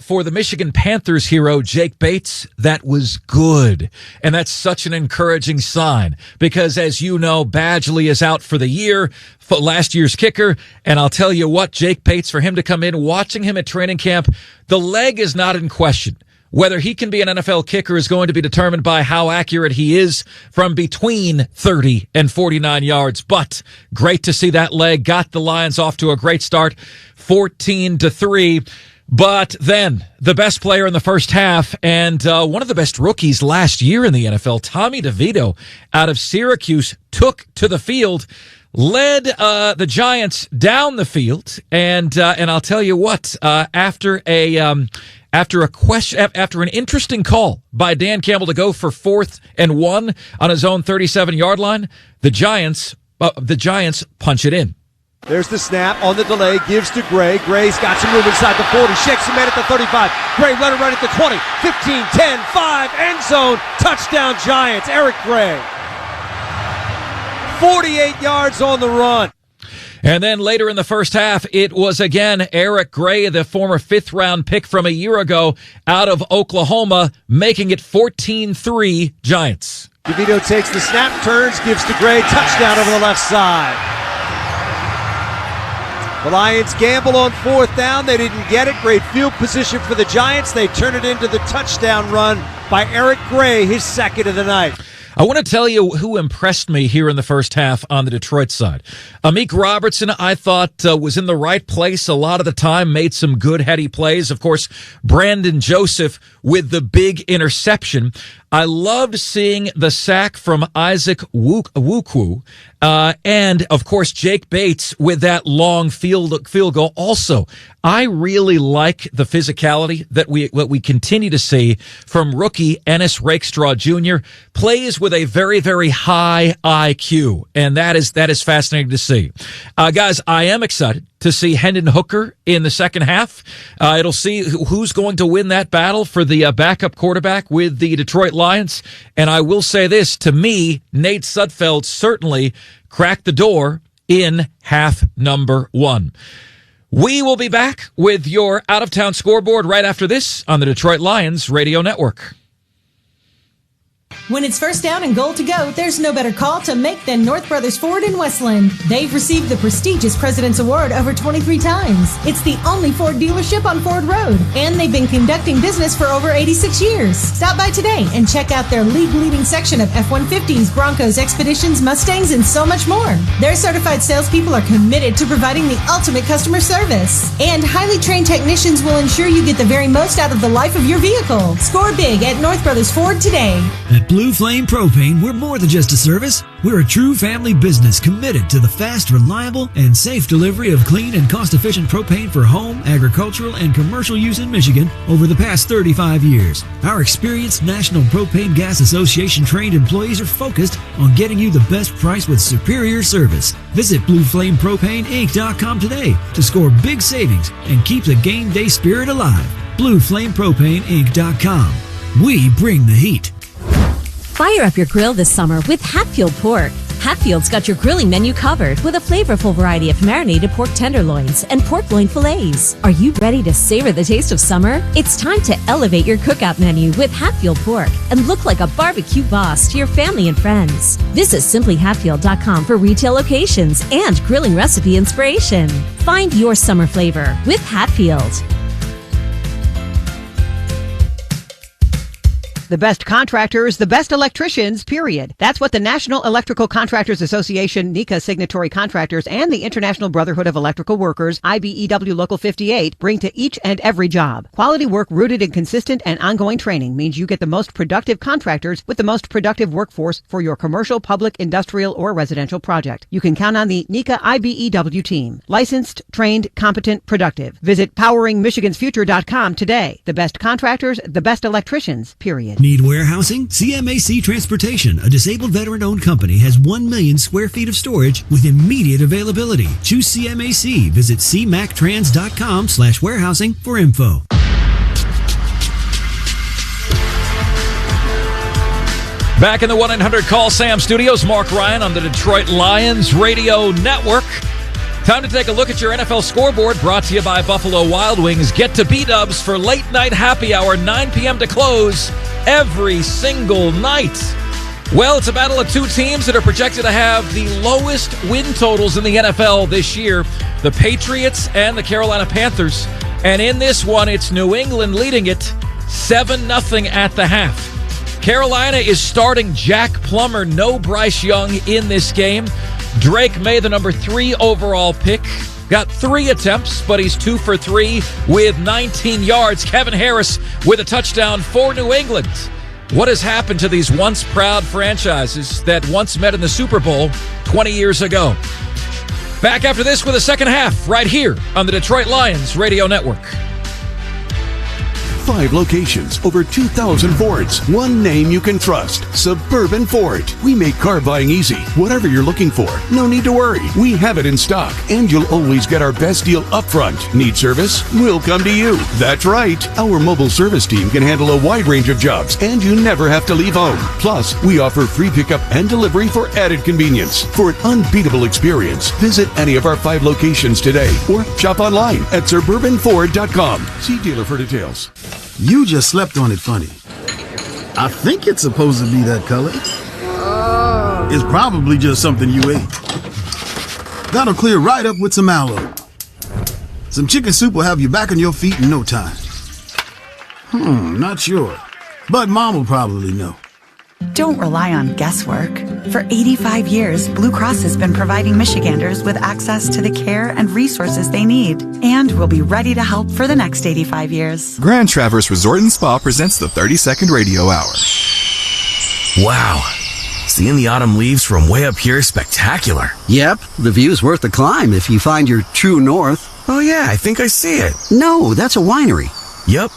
for the Michigan Panthers hero, Jake Bates. That was good. And that's such an encouraging sign because, as you know, Badgley is out for the year, for last year's kicker. And I'll tell you what, Jake Bates, for him to come in, watching him at training camp, the leg is not in question. Whether he can be an NFL kicker is going to be determined by how accurate he is from between 30 and 49 yards. But great to see that leg. Got the Lions off to a great start, 14-3. But then the best player in the first half and one of the best rookies last year in the NFL, Tommy DeVito out of Syracuse, took to the field, led the Giants down the field, and I'll tell you what, after an interesting call by Dan Campbell to go for 4th and 1 on his own 37-yard line, the Giants punch it in. There's the snap on the delay, gives to Gray. Gray's got some room inside the 40, shakes him in at the 35. Gray running right at the 20, 15, 10, 5, end zone, touchdown Giants. Eric Gray. 48 yards on the run. And then later in the first half, it was again Eric Gray, the former 5th-round pick from a year ago out of Oklahoma, making it 14-3 Giants. DeVito takes the snap, turns, gives to Gray, touchdown over the left side. The Lions gamble on 4th down. They didn't get it. Great field position for the Giants. They turn it into the touchdown run by Eric Gray, his 2nd of the night. I want to tell you who impressed me here in the first half on the Detroit side. Amik Robertson, I thought, was in the right place a lot of the time, made some good heady plays. Of course, Brandon Joseph with the big interception. I loved seeing the sack from Isaac Nwukwu. And, of course, Jake Bates with that long field goal. Also, I really like the physicality that we continue to see from rookie Ennis Rakestraw Jr. Plays with a very, very high IQ, and that is fascinating to see. Guys, I am excited to see Hendon Hooker in the second half. It'll see who's going to win that battle for the backup quarterback with the Detroit Lions. And I will say this, to me, Nate Sudfeld certainly cracked the door in half number 1. We will be back with your out-of-town scoreboard right after this on the Detroit Lions Radio Network. When it's first down and goal to go, there's no better call to make than North Brothers Ford in Westland. They've received the prestigious President's Award over 23 times. It's the only Ford dealership on Ford Road, and they've been conducting business for over 86 years. Stop by today and check out their league-leading section of F-150s, Broncos, Expeditions, Mustangs, and so much more. Their certified salespeople are committed to providing the ultimate customer service, and highly trained technicians will ensure you get the very most out of the life of your vehicle. Score big at North Brothers Ford today. At Blue Flame Propane, we're more than just a service. We're a true family business committed to the fast, reliable, and safe delivery of clean and cost-efficient propane for home, agricultural, and commercial use in Michigan over the past 35 years. Our experienced National Propane Gas Association trained employees are focused on getting you the best price with superior service. Visit BlueFlamePropaneInc.com today to score big savings and keep the game day spirit alive. BlueFlamePropaneInc.com. We bring the heat. Fire up your grill this summer with Hatfield Pork. Hatfield's got your grilling menu covered with a flavorful variety of marinated pork tenderloins and pork loin fillets. Are you ready to savor the taste of summer? It's time to elevate your cookout menu with Hatfield Pork and look like a barbecue boss to your family and friends. Visit simplyhatfield.com for retail locations and grilling recipe inspiration. Find your summer flavor with Hatfield. the best contractors, the best electricians, period. That's what the National Electrical Contractors Association, NECA signatory contractors, and the International Brotherhood of Electrical Workers, IBEW Local 58, bring to each and every job. Quality work rooted in consistent and ongoing training means you get the most productive contractors with the most productive workforce for your commercial, public, industrial, or residential project. You can count on the NECA IBEW team. Licensed, trained, competent, productive. Visit poweringmichigansfuture.com today. The best contractors, the best electricians, period. Need warehousing? CMAC Transportation, a disabled veteran-owned company, has 1 million square feet of storage with immediate availability. Choose CMAC. Visit cmactrans.com/warehousing for info. Back in the 1-800-CALL-SAM studios, Mark Ryan on the Detroit Lions Radio Network. Time to take a look at your NFL scoreboard, brought to you by Buffalo Wild Wings. Get to B-Dubs for late night happy hour, 9 p.m. to close every single night. Well, it's a battle of two teams that are projected to have the lowest win totals in the NFL this year, the Patriots and the Carolina Panthers. And in this one, it's New England leading it 7-0 at the half. Carolina is starting Jack Plummer, no Bryce Young in this game. Drake May, the number 3 overall pick, got 3 attempts, but he's 2 for 3 with 19 yards. Kevin Harris with a touchdown for New England. What has happened to these once proud franchises that once met in the Super Bowl 20 years ago? Back after this with the second half, right here on the Detroit Lions Radio Network. 5 locations, over 2,000 Fords. One name you can trust, Suburban Ford. We make car buying easy. Whatever you're looking for, no need to worry. We have it in stock, and you'll always get our best deal up front. Need service? We'll come to you. That's right. Our mobile service team can handle a wide range of jobs, and you never have to leave home. Plus, we offer free pickup and delivery for added convenience. For an unbeatable experience, visit any of our 5 locations today, or shop online at suburbanford.com. See dealer for details. You just slept on it funny. I think it's supposed to be that color. It's probably just something you ate. That'll clear right up with some aloe. Some chicken soup will have you back on your feet in no time. Not sure. But Mom will probably know. Don't rely on guesswork. For 85 years, Blue Cross has been providing Michiganders with access to the care and resources they need, and will be ready to help for the next 85 years. Grand Traverse Resort and Spa presents the 30-second radio hour. Wow. Seeing the autumn leaves from way up here is spectacular. Yep, the view's worth the climb if you find your true north. Oh yeah, I think I see it. No, that's a winery. Yep,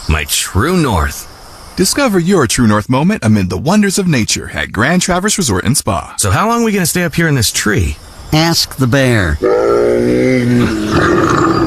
my true north. Discover your true north moment amid the wonders of nature at Grand Traverse Resort and Spa. So how long are we going to stay up here in this tree? Ask the bear.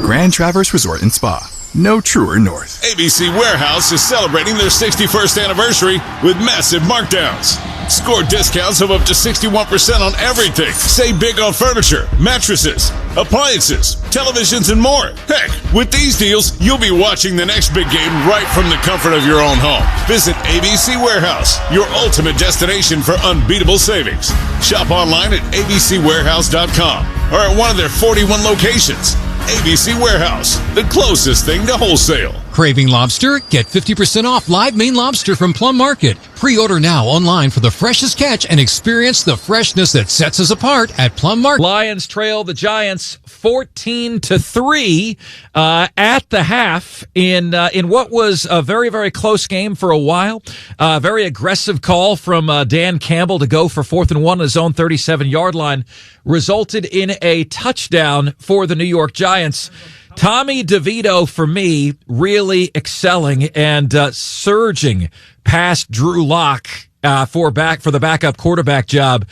Grand Traverse Resort and Spa. No truer north. ABC Warehouse is celebrating their 61st anniversary with massive markdowns. Score discounts of up to 61% on everything. Save big on furniture, mattresses, appliances, televisions, and more. Heck, with these deals, you'll be watching the next big game right from the comfort of your own home. Visit ABC Warehouse, your ultimate destination for unbeatable savings. Shop online at abcwarehouse.com or at one of their 41 locations. ABC Warehouse, the closest thing to wholesale. Craving lobster? Get 50% off live Maine lobster from Plum Market. Pre-order now online for the freshest catch and experience the freshness that sets us apart at Plum Market. Lions trail the Giants 14-3 at the half in what was a very, very close game for a while. Very aggressive call from Dan Campbell to go for 4th and 1 on his own 37-yard line resulted in a touchdown for the New York Giants. Tommy DeVito, for me, really excelling and surging past Drew Lock for the backup quarterback job.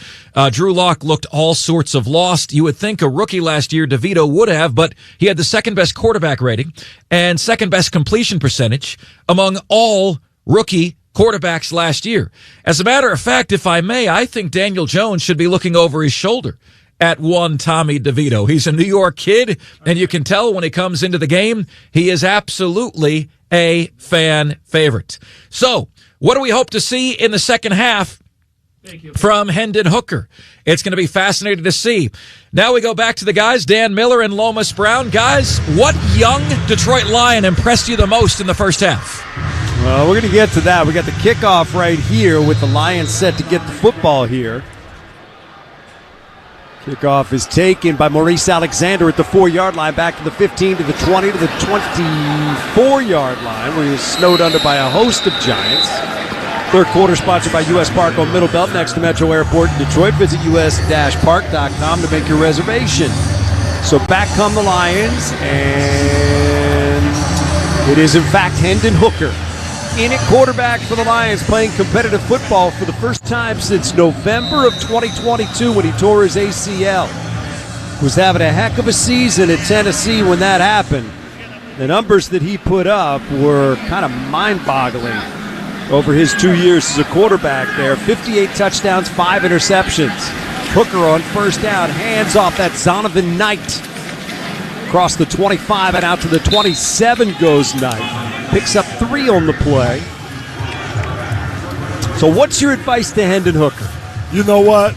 Drew Lock looked all sorts of lost. You would think a rookie last year, DeVito would have, but he had the second best quarterback rating and second best completion percentage among all rookie quarterbacks last year. As a matter of fact, if I may, I think Daniel Jones should be looking over his shoulder at one Tommy DeVito. He's a New York kid, and you can tell when he comes into the game, he is absolutely a fan favorite. So, what do we hope to see in the second half from Hendon Hooker? It's going to be fascinating to see. Now we go back to the guys, Dan Miller and Lomas Brown. Guys, what young Detroit Lion impressed you the most in the first half? Well, we're going to get to that. We got the kickoff right here with the Lions set to get the football here. Kickoff is taken by Maurice Alexander at the 4-yard line, back to the 15, to the 20, to the 24-yard line, where he was snowed under by a host of Giants. Third quarter sponsored by U.S. Park on Middle Belt next to Metro Airport in Detroit. Visit us-park.com to make your reservation. So back come the Lions, and it is in fact Hendon Hooker in at quarterback for the Lions, playing competitive football for the first time since November of 2022 when he tore his ACL. Was having a heck of a season at Tennessee when that happened. The numbers that he put up were kind of mind-boggling over his 2 years as a quarterback there. 58 touchdowns, 5 interceptions. Hooker on first down, hands off that Zonovan Knight. Across the 25 and out to the 27 goes Knight. Picks up 3 on the play. So what's your advice to Hendon Hooker? You know what,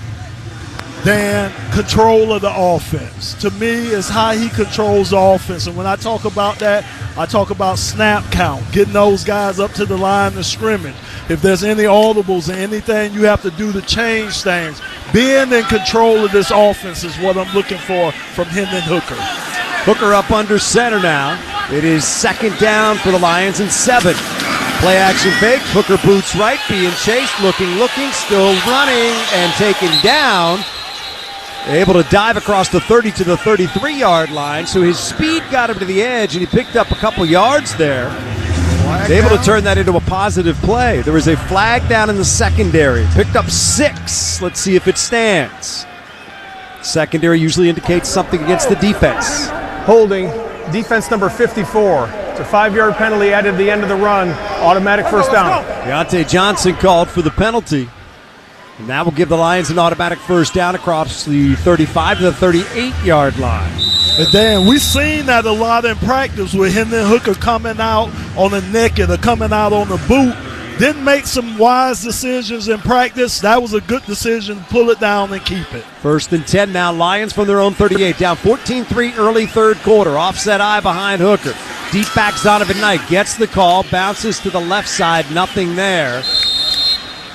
Dan? Control of the offense. To me, is how he controls the offense. And when I talk about that, I talk about snap count, getting those guys up to the line of scrimmage. If there's any audibles or anything you have to do to change things, being in control of this offense is what I'm looking for from Hendon Hooker. Hooker up under center now. It is second down for the Lions and 7. Play action fake. Hooker boots right, being chased, looking, still running and taken down. Able to dive across the 30 to the 33-yard line, so his speed got him to the edge, and he picked up a couple yards there. Able to turn that into a positive play. There was a flag down in the secondary. Picked up 6. Let's see if it stands. Secondary usually indicates something against the defense. Holding, defense number 54. It's a 5-yard penalty added at the end of the run. Automatic first down. Deontay Johnson called for the penalty. And that will give the Lions an automatic first down across the 35 to the 38-yard line. And Dan, we've seen that a lot in practice with Hendon Hooker coming out on the naked or coming out on the boot. Didn't make some wise decisions in practice. That was a good decision. Pull it down and keep it. First and 10 now. Lions from their own 38. Down 14-3 early third quarter. Offset eye behind Hooker. Deep back Zonovan Knight gets the call. Bounces to the left side. Nothing there.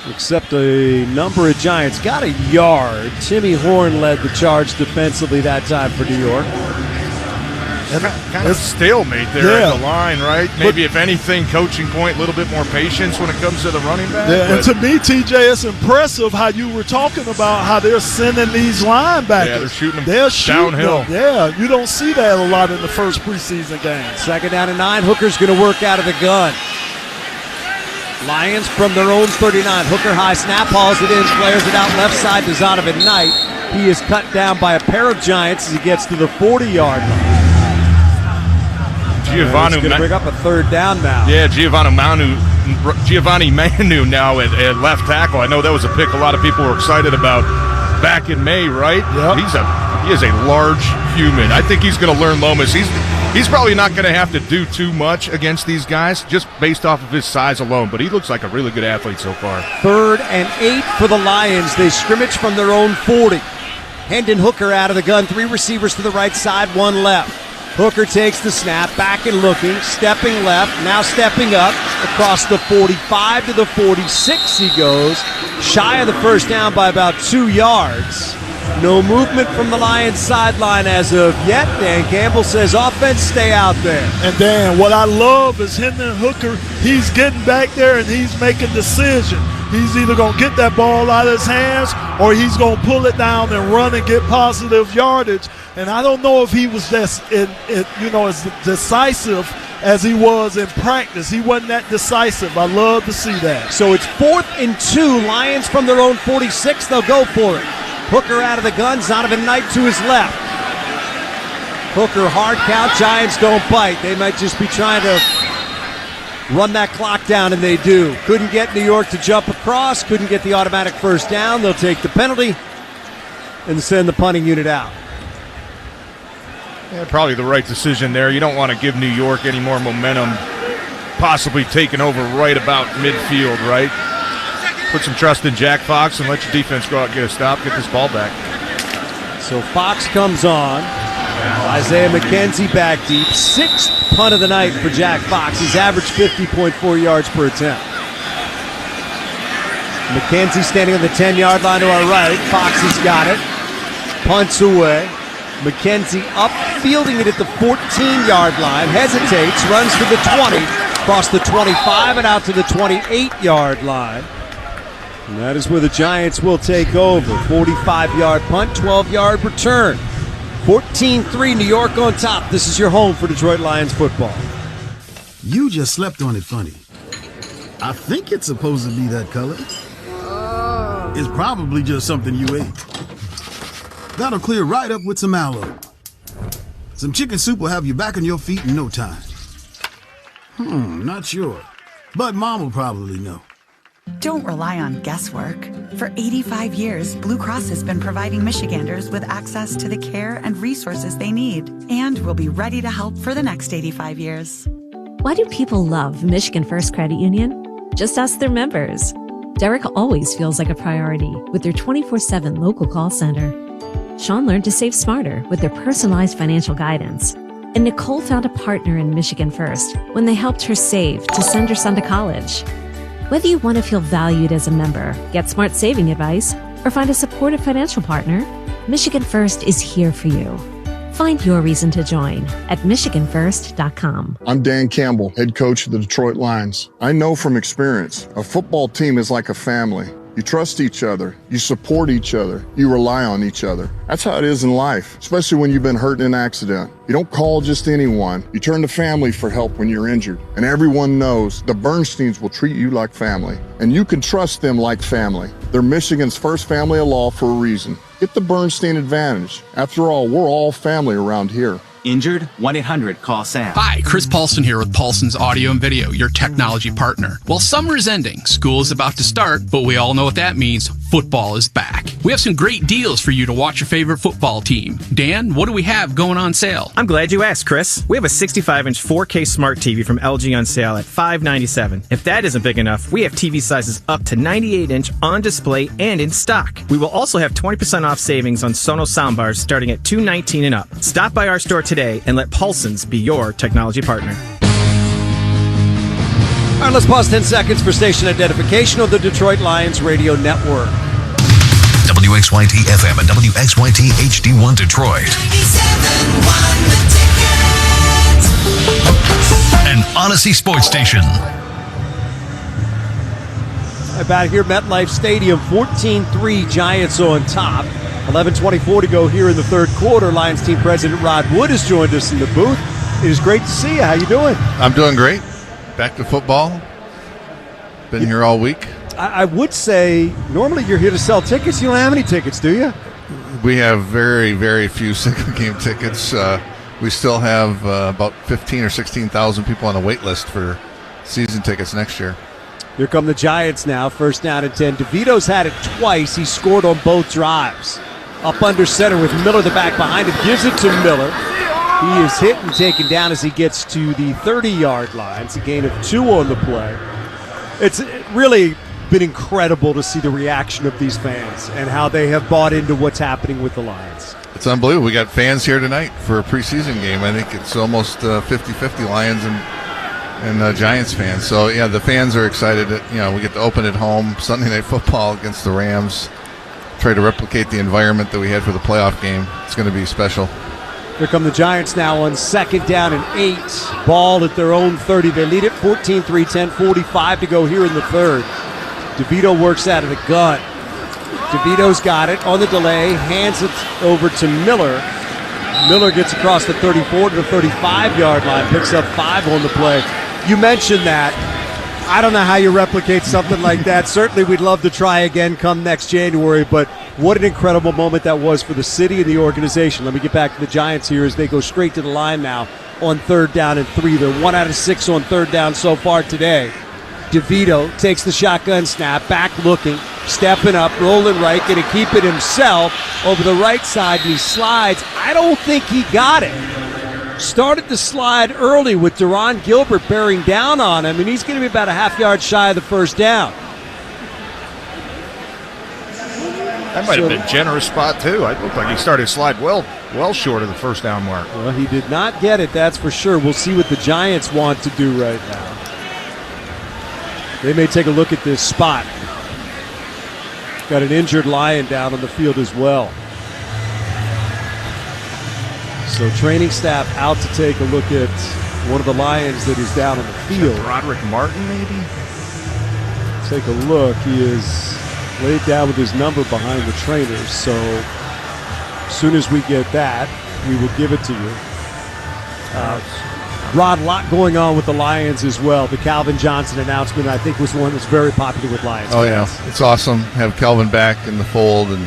Except a number of Giants. Got a yard. Timmy Horn led the charge defensively that time for New York. Kind of stalemate there at the line, right? Maybe, if anything, coaching point, a little bit more patience when it comes to the running back. Yeah, and to me, TJ, it's impressive how you were talking about how they're sending these linebackers. Yeah, they're shooting them downhill. Yeah, you don't see that a lot in the first preseason game. Second down and 9. Hooker's going to work out of the gun. Lions from their own 39. Hooker high snap, hauls it in, flares it out left side to Zonovan Knight. He is cut down by a pair of Giants as he gets to the 40-yard line. He's going to bring up a third down now. Yeah, Giovanni Manu now at left tackle. I know that was a pick a lot of people were excited about back in May, right? Yep. He is a large human. I think he's going to learn Lomas. He's probably not going to have to do too much against these guys just based off of his size alone, but he looks like a really good athlete so far. 3rd and 8 for the Lions. They scrimmage from their own 40. Hendon Hooker out of the gun. 3 receivers to the right side, 1 left. Hooker takes the snap, back and looking, stepping left, now stepping up, across the 45 to the 46 he goes, shy of the first down by about 2 yards. No movement from the Lions sideline as of yet. Dan Campbell says offense, stay out there. And Dan, what I love is Hendon Hooker, he's getting back there and he's making decisions. He's either going to get that ball out of his hands or he's going to pull it down and run and get positive yardage. And I don't know if he was as decisive as he was in practice. He wasn't that decisive. I love to see that. So it's 4th and 2. Lions from their own 46. They'll go for it. Hooker out of the gun. Zonovan Knight to his left. Hooker hard count. Giants don't bite. They might just be trying to run that clock down, and they do. Couldn't get New York to jump across. Couldn't get the automatic first down. They'll take the penalty and send the punting unit out. Yeah, probably the right decision there. You don't want to give New York any more momentum, possibly taking over right about midfield, right? Put some trust in Jack Fox and let your defense go out and get a stop, get this ball back. So Fox comes on. Isaiah McKenzie back deep. Sixth punt of the night for Jack Fox. He's averaged 50.4 yards per attempt. McKenzie standing on the 10-yard line to our right. Fox has got it. Punts away. McKenzie up, fielding it at the 14-yard line. Hesitates, runs to the 20, across the 25 and out to the 28-yard line. And that is where the Giants will take over. 45-yard punt, 12-yard return. 14-3, New York on top. This is your home for Detroit Lions football. You just slept on it funny. I think it's supposed to be that color. It's probably just something you ate. That'll clear right up with some aloe. Some chicken soup will have you back on your feet in no time. Not sure. But Mom will probably know. Don't rely on guesswork. For 85 years, Blue Cross has been providing Michiganders with access to the care and resources they need, and will be ready to help for the next 85 years. Why do people love Michigan First Credit Union? Just ask their members. Derek always feels like a priority with their 24/7 local call center. Sean learned to save smarter with their personalized financial guidance. And Nicole found a partner in Michigan First when they helped her save to send her son to college. Whether you want to feel valued as a member, get smart saving advice, or find a supportive financial partner, Michigan First is here for you. Find your reason to join at MichiganFirst.com. I'm Dan Campbell, head coach of the Detroit Lions. I know from experience, a football team is like a family. You trust each other, you support each other, you rely on each other. That's how it is in life, especially when you've been hurt in an accident. You don't call just anyone. You turn to family for help when you're injured. And everyone knows the Bernsteins will treat you like family. And you can trust them like family. They're Michigan's first family of law for a reason. Get the Bernstein advantage. After all, we're all family around here. Injured? 1-800-CALL-SAM. Hi, Chris Paulson here with Paulson's Audio and Video, your technology partner. Well, summer is ending, school is about to start, but we all know what that means. Football is back. We have some great deals for you to watch your favorite football team. Dan, what do we have going on sale? I'm glad you asked, Chris. We have a 65-inch 4K smart TV from LG on sale at $597. If that isn't big enough, we have TV sizes up to 98-inch on display and in stock. We will also have 20% off savings on Sonos soundbars starting at $219 and up. Stop by our store today and let Paulson's be your technology partner. All right, let's pause 10 seconds for station identification on the Detroit Lions radio network. WXYT FM and WXYT HD1 Detroit. 97.1 The Ticket. An Odyssey Sports Station. About here, MetLife Stadium, 14-3, Giants on top. 11:24 to go here in the third quarter. Lions team president Rod Wood has joined us in the booth. It is great to see you. How you doing? I'm doing great. Back to football. Been here all week. I would say normally you're here to sell tickets. You don't have any tickets, do you? We have very, very few single-game tickets. We still have about 15 or 16,000 people on the wait list for season tickets next year. Here come the Giants now. First down and 10. DeVito's had it twice. He scored on both drives. Up under center with Miller, the back behind him. Gives it to Miller. He is hit and taken down as he gets to the 30-yard line. It's a gain of 2 on the play. It's really been incredible to see the reaction of these fans and how they have bought into what's happening with the Lions. It's unbelievable. We got fans here tonight for a preseason game. I think it's almost 50-50 Lions and Giants fans. So, yeah, the fans are excited that, we get to open at home, Sunday Night Football against the Rams, try to replicate the environment that we had for the playoff game. It's going to be special. Here come the Giants now on second down and 8. Ball at their own 30. They lead it 14-3, 10:45 to go here in the third. DeVito works out of the gun. DeVito's got it on the delay, hands it over to Miller. Miller gets across the 34 to the 35-yard line, picks up 5 on the play. You mentioned that. I don't know how you replicate something like that. Certainly we'd love to try again come next January, but what an incredible moment that was for the city and the organization. Let me get back to the Giants here as they go straight to the line now on third down and 3. They're 1 out of 6 on third down so far today. DeVito takes the shotgun snap, back looking, stepping up, rolling right, going to keep it himself over the right side, and he slides. I don't think he got it. Started to slide early with Deron Gilbert bearing down on him, and he's going to be about a half yard shy of the first down. That might have been a generous spot, too. It looked like he started to slide well short of the first down mark. Well, he did not get it, that's for sure. We'll see what the Giants want to do right now. They may take a look at this spot. Got an injured Lion down on the field as well. So training staff out to take a look at one of the Lions that is down on the field. Roderick Martin, maybe? Take a look. He is laid down with his number behind the trainers. So as soon as we get that, we will give it to you. Rod, a lot going on with the Lions as well. The Calvin Johnson announcement, I think, was one that's very popular with Lions fans. Yeah, it's awesome to have Calvin back in the fold, and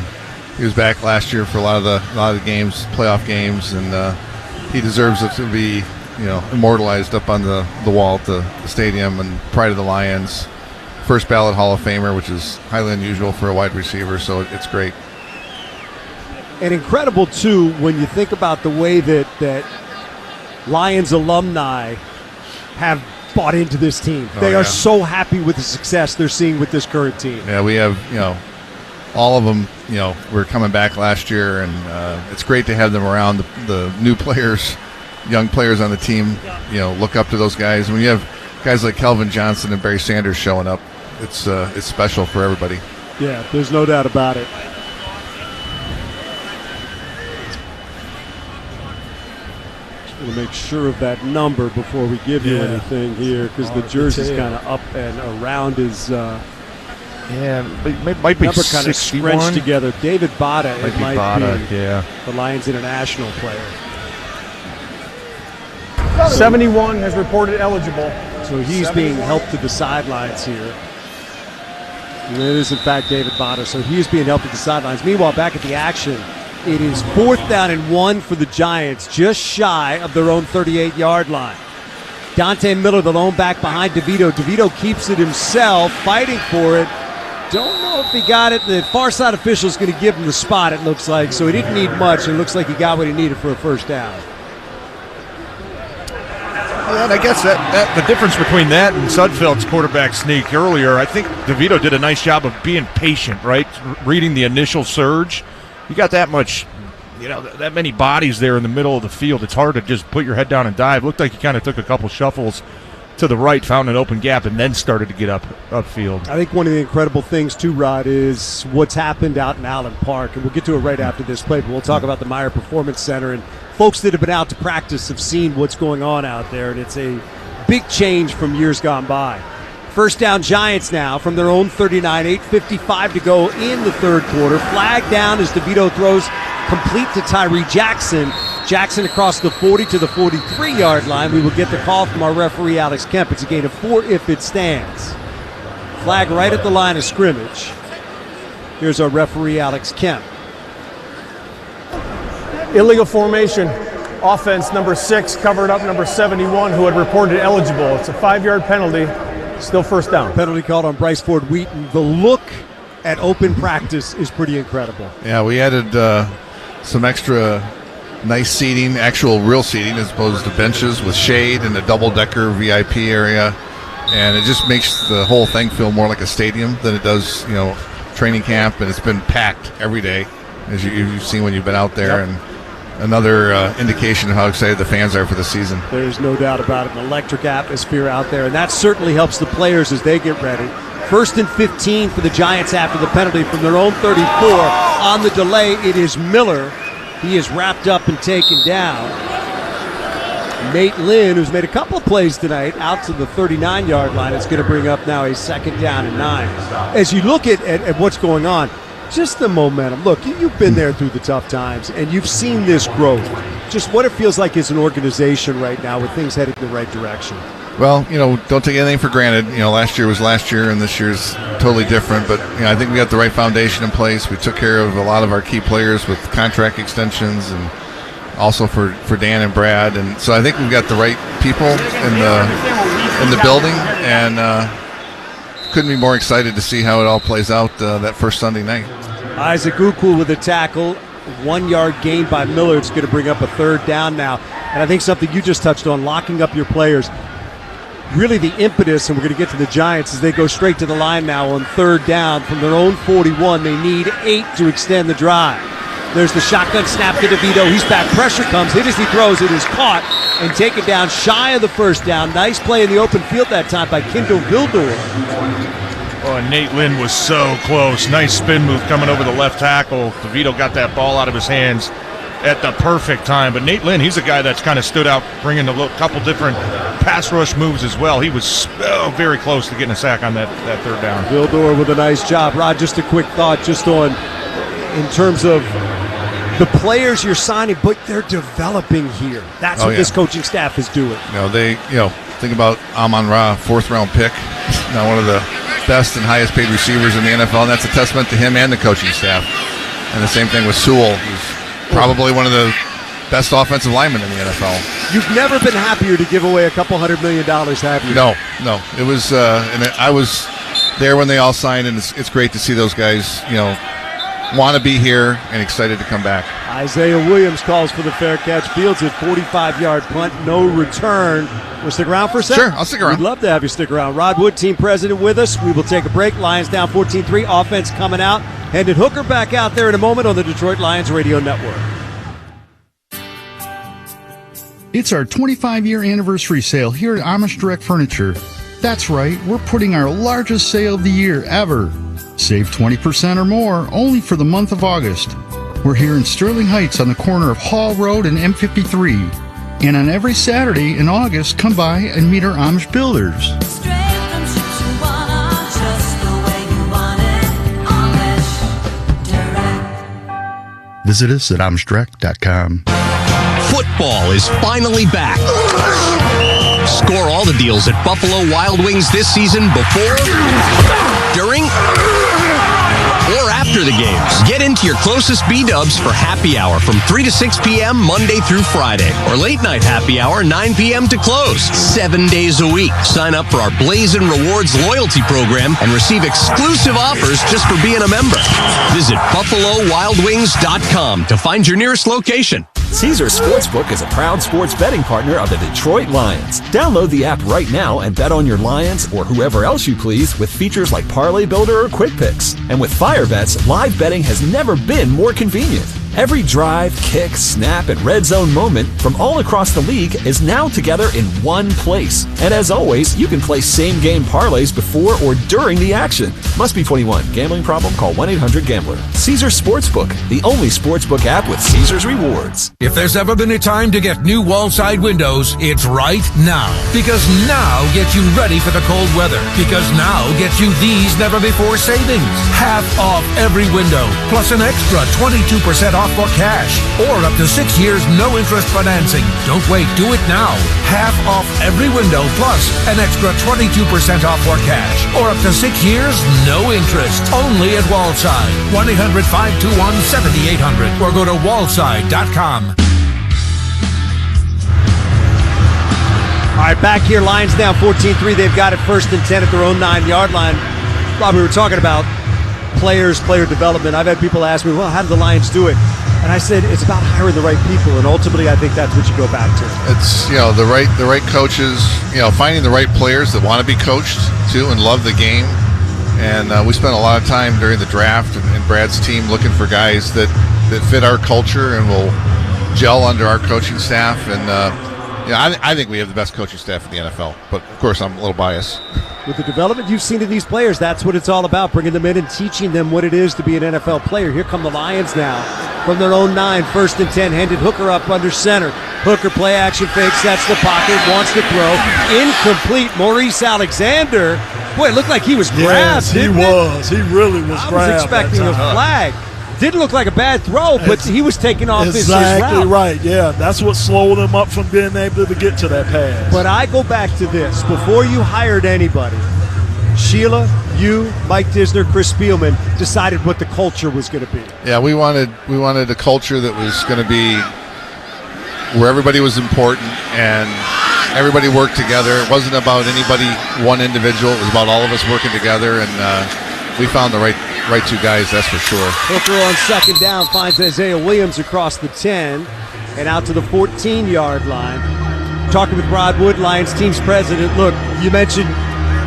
he was back last year for a lot of the games, playoff games, and he deserves it to be, immortalized up on the wall at the stadium, and pride of the Lions. First ballot Hall of Famer, which is highly unusual for a wide receiver, so it's great. And incredible, too, when you think about the way that Lions alumni have bought into this team. They are so happy with the success they're seeing with this current team. Yeah, we have, all of them, were coming back last year, and it's great to have them around. The new players, young players on the team, look up to those guys. When you have guys like Calvin Johnson and Barry Sanders showing up, it's special for everybody. Yeah, there's no doubt about it. We'll make sure of that number before we give you anything here, because the jersey's kind of up and around his it might be number kind of scrunched together. David Bada, it might be the Lions international player. 71 has reported eligible. So he's being helped to the sidelines here. And it is, in fact, David Bada. So he is being helped to the sidelines. Meanwhile, back at the action, it is 4th down and 1 for the Giants, just shy of their own 38-yard line. Dante Miller, the lone back behind DeVito. DeVito keeps it himself, fighting for it. Don't know if he got it. The far side official is going to give him the spot, it looks like. So he didn't need much. It looks like he got what he needed for a first down. And I guess that the difference between that and Sudfeld's quarterback sneak earlier, I think DeVito did a nice job of being patient, right? Reading the initial surge. You got that much, that many bodies there in the middle of the field. It's hard to just put your head down and dive. Looked like he kind of took a couple shuffles to the right, found an open gap, and then started to get upfield. I think one of the incredible things, too, Rod, is what's happened out in Allen Park. And we'll get to it right after this play, but we'll talk about the Meyer Performance Center. And folks that have been out to practice have seen what's going on out there, and it's a big change from years gone by. First down Giants now from their own 39, 8:55 to go in the third quarter. Flag down as DeVito throws complete to Tyree Jackson. Jackson across the 40 to the 43-yard line. We will get the call from our referee, Alex Kemp. It's a gain of 4 if it stands. Flag right at the line of scrimmage. Here's our referee, Alex Kemp. Illegal formation. Offense number 6 covered up number 71 who had reported eligible. It's a 5-yard penalty. Still first down. Penalty called on Bryce Ford Wheaton. The look at open practice is pretty incredible. Yeah, we added some extra nice seating, actual real seating, as opposed to benches with shade and a double-decker VIP area. And it just makes the whole thing feel more like a stadium than it does, training camp. And it's been packed every day, as you've seen when you've been out there. Yep. And another indication of how excited the fans are for the season. There's no doubt about it. An electric atmosphere out there, and that certainly helps the players as they get ready. 1st and 15 for the Giants after the penalty from their own 34. On the delay, it is Miller. He is wrapped up and taken down. Nate Lynn, who's made a couple of plays tonight, out to the 39-yard line. It's going to bring up now a 2nd down and 9. As you look at what's going on, just the momentum. Look, you've been there through the tough times, and you've seen this growth. Just what it feels like as an organization right now with things headed in the right direction. Well, don't take anything for granted. Last year was last year, and this year's totally different. But, I think we got the right foundation in place. We took care of a lot of our key players with contract extensions, and also for Dan and Brad. And so I think we've got the right people in the building, and couldn't be more excited to see how it all plays out that first Sunday night. Isaac Ukwu with a tackle, 1-yard gain by Miller. It's going to bring up a 3rd down now. And I think something you just touched on, locking up your players. really the impetus, and we're going to get to the Giants, as they go straight to the line now on third down from their own 41. They need 8 to extend the drive. There's the shotgun snap to DeVito. He's back. Pressure comes. Hit as he throws. It is caught and taken down shy of the first down. Nice play in the open field that time by Kendall Vildor. Oh, and Nate Lynn was so close. Nice spin move coming over the left tackle. DeVito got that ball out of his hands at the perfect time. But Nate Lynn, he's a guy that's kind of stood out, bringing a couple different pass rush moves as well. He was very close to getting a sack on that third down. Vildor with a nice job. Rod, just a quick thought just on in terms of the players you're signing, but they're developing here. That's what this coaching staff is doing. Think about Amon-Ra, 4th-round pick. Now one of the best and highest paid receivers in the NFL, and that's a testament to him and the coaching staff. And the same thing with Sewell, who's probably one of the best offensive linemen in the NFL. You've never been happier to give away $200 million, have you? No. It was, and I was there when they all signed, and it's great to see those guys, want to be here and excited to come back. Isaiah Williams calls for the fair catch. Fields at 45-yard punt, no return. We'll stick around for a second? Sure, I'll stick around. We'd love to have you stick around. Rod Wood, team president, with us. We will take a break. Lions down 14-3. Offense coming out. Hendon Hooker back out there in a moment on the Detroit Lions Radio Network. It's our 25-year anniversary sale here at Amish Direct Furniture. That's right, we're putting our largest sale of the year ever. Save 20% or more only for the month of August. We're here in Sterling Heights on the corner of Hall Road and M53. And on every Saturday in August, come by and meet our Amish builders. Visit us at AmishDirect.com. Football is finally back. Score all the deals at Buffalo Wild Wings this season before, during, or after the games. Get into your closest B-dubs for happy hour from 3 to 6 p.m. Monday through Friday. Or late night happy hour 9 p.m. to close. 7 days a week. Sign up for our Blazin' Rewards loyalty program and receive exclusive offers just for being a member. Visit BuffaloWildWings.com to find your nearest location. Caesars Sportsbook is a proud sports betting partner of the Detroit Lions. Download the app right now and bet on your Lions or whoever else you please with features like Parlay Builder or Quick Picks. And with Fire Bets, live betting has never been more convenient. Every drive, kick, snap, and red zone moment from all across the league is now together in one place. And as always, you can play same-game parlays before or during the action. Must be 21. Gambling problem? Call 1-800-GAMBLER. Caesars Sportsbook, the only sportsbook app with Caesars Rewards. If there's ever been a time to get new wall-side windows, it's right now. Because now gets you ready for the cold weather. Because now gets you these never-before savings. Half off every window, plus an extra 22% off for cash, or up to 6 years no interest financing. Don't wait, do it now. Half off every window, plus an extra 22% off for cash, or up to 6 years no interest. Only at Wallside. 1-800-521-7800 or go to wallside.com. All right, back here, Lions down 14-3. They've got it 1st and 10 at their own 9-yard line. Rob, we were talking about player development. I've had people ask me, well, how did the Lions do it? And I said, it's about hiring the right people, and ultimately I think that's what you go back to. It's, the right coaches, finding the right players that want to be coached, too, and love the game. And we spent a lot of time during the draft and Brad's team looking for guys that fit our culture and will gel under our coaching staff. And, I think we have the best coaching staff in the NFL. But, of course, I'm a little biased. With the development you've seen in these players, that's what it's all about, bringing them in and teaching them what it is to be an NFL player. Here come the Lions now from their own 9, 1st and 10, handed Hooker up under center. Hooker play action fake, sets the pocket, wants to throw. Incomplete. Maurice Alexander. Boy, it looked like he was grabbed. Yes, he was. He really was grabbed. I was expecting a flag. Didn't look like a bad throw, but he was taking off his route. Exactly right, yeah. That's what slowed him up from being able to get to that pass. But I go back to this. Before you hired anybody, Sheila, you, Mike Disner, Chris Spielman decided what the culture was going to be. Yeah, we wanted a culture that was going to be where everybody was important and everybody worked together. It wasn't about anybody, one individual. It was about all of us working together, and we found the right two guys, that's for sure. Hooker on 2nd down finds Isaiah Williams across the 10 and out to the 14-yard line. talking with Rod Wood, Lions team's president. Look, you mentioned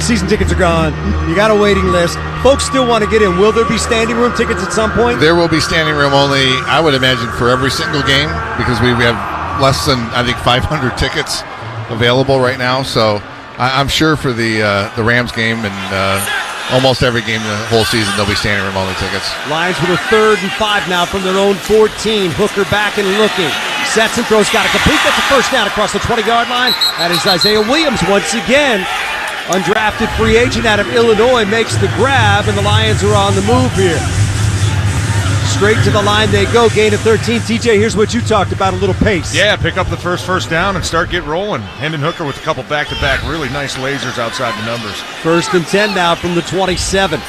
season tickets are gone. You got a waiting list. Folks still want to get in. Will there be standing room tickets at some point? There will be standing room only, I would imagine, for every single game because we have less than, I think, 500 tickets available right now. So I'm sure for the Rams game and almost every game the whole season, there'll be standing room only tickets. Lions with a 3rd and 5 now from their own 14. Hooker back and looking. Sets and throws, got it complete. That's a first down across the 20-yard line. That is Isaiah Williams once again. Undrafted free agent out of Illinois makes the grab, and the Lions are on the move here. Straight to the line they go, gain of 13. TJ, here's what you talked about, a little pace. Yeah, pick up the first down and start get rolling. Hendon Hooker with a couple back-to-back really nice lasers outside the numbers. 1st and 10 now from the 27.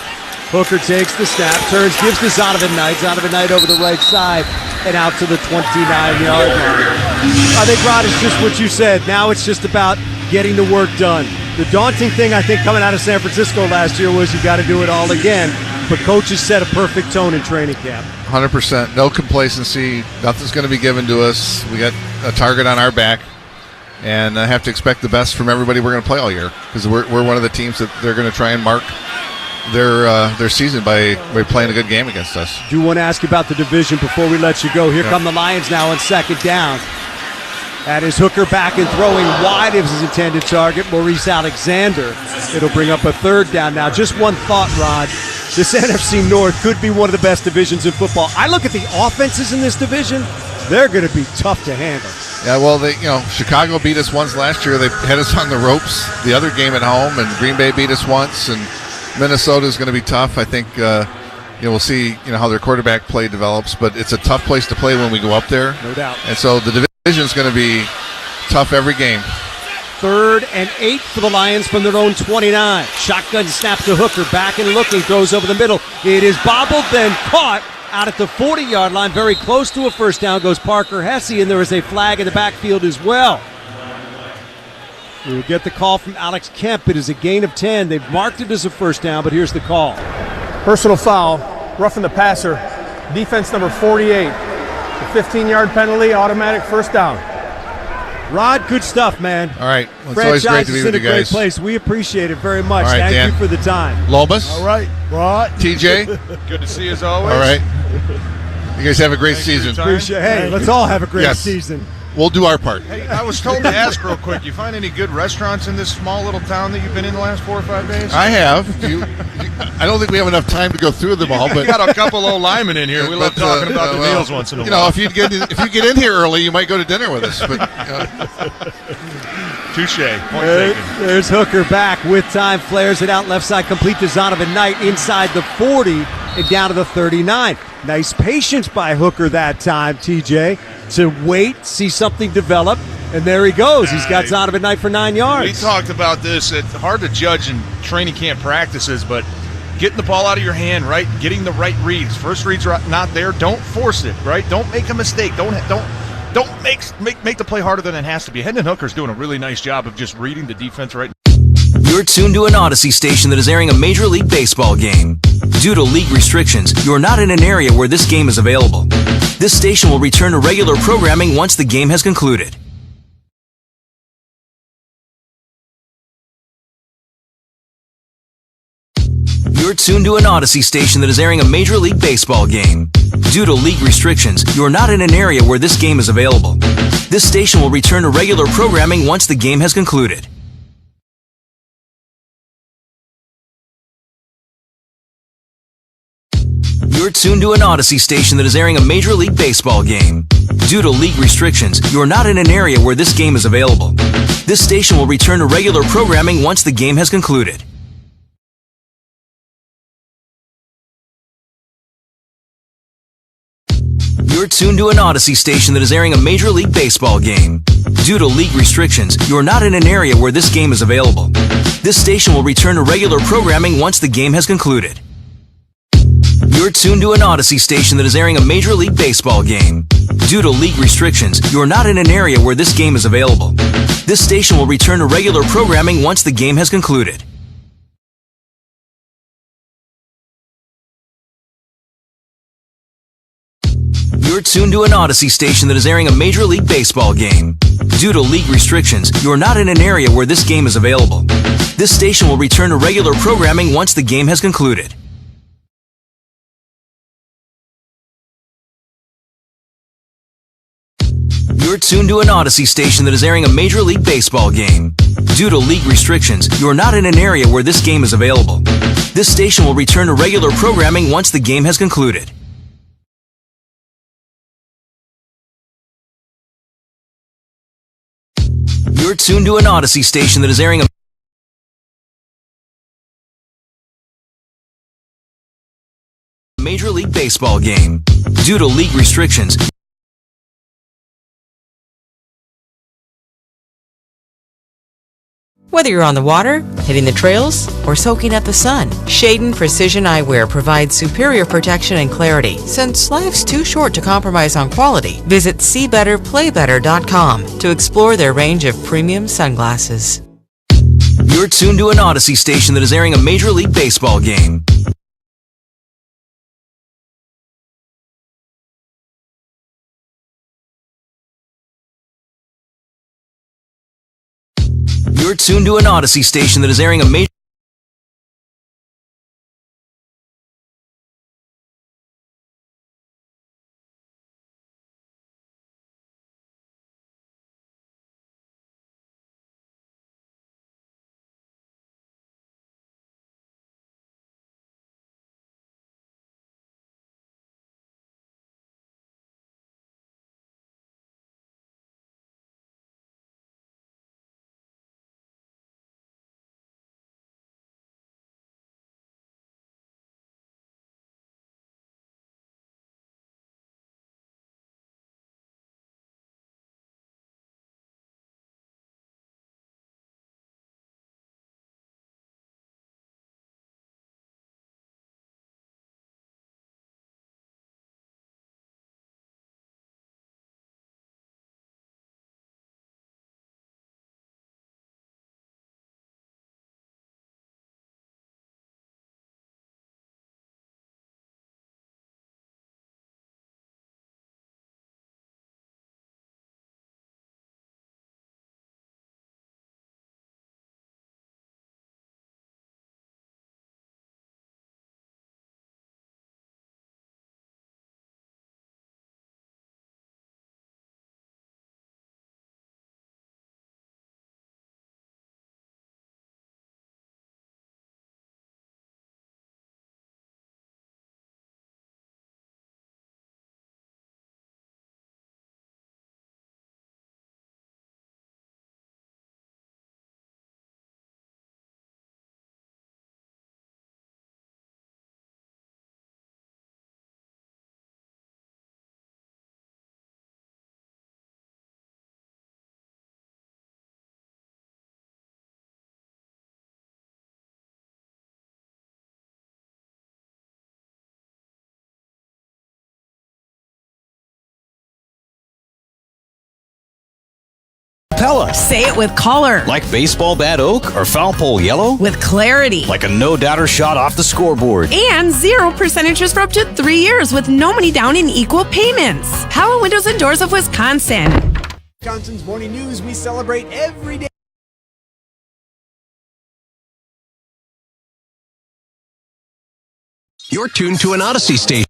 Hooker takes the snap, turns, gives to Zonovan Knight. Zonovan Knight over the right side and out to the 29-yard line. I think, Rod, it's just what you said. Now it's just about getting the work done. The daunting thing, I think, coming out of San Francisco last year was you got to do it all again. But coaches set a perfect tone in training camp. 100%. No complacency. Nothing's going to be given to us. We got a target on our back. And I have to expect the best from everybody we're going to play all year. Because we're one of the teams that they're going to try and mark their season by playing a good game against us. Do want to ask you about the division before we let you go. Here come the Lions now on 2nd down. That is Hooker back and throwing wide of his intended target, Maurice Alexander. It'll bring up a 3rd down now. Just one thought, Rod. This NFC North could be one of the best divisions in football. I look at the offenses in this division, they're going to be tough to handle. Yeah, well, Chicago beat us once last year. They had us on the ropes the other game at home, and Green Bay beat us once, and Minnesota is going to be tough. I think we'll see how their quarterback play develops, but it's a tough place to play when we go up there. No doubt. And so the division's going to be tough every game. 3rd and 8 for the Lions from their own 29. Shotgun snap to Hooker, back and looking, throws over the middle. It is bobbled, then caught out at the 40-yard line. Very close to a first down goes Parker Hesse, and there is a flag in the backfield as well. We'll get the call from Alex Kemp. It is a gain of 10. They've marked it as a first down, but here's the call. Personal foul, roughing the passer, defense number 48. The 15-yard penalty, automatic first down. Rod, good stuff, man. All right. Well, it's always great to be with you guys. In a great place. We appreciate it very much. All right, Thank Dan. you for the time. Lomas. All right, Rod. TJ. Good to see you as always. All right. You guys have a great season. Hey, let's all have a great season. We'll do our part. Hey, I was told to ask real quick, you find any good restaurants in this small little town that you've been in the last 4 or 5 days? I have. I don't think we have enough time to go through them all, but we got a couple old linemen in here. We love talking about the deals once in a while. If you get in here early, you might go to dinner with us. But touche. Point taken. There's Hooker back with time, flares it out left side, complete to Zonovan Knight inside the 40 and down to the 39. Nice patience by Hooker that time, TJ, to wait, see something develop, and there he goes. He's got Zonovan Knight for 9 yards. We talked about this. It's hard to judge in training camp practices, but getting the ball out of your hand, right? Getting the right reads. First reads are not there. Don't force it, right? Don't make a mistake. Don't make the play harder than it has to be. Hendon Hooker's doing a really nice job of just reading the defense right. You're tuned to an Odyssey station that is airing a Major League Baseball game. Due to league restrictions, you're not in an area where this game is available. This station will return to regular programming once the game has concluded. You're tuned to an Odyssey station that is airing a Major League Baseball game. Due to league restrictions, you're not in an area where this game is available. This station will return to regular programming once the game has concluded. You're tuned to an Odyssey station that is airing a Major League Baseball game. Due to league restrictions, you're not in an area where this game is available. This station will return to regular programming once the game has concluded. You're tuned to an Odyssey station that is airing a Major League Baseball game. Due to league restrictions, you're not in an area where this game is available. This station will return to regular programming once the game has concluded. You're tuned to an Odyssey station that is airing a Major League Baseball game. Due to league restrictions, you're not in an area where this game is available. This station will return to regular programming once the game has concluded. You're tuned to an Odyssey station that is airing a Major League Baseball game. Due to league restrictions, you are not in an area where this game is available. This station will return to regular programming once the game has concluded. You're tuned to an Odyssey station that is airing a Major League Baseball game. Due to league restrictions, you are not in an area where this game is available. This station will return to regular programming once the game has concluded. You're tuned to an Odyssey station that is airing a Major League Baseball game. Due to league restrictions, Whether you're on the water, hitting the trails, or soaking up the sun, Shaden Precision Eyewear provides superior protection and clarity. Since life's too short to compromise on quality, visit SeeBetterPlayBetter.com to explore their range of premium sunglasses. you're tuned to an Odyssey station that is airing a Major League Baseball game. You're tuned to an Odyssey station that is airing a Major Pella. Say it with color. Like baseball bat oak or foul pole yellow? With clarity. Like a no-doubter shot off the scoreboard. And 0% interest for up to 3 years with no money down in equal payments. Pella Windows and Doors of Wisconsin. Wisconsin's Morning News, we celebrate every day. You're tuned to an Odyssey station.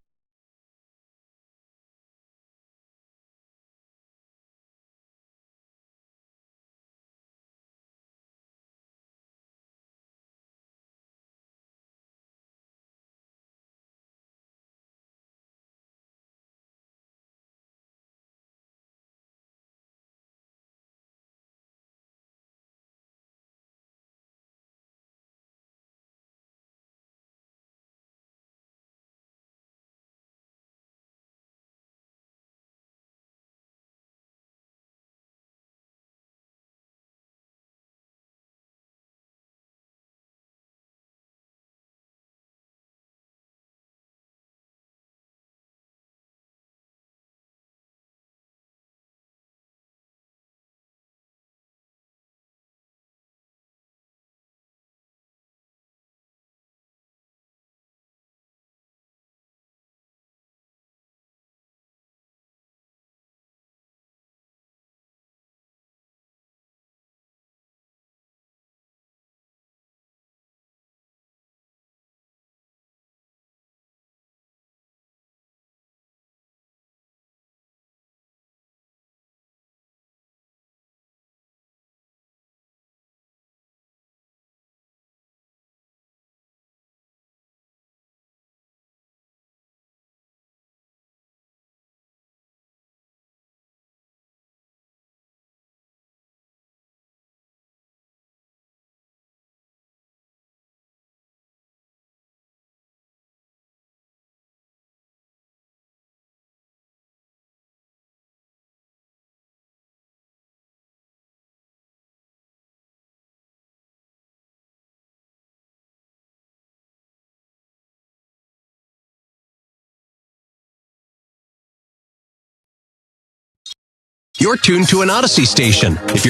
You're tuned to an Odyssey station. If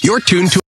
you're tuned to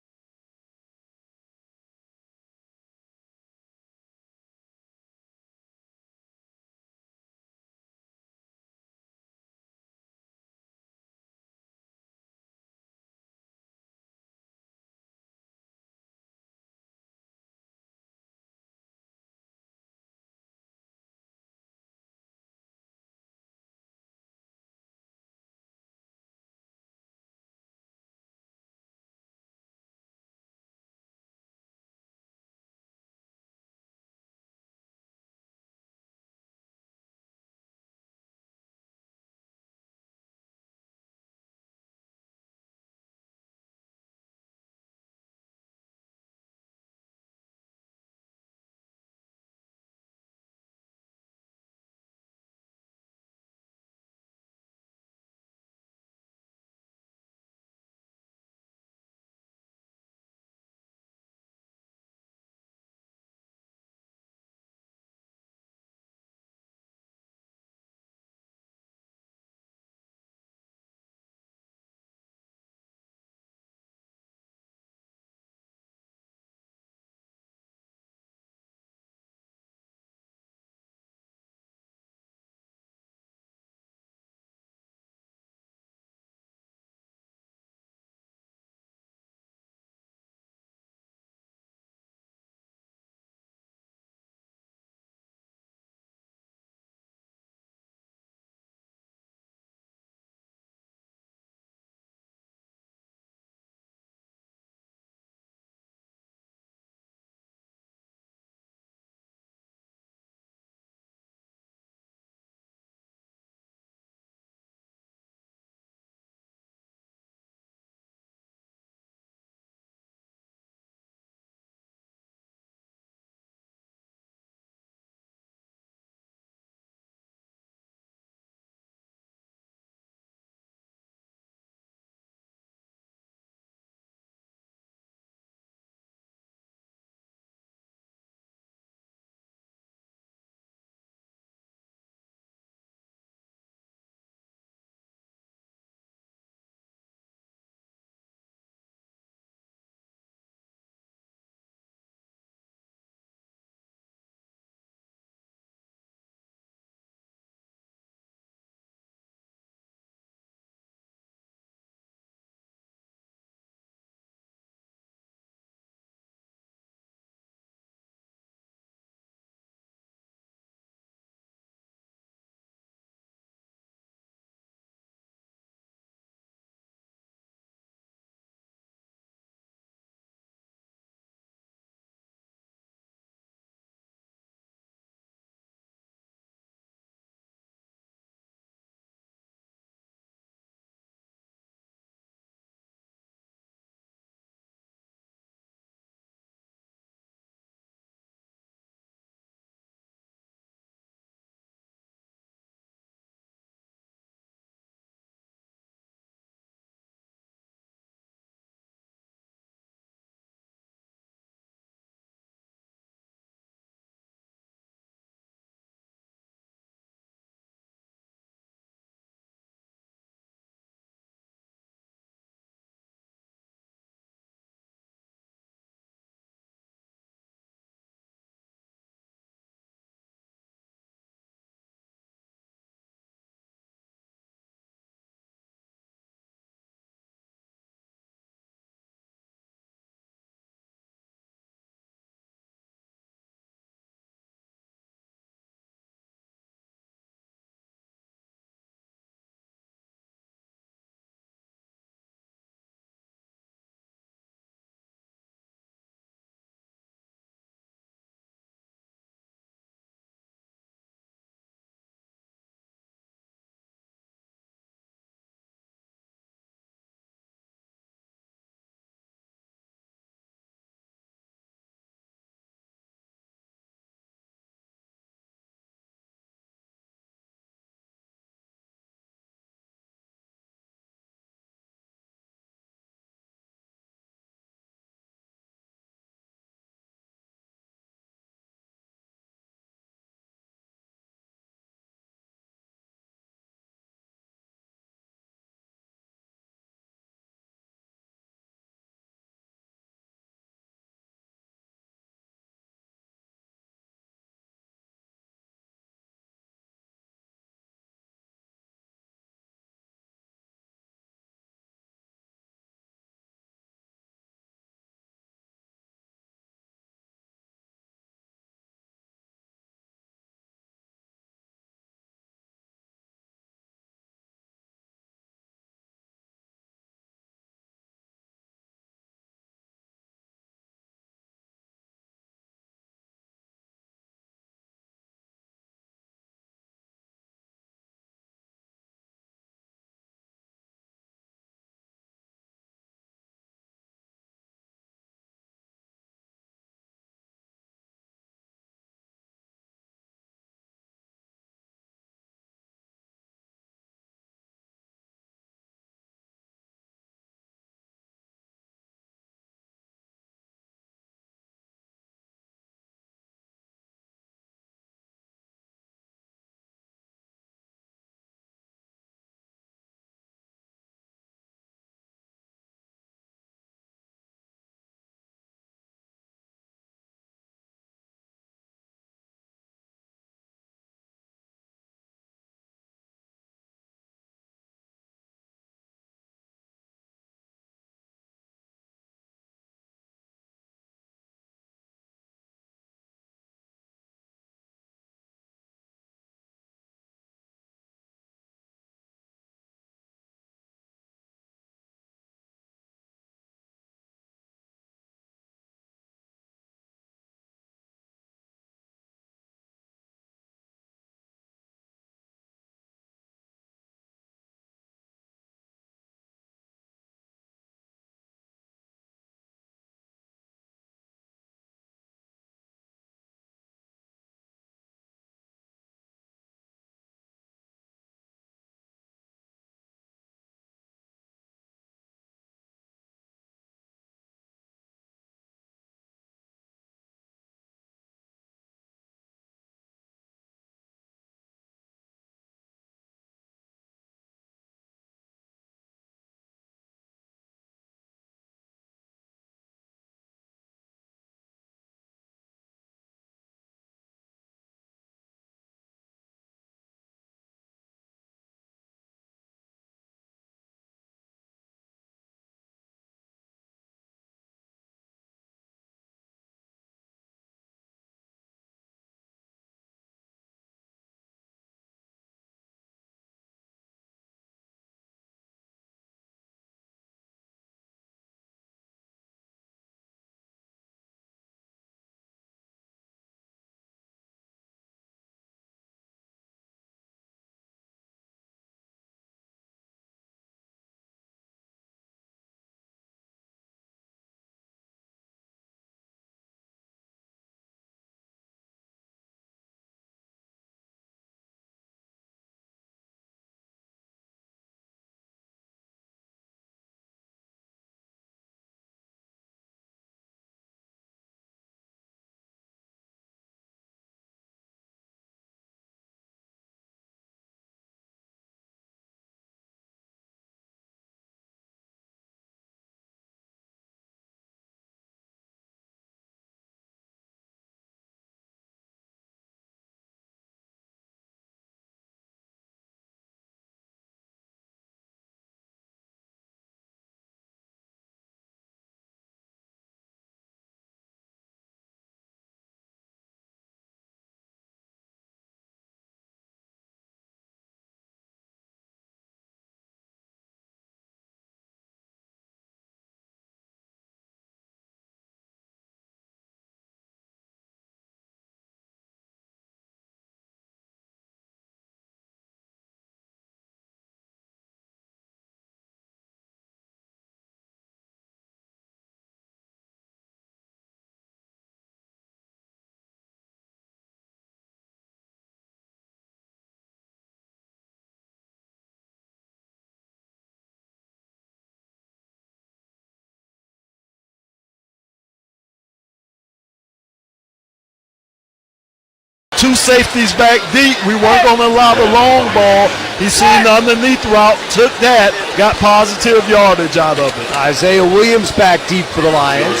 two safeties back deep. We weren't going to allow the long ball. He seen the underneath route, took that, got positive yardage out of it. Isaiah Williams back deep for the Lions.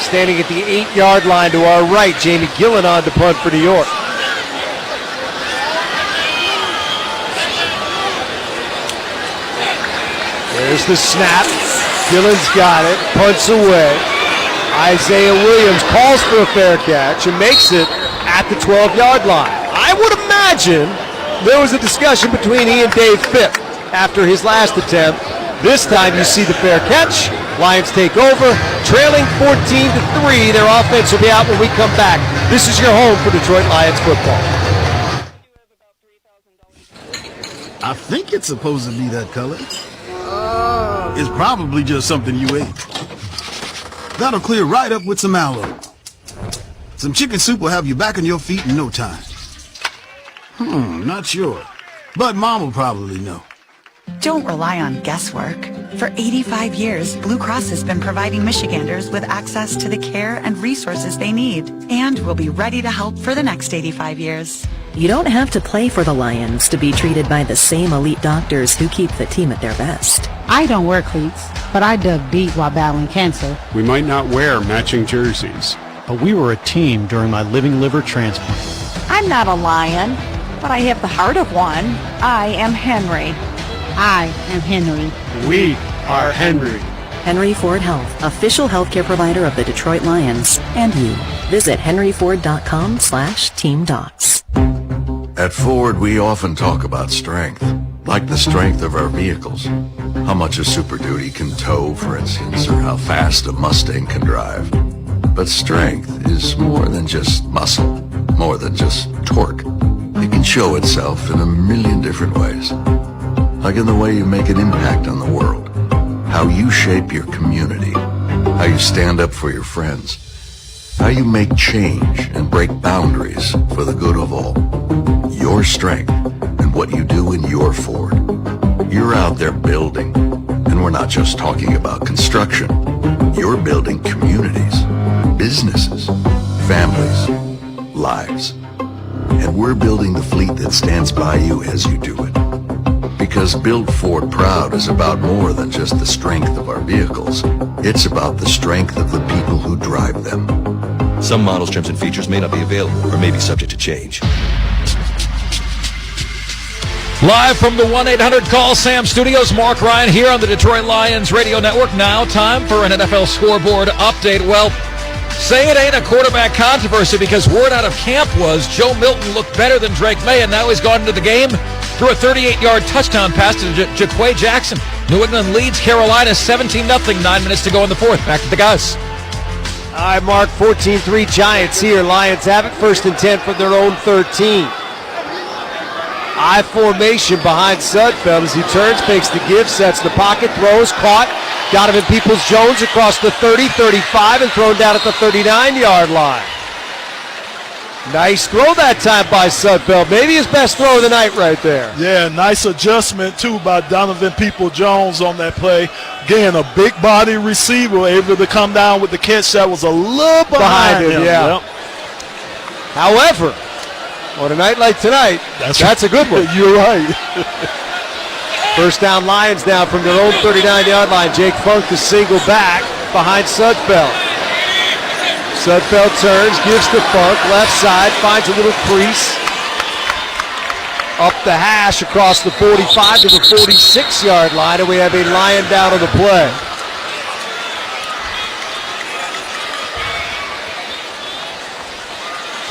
Standing at the 8-yard line to our right, Jamie Gillen on to punt for New York. There's the snap. Gillen's got it, punts away. Isaiah Williams calls for a fair catch and makes it at the 12-yard line. I would imagine there was a discussion between he and Dave Phipp after his last attempt. This time you see the fair catch. Lions take over, trailing 14-3. Their offense will be out when we come back. This is your home for Detroit Lions football. I think it's supposed to be that color. It's probably just something you ate. That'll clear right up with some aloe. Some chicken soup will have you back on your feet in no time. Not sure. But Mom will probably know. Don't rely on guesswork. For 85 years, Blue Cross has been providing Michiganders with access to the care and resources they need, and will be ready to help for the next 85 years. You don't have to play for the Lions to be treated by the same elite doctors who keep the team at their best. I don't wear cleats, but I dug deep while battling cancer. We might not wear matching jerseys, but we were a team during my living liver transplant. I'm not a lion, but I have the heart of one. I am Henry. I am Henry. We are Henry. Henry Ford Health, official healthcare provider of the Detroit Lions, and you. Visit henryford.com/teamdocs. At Ford, we often talk about strength, like the strength of our vehicles. How much a Super Duty can tow, for instance, or how fast a Mustang can drive. But strength is more than just muscle, more than just torque. It can show itself in a million different ways. Like in the way you make an impact on the world, how you shape your community, how you stand up for your friends, how you make change and break boundaries for the good of all. Your strength and what you do in your Ford. You're out there building, and we're not just talking about construction. You're building communities, businesses, families, lives. And we're building the fleet that stands by you as you do it. Because Build Ford Proud is about more than just the strength of our vehicles. It's about the strength of the people who drive them. Some models, trims, and features may not be available or may be subject to change. Live from the 1-800-CALL-SAM studios, Mark Ryan here on the Detroit Lions radio network. Now time for an NFL scoreboard update. Well, say it ain't a quarterback controversy because word out of camp was Joe Milton looked better than Drake May, and now he's gone into the game through a 38-yard touchdown pass to Jaquay Jackson. New England leads Carolina 17-0, 9 minutes to go in the fourth. Back to the guys. All right, Mark, 14-3 Giants here. Lions have it, 1st and 10 from their own 13. I formation behind Sudfeld as he turns, fakes the give, sets the pocket, throws, caught. Donovan Peoples-Jones across the 30, 35, and thrown down at the 39-yard line. Nice throw that time by Sudfeld. Maybe his best throw of the night right there. Yeah, nice adjustment, too, by Donovan Peoples-Jones on that play. Again, a big body receiver able to come down with the catch that was a little behind him. Yeah. Yep. However, on a night like tonight, that's a good one. You're right. First down Lions now from their own 39-yard line. Jake Funk to single back behind Sudfeld. Sudfeld turns, gives to Funk, left side, finds a little crease. Up the hash across the 45 to the 46-yard line, and we have a Lion down on the play.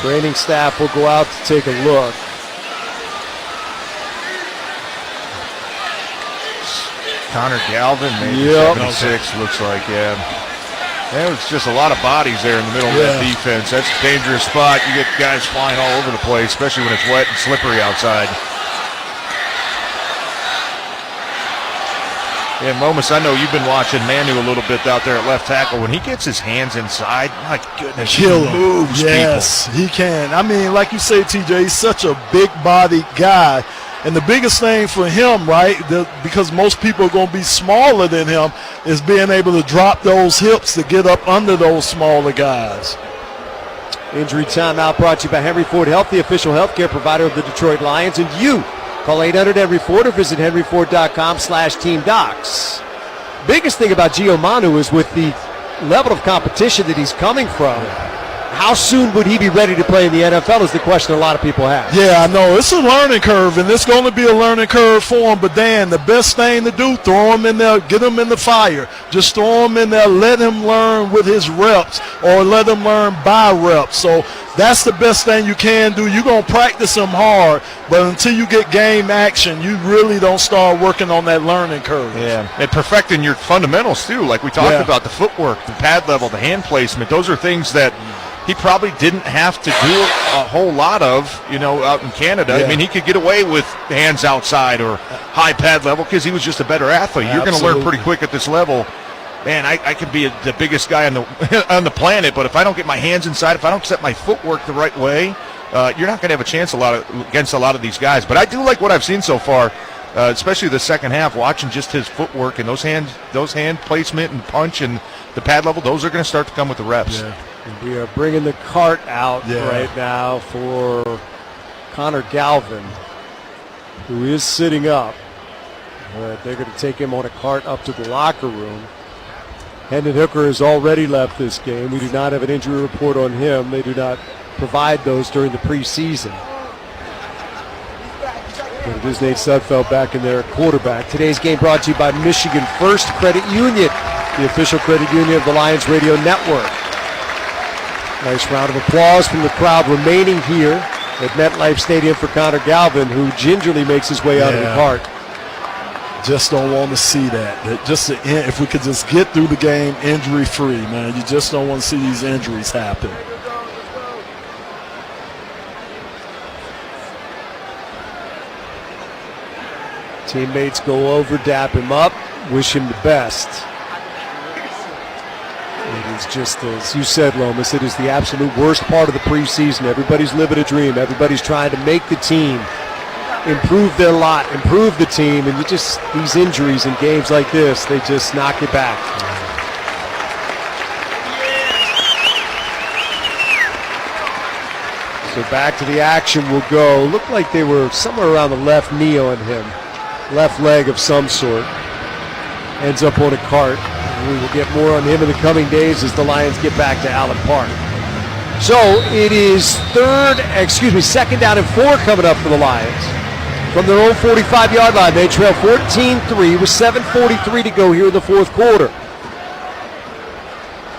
Training staff will go out to take a look. Connor Galvin, maybe 76, looks like, yeah. It's just a lot of bodies there in the middle of that defense. That's a dangerous spot. You get guys flying all over the place, especially when it's wet and slippery outside. Yeah, Momus, I know you've been watching Manu a little bit out there at left tackle. When he gets his hands inside, my goodness, he moves people. Yes, he can. I mean, like you say, TJ, he's such a big-bodied guy. And the biggest thing for him, right, because most people are going to be smaller than him, is being able to drop those hips to get up under those smaller guys. Injury timeout brought to you by Henry Ford Health, the official healthcare provider of the Detroit Lions. And you, call 800-HENRY-FORD or visit henryford.com/teamdocs. Biggest thing about Gio Manu is with the level of competition that he's coming from, how soon would he be ready to play in the NFL is the question a lot of people have. Yeah, I know. It's a learning curve, and it's going to be a learning curve for him. But, Dan, the best thing to do, throw him in there, get him in the fire. Just throw him in there, let him learn with his reps or let him learn by reps. So that's the best thing you can do. You're going to practice him hard, but until you get game action, you really don't start working on that learning curve. Yeah, and perfecting your fundamentals, too, like we talked about, the footwork, the pad level, the hand placement. Those are things that he probably didn't have to do a whole lot of, out in Canada. Yeah. I mean, he could get away with hands outside or high pad level because he was just a better athlete. You're going to learn pretty quick at this level. Man, I could be the biggest guy on the planet, but if I don't get my hands inside, if I don't set my footwork the right way, you're not going to have a chance against a lot of these guys. But I do like what I've seen so far, especially the second half, watching just his footwork and those hand placement and punch and the pad level. Those are going to start to come with the reps. Yeah. We are bringing the cart out right now for Connor Galvin, who is sitting up. But they're going to take him on a cart up to the locker room. Hendon Hooker has already left this game. We do not have an injury report on him. They do not provide those during the preseason. But it is Nate Sudfeld back in there at quarterback. Today's game brought to you by Michigan First Credit Union, the official credit union of the Lions Radio Network. Nice round of applause from the crowd remaining here at MetLife Stadium for Connor Galvin, who gingerly makes his way out of the cart. Just don't want to see that. If we could just get through the game injury-free, man. You just don't want to see these injuries happen. Teammates go over, dap him up, wish him the best. It is just, as you said, Lomas, it is the absolute worst part of the preseason. Everybody's living a dream. Everybody's trying to make the team, improve their lot, improve the team, and these injuries in games like this, they just knock you back. So back to the action we'll go. Looked like they were somewhere around the left knee on him. Left leg of some sort. Ends up on a cart. We will get more on him in the coming days as the Lions get back to Allen Park. So it is second down and 4 coming up for the Lions. From their own 45-yard line, they trail 14-3 with 7:43 to go here in the fourth quarter.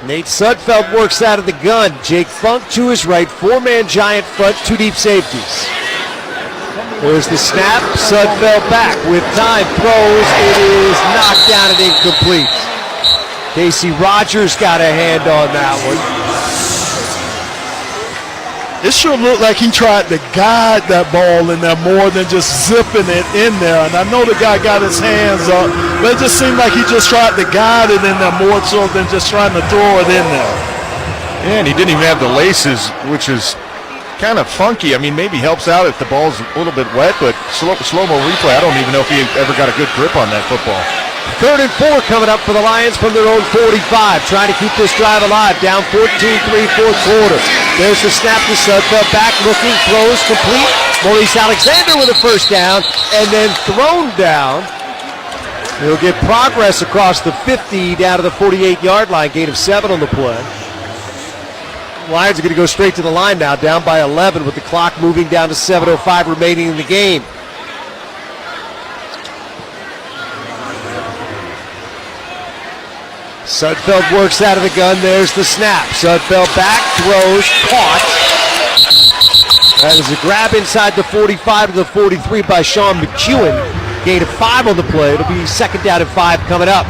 Nate Sudfeld works out of the gun. Jake Funk to his right, 4-man giant front, 2 deep safeties. There's the snap, Sudfeld back with time, throws, it is knocked down and incomplete. Casey Rogers got a hand on that one. It sure looked like he tried to guide that ball in there more than just zipping it in there. And I know the guy got his hands up, but it just seemed like he just tried to guide it in there more so than just trying to throw it in there. Yeah, and he didn't even have the laces, which is kind of funky. I mean, maybe helps out if the ball's a little bit wet, but slow-mo replay, I don't even know if he ever got a good grip on that football. 3rd and 4 coming up for the Lions from their own 45. Trying to keep this drive alive. Down 14-3, fourth quarter. There's the snap to Sudfeld. Back looking, throws complete. Maurice Alexander with a first down and then thrown down. He'll get progress across the 50 down to the 48-yard line. Gain of 7 on the play. Lions are going to go straight to the line now, down by 11 with the clock moving down to 7:05 remaining in the game. Sudfeld works out of the gun. There's the snap. Sudfeld back, throws, caught. That is a grab inside the 45 to the 43 by Sean McEwen. Gain of 5 on the play. It'll be 2nd down and 5 coming up.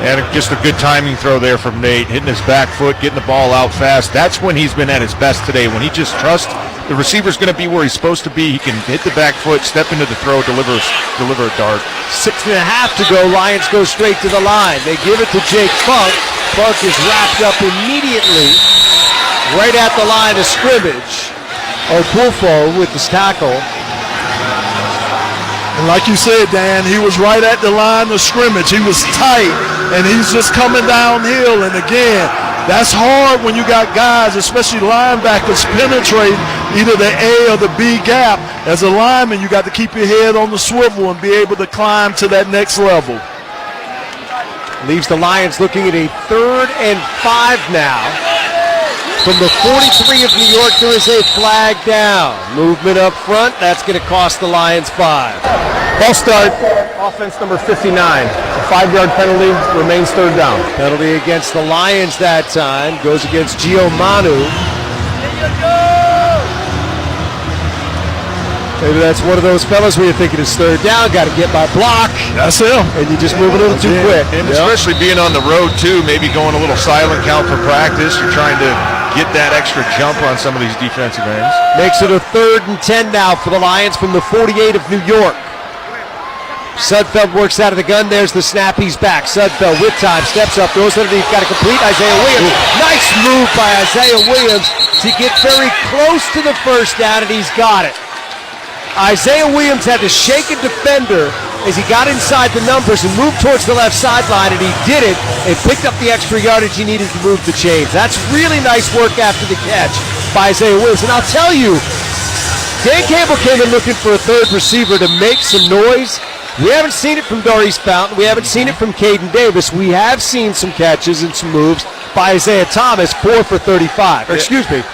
And just a good timing throw there from Nate, hitting his back foot, getting the ball out fast. That's when he's been at his best today, when he just trusts the receiver's going to be where he's supposed to be. He can hit the back foot, step into the throw, deliver a dart. 6.5 to go. Lions go straight to the line. They give it to Jake Funk. Funk is wrapped up immediately right at the line of scrimmage. Opulfo with this tackle. And like you said, Dan, he was right at the line of scrimmage. He was tight, and he's just coming downhill. And again, That's hard when you got guys, especially linebackers, penetrate either the A or the B gap. As a lineman, you got to keep your head on the swivel and be able to climb to that next level. Leaves the Lions looking at a 3rd and 5 now. From the 43 of New York, there is a flag down. Movement up front, that's going to cost the Lions 5. Ball start, offense number 59. A 5-yard penalty, remains 3rd down. Penalty against the Lions that time, goes against Gio Manu. Maybe that's one of those fellas where you're thinking it's 3rd down, got to get my block. That's him. And you just move a little too quick. And especially being on the road, too, maybe going a little silent count for practice. You're trying to get that extra jump on some of these defensive ends. Makes it a 3rd and 10 now for the Lions from the 48 of New York. Sudfeld works out of the gun. There's the snap. He's back. Sudfeld with time. Steps up. Throws underneath. Got to complete. Isaiah Williams. Nice move by Isaiah Williams to get very close to the first down, and he's got it. Isaiah Williams had to shake a defender as he got inside the numbers and moved towards the left sideline, and he did it and picked up the extra yardage he needed to move the chains. That's really nice work after the catch by Isaiah Williams. And I'll tell you, Dan Campbell came in looking for a 3rd receiver to make some noise. We haven't seen it from Maurice Fountain. We haven't seen it from Caden Davis. We have seen some catches and some moves by Isaiah Thomas, 4 for 35. Or, excuse me,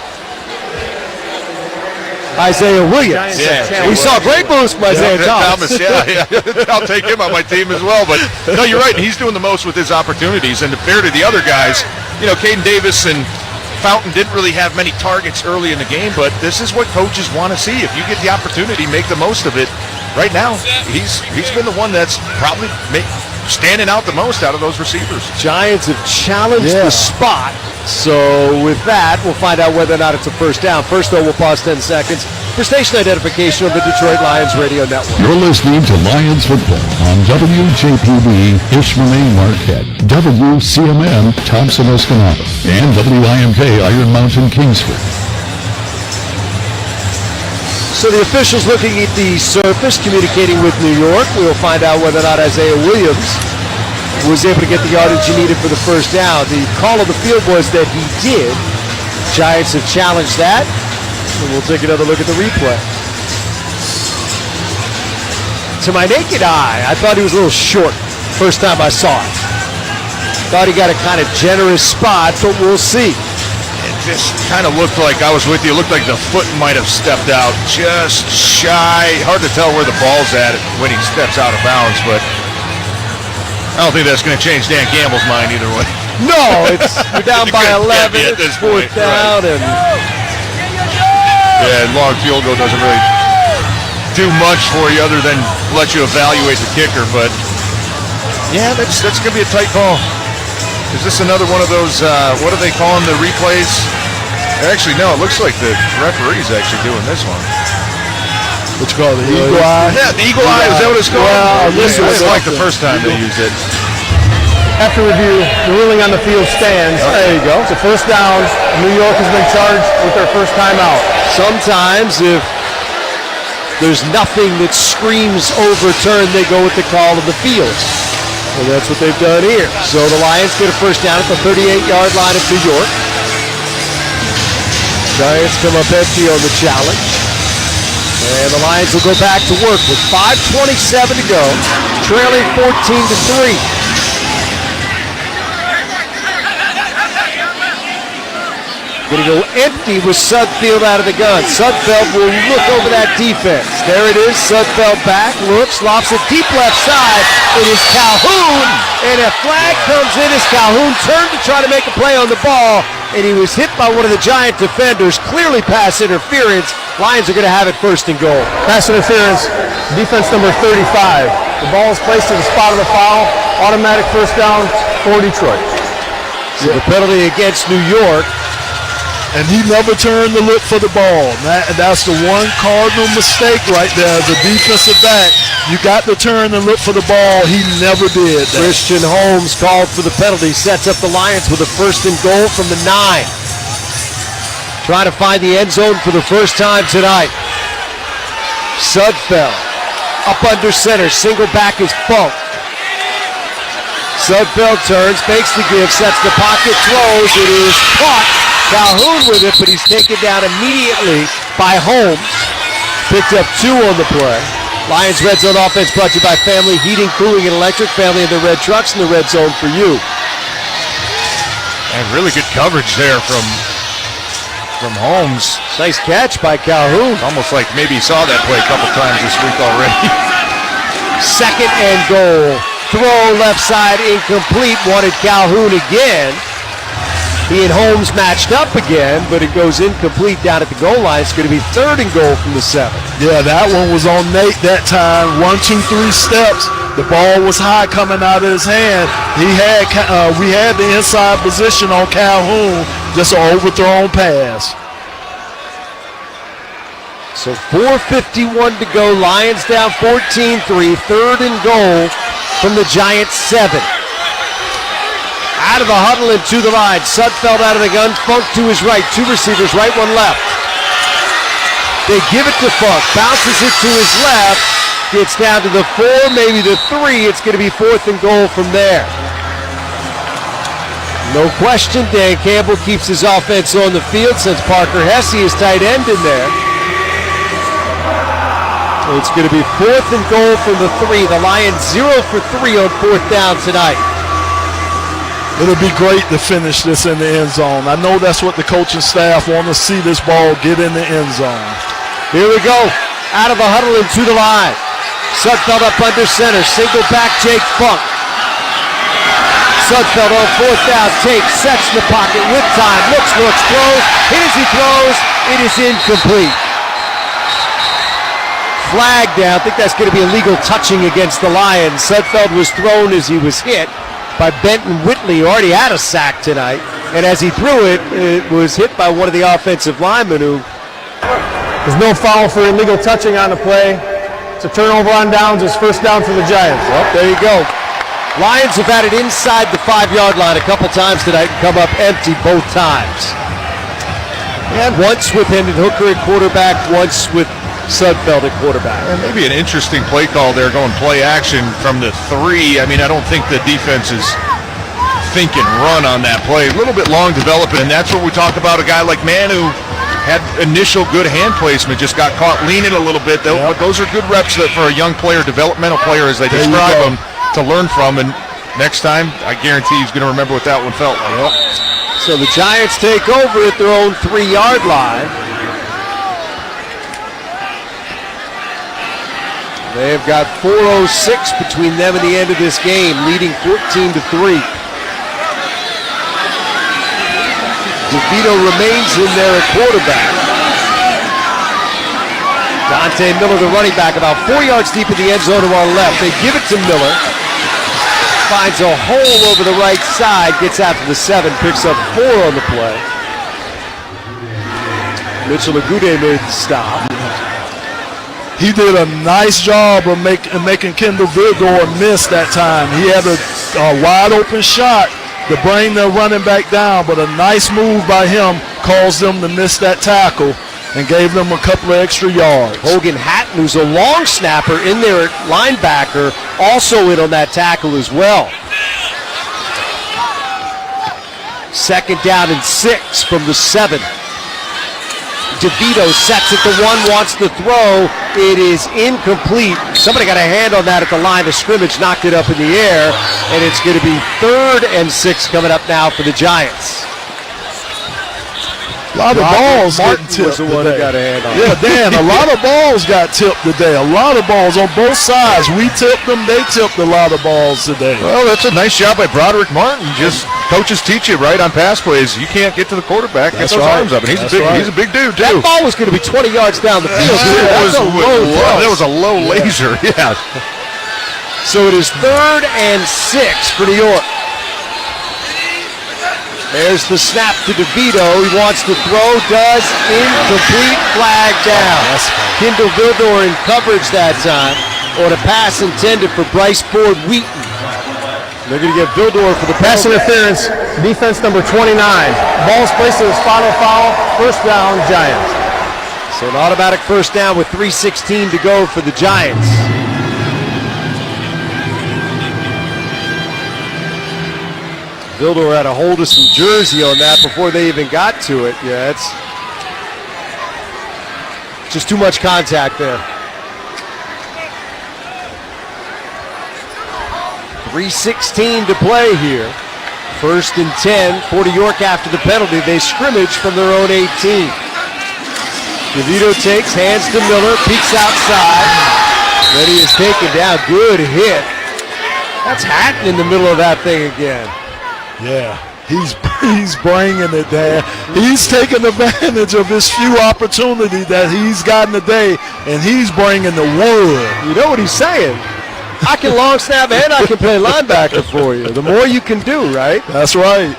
Isaiah Williams. We saw great moves from Isaiah Thomas. Yeah. I'll take him on my team as well. But no, you're right. He's doing the most with his opportunities. And fair to the other guys, Caden Davis and Fountain didn't really have many targets early in the game, but this is what coaches want to see. If you get the opportunity, make the most of it. Right now, he's been the one that's probably standing out the most out of those receivers. Giants have challenged the spot. So with that, we'll find out whether or not it's a 1st down. First, though, we'll pause 10 seconds for station identification of the Detroit Lions Radio Network. You're listening to Lions Football on WJPB Ishmael Marquette, WCMM Thompson Escanaba, and WIMK Iron Mountain Kingsford. So the officials looking at the surface, communicating with New York. We'll find out whether or not Isaiah Williams was able to get the yardage he needed for the 1st down. The call of the field was that he did. Giants have challenged that. And we'll take another look at the replay. To my naked eye, I thought he was a little short first time I saw it. Thought he got a kind of generous spot, but we'll see. Just kind of looked like, I was with you, it looked like the foot might have stepped out just shy. Hard to tell where the ball's at when he steps out of bounds, but I don't think that's going to change Dan Campbell's mind either way. No, you're down by 11, it's 4th down, right. And long field goal doesn't really do much for you other than let you evaluate the kicker, but yeah, that's going to be a tight call. Is this another one of those, what are they calling the replays? Actually, no, it looks like the referee's actually doing this one. What you call it, the eagle eye? Yeah, the eagle eye, is that what it's called? Well, this was like the first time they used it. After review, the ruling on the field stands. There you go. It's a 1st down. New York has been charged with their first timeout. Sometimes if there's nothing that screams overturn, they go with the call of the field. And that's what they've done here. So the Lions get a 1st down at the 38-yard line of New York. Giants come up empty on the challenge. And the Lions will go back to work with 5:27 to go, trailing 14-3. Going to go empty with Sudfeld out of the gun. Sudfeld will look over that defense. There it is. Sudfeld back, looks, lofts it deep left side. It is Calhoun, and a flag comes in as Calhoun turned to try to make a play on the ball, and he was hit by one of the Giant defenders. Clearly pass interference. Lions are going to have it 1st and goal. Pass interference, defense number 35. The ball is placed to the spot of the foul. Automatic 1st down for Detroit. So the penalty against New York. And he never turned to look for the ball. That's the one cardinal mistake right there. The defensive back, you got to turn and look for the ball. He never did that. Christian Holmes called for the penalty. Sets up the Lions with a 1st and goal from the 9. Trying to find the end zone for the first time tonight. Sudfeld up under center. Single back is Funk. Sudfeld turns, fakes the give, sets the pocket, throws. It is caught. Calhoun with it, but he's taken down immediately by Holmes. Picked up 2 on the play. Lions Red Zone offense brought to you by Family Heating, Cooling, and Electric. Family of the red trucks in the red zone for you. And really good coverage there from Holmes. Nice catch by Calhoun. Almost like maybe he saw that play a couple times this week already. 2nd and goal. Throw left side incomplete. Wanted Calhoun again. He and Holmes matched up again, but it goes incomplete down at the goal line. It's going to be 3rd and goal from the 7. Yeah, that one was on Nate that time. 1, 2, 3 steps. The ball was high coming out of his hand. We had the inside position on Calhoun. Just an overthrown pass. So 4:51 to go. Lions down 14-3. 3rd and goal from the Giants 7. Out of the huddle and to the line. Sudfeld out of the gun. Funk to his right. 2 receivers, right, 1 left. They give it to Funk. Bounces it to his left. Gets down to the 4, maybe the 3. It's going to be 4th and goal from there. No question, Dan Campbell keeps his offense on the field since Parker Hesse is tight end in there. It's going to be 4th and goal from the 3. The Lions 0 for 3 on 4th down tonight. It'll be great to finish this in the end zone. I know that's what the coaching staff want to see this ball get in the end zone. Here we go. Out of the huddle and to the line. Sudfeld up under center. Single back Jake Funk. Sudfeld on 4th down. Takes, sets in the pocket with time. Looks, throws. Hit as he throws. It is incomplete. Flag down. I think that's going to be illegal touching against the Lions. Sudfeld was thrown as he was hit by Benton Whitley, who already had a sack tonight. And as he threw it, it was hit by one of the offensive linemen who... There's no foul for illegal touching on the play. It's a turnover on downs. It's 1st down for the Giants. Well, there you go. Lions have had it inside the 5-yard line a couple times tonight and come up empty both times. And once with Hendon Hooker at quarterback, once with Sudfeld at quarterback. And maybe an interesting play call there, going play action from the 3. I mean, I don't think the defense is thinking run on that play. A little bit long developing, and that's what we talk about. A guy like Manu had initial good hand placement, just got caught leaning a little bit. But those are good reps for a young player, developmental player, as they describe them, to learn from. And next time, I guarantee he's going to remember what that one felt like. So the Giants take over at their own 3-yard line. They have got 4:06 between them and the end of this game, leading 14-3. DeVito remains in there at quarterback. Dante Miller, the running back, about 4 yards deep in the end zone to our left. They give it to Miller. Finds a hole over the right side, gets out to the 7, picks up 4 on the play. Mitchell Agude made the stop. He did a nice job of making Kendall Vildor miss that time. He had a wide open shot to bring the running back down, but a nice move by him caused them to miss that tackle and gave them a couple of extra yards. Hogan Hatton, who's a long snapper in there at linebacker, also in on that tackle as well. 2nd down and 6 from the 7. DeVito sets at the 1, wants to throw. It is incomplete. Somebody got a hand on that at the line of scrimmage, knocked it up in the air, and it's going to be 3rd and 6 coming up now for the Giants. A lot of balls getting tipped today. Got a hand on. Yeah, Dan, a lot of balls got tipped today. A lot of balls on both sides. We tipped them, they tipped a lot of balls today. Well, that's a nice job by Broderick Martin. Just coaches teach you, right, on pass plays. You can't get to the quarterback, get those arms up. And he's a big dude, too. That ball was going to be 20 yards down the field. That was a low laser, yeah. So it is 3rd and 6 for New York. There's the snap to DeVito. He wants to throw, does, incomplete, flag down. Kendall Vildor in coverage that time on a pass intended for Bryce Ford Wheaton. They're going to get Vildor for the pass interference, defense number 29. Ball's placed in his final foul, 1st down, Giants. So an automatic 1st down with 3:16 to go for the Giants. Vildor had a hold of some jersey on that before they even got to it. Yeah, it's just too much contact there. 3:16 to play here. 1st and 10 for New York after the penalty. They scrimmage from their own 18. DeVito takes, hands to Miller, peeks outside. Then he is taken down. Good hit. That's Hatton in the middle of that thing again. Yeah, he's bringing it there. He's taking advantage of his few opportunities that he's gotten today, and he's bringing the wood. You know what he's saying? I can long snap and I can play linebacker for you. The more you can do, right? That's right.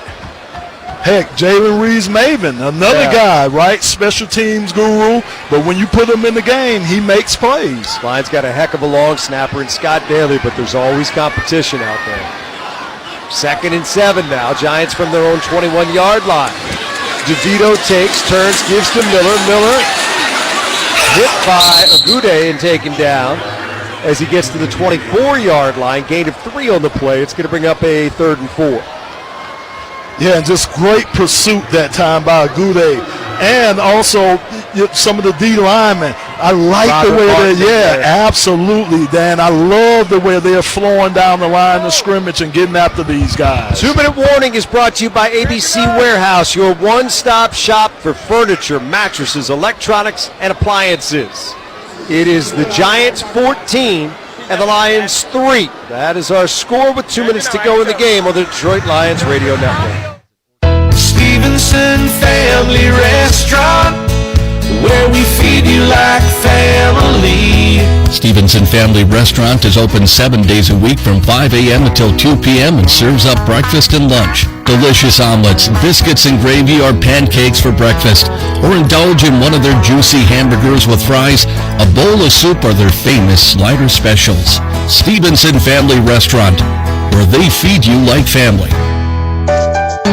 Heck, Jalen Reeves-Maven, another guy, right? Special teams guru. But when you put him in the game, he makes plays. Lions got a heck of a long snapper in Scott Daly, but there's always competition out there. 2nd and 7 now. Giants from their own 21-yard line. DeVito takes, turns, gives to Miller. Miller hit by Agude and taken down as he gets to the 24-yard line. Gain of 3 on the play. It's going to bring up a 3rd and 4. Yeah, and just great pursuit that time by Agude. And also some of the D linemen. I like the way they're, absolutely, Dan. I love the way they're flowing down the line of scrimmage and getting after these guys. 2-minute warning is brought to you by ABC Warehouse, your one-stop shop for furniture, mattresses, electronics, and appliances. It is the Giants 14 and the Lions 3. That is our score with 2 minutes to go in the game on the Detroit Lions Radio Network. Stevenson Family Restaurant, where we feed you like family. Stevenson Family Restaurant is open 7 days a week from 5 a.m. until 2 p.m. and serves up breakfast and lunch. Delicious omelets, biscuits and gravy, or pancakes for breakfast, or indulge in one of their juicy hamburgers with fries. A bowl of soup are their famous slider specials. Stevenson Family Restaurant, where they feed you like family.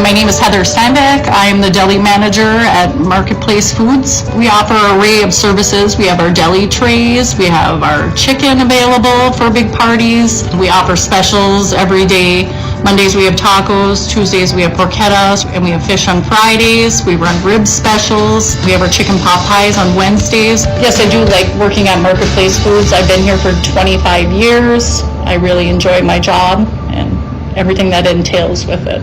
My name is Heather Steinbeck. I am the deli manager at Marketplace Foods. We offer an array of services. We have our deli trays. We have our chicken available for big parties. We offer specials every day. Mondays we have tacos. Tuesdays we have porchetta, and we have fish on Fridays. We run rib specials. We have our chicken pot pies on Wednesdays. Yes, I do like working at Marketplace Foods. I've been here for 25 years. I really enjoy my job and everything that entails with it.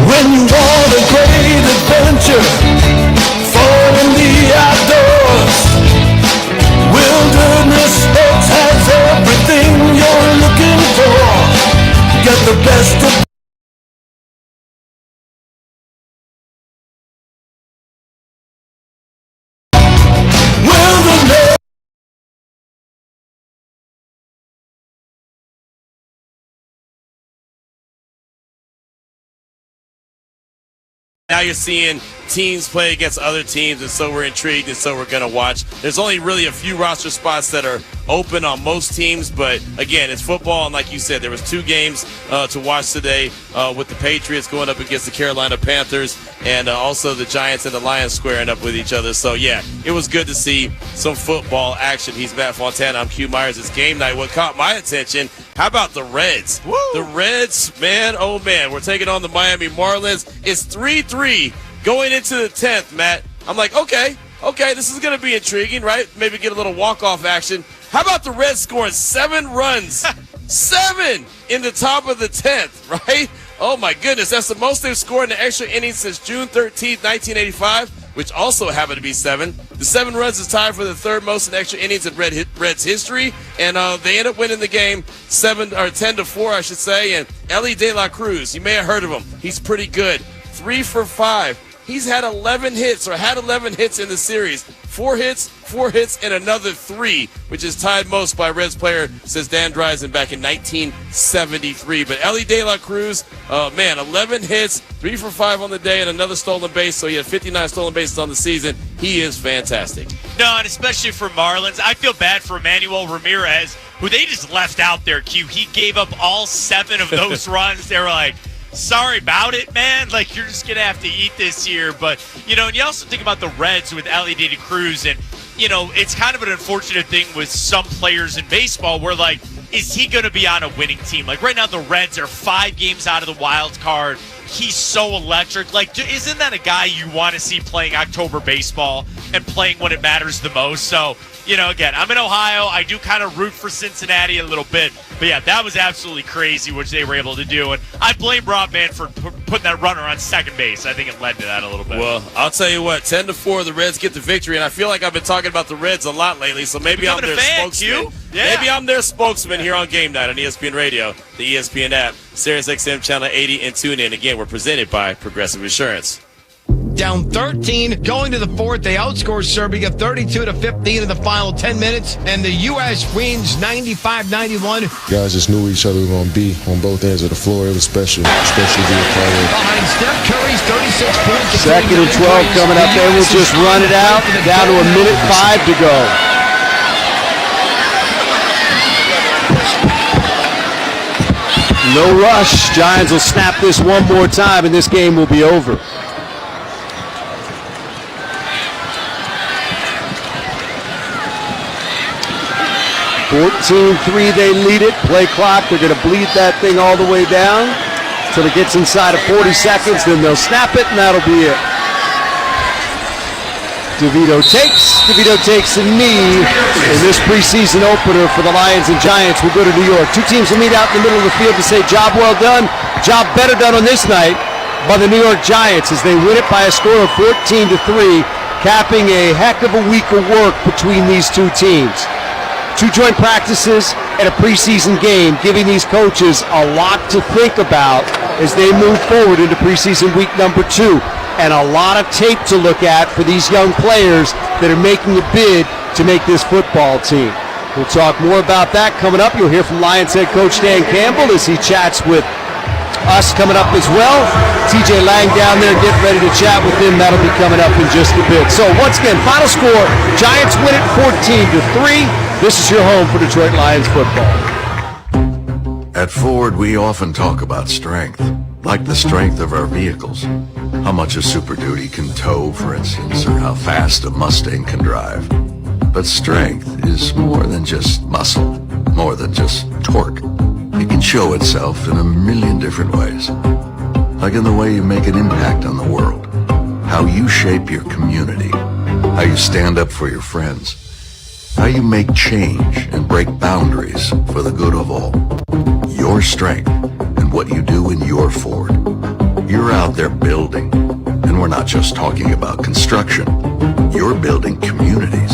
When you want a great adventure, fun in the outdoors, Wilderness Sports has everything you're looking for. Get the best of Wilderness. Now you're seeing teams play against other teams, and so we're intrigued, and so we're going to watch. There's only really a few roster spots that are open on most teams, but again, it's football, and like you said, there was 2 games to watch today with the Patriots going up against the Carolina Panthers, and also the Giants and the Lions squaring up with each other. So yeah, it was good to see some football action. He's Matt Fontana. I'm Q Myers. It's game night. What caught my attention, how about the Reds? Woo! The Reds, man, oh man, we're taking on the Miami Marlins. It's 3-3 going into the 10th, Matt. I'm like, okay, this is going to be intriguing, right? Maybe get a little walk-off action. How about the Reds scoring 7 runs? 7 in the top of the 10th, right? Oh, my goodness. That's the most they've scored in the extra innings since June 13th, 1985, which also happened to be 7. The 7 runs is tied for the 3rd most in extra innings in Reds history, and they end up winning the game 10-4, I should say. And Ellie De La Cruz, you may have heard of him. He's pretty good. 3 for 5. He's had 11 hits in the series. 4 hits, and another 3, which is tied most by Reds player since Dan Dreisen back in 1973. But Ellie De La Cruz, man, 11 hits, 3 for 5 on the day, and another stolen base. So he had 59 stolen bases on the season. He is fantastic. No, and especially for Marlins, I feel bad for Emmanuel Ramirez, who they just left out there, Q. He gave up all 7 of those runs. They were like, sorry about it, man. Like, you're just going to have to eat this year. But, you know, and you also think about the Reds with Ellie De La Cruz, and, you know, it's kind of an unfortunate thing with some players in baseball where, like, is he going to be on a winning team? Like right now, the Reds are 5 games out of the wild card. He's so electric. Like, isn't that a guy you want to see playing October baseball and playing when it matters the most? So, again, I'm in Ohio. I do kind of root for Cincinnati a little bit. But, yeah, that was absolutely crazy what they were able to do. And I blame Rob Manfred for putting that runner on second base. I think it led to that a little bit. Well, I'll tell you what, 10-4, the Reds get the victory. And I feel like I've been talking about the Reds a lot lately, so maybe I'm their spokesman. Yeah. Maybe I'm their spokesman here on Game Night on ESPN Radio, the ESPN app, SiriusXM Channel 80, and tune in. Again, we're presented by Progressive Insurance. Down 13, going to the fourth, they outscored Serbia 32-15 in the final 10 minutes, and the U.S. wins 95-91. Guys just knew each other were going to be on both ends of the floor. It was special, especially being a part of it. Behind Steph Curry's 36 points. Second and 12 coming up. They will just run it out. Down to 1:05 to go. No rush. Giants will snap this one more time, and this game will be over. (14-3) they lead it. Play clock. They're going to bleed that thing all the way down until it gets inside of 40 seconds. Then they'll snap it, and that'll be it. DeVito takes a knee in this preseason opener for the Lions and Giants. We'll go to New York. Two teams will meet out in the middle of the field to say job well done, job better done on this night by the New York Giants as they win it by a score of 14-3, capping a heck of a week of work between these two teams. 2 joint practices and a preseason game, giving these coaches a lot to think about as they move forward into preseason week number 2. And a lot of tape to look at for these young players that are making a bid to make this football team. We'll talk more about that coming up. You'll hear from Lions head coach Dan Campbell as he chats with us coming up as well. TJ Lang down there getting ready to chat with him. That'll be coming up in just a bit. So once again, final score, Giants win it 14-3. This is your home for Detroit Lions football. At Ford, we often talk about strength, like the strength of our vehicles. How much a Super Duty can tow, for instance, or how fast a Mustang can drive. But strength is more than just muscle, more than just torque. It can show itself in a million different ways. Like in the way you make an impact on the world, how you shape your community, how you stand up for your friends, how you make change and break boundaries for the good of all. Your strength and what you do in your Ford. You're out there building, and we're not just talking about construction. You're building communities.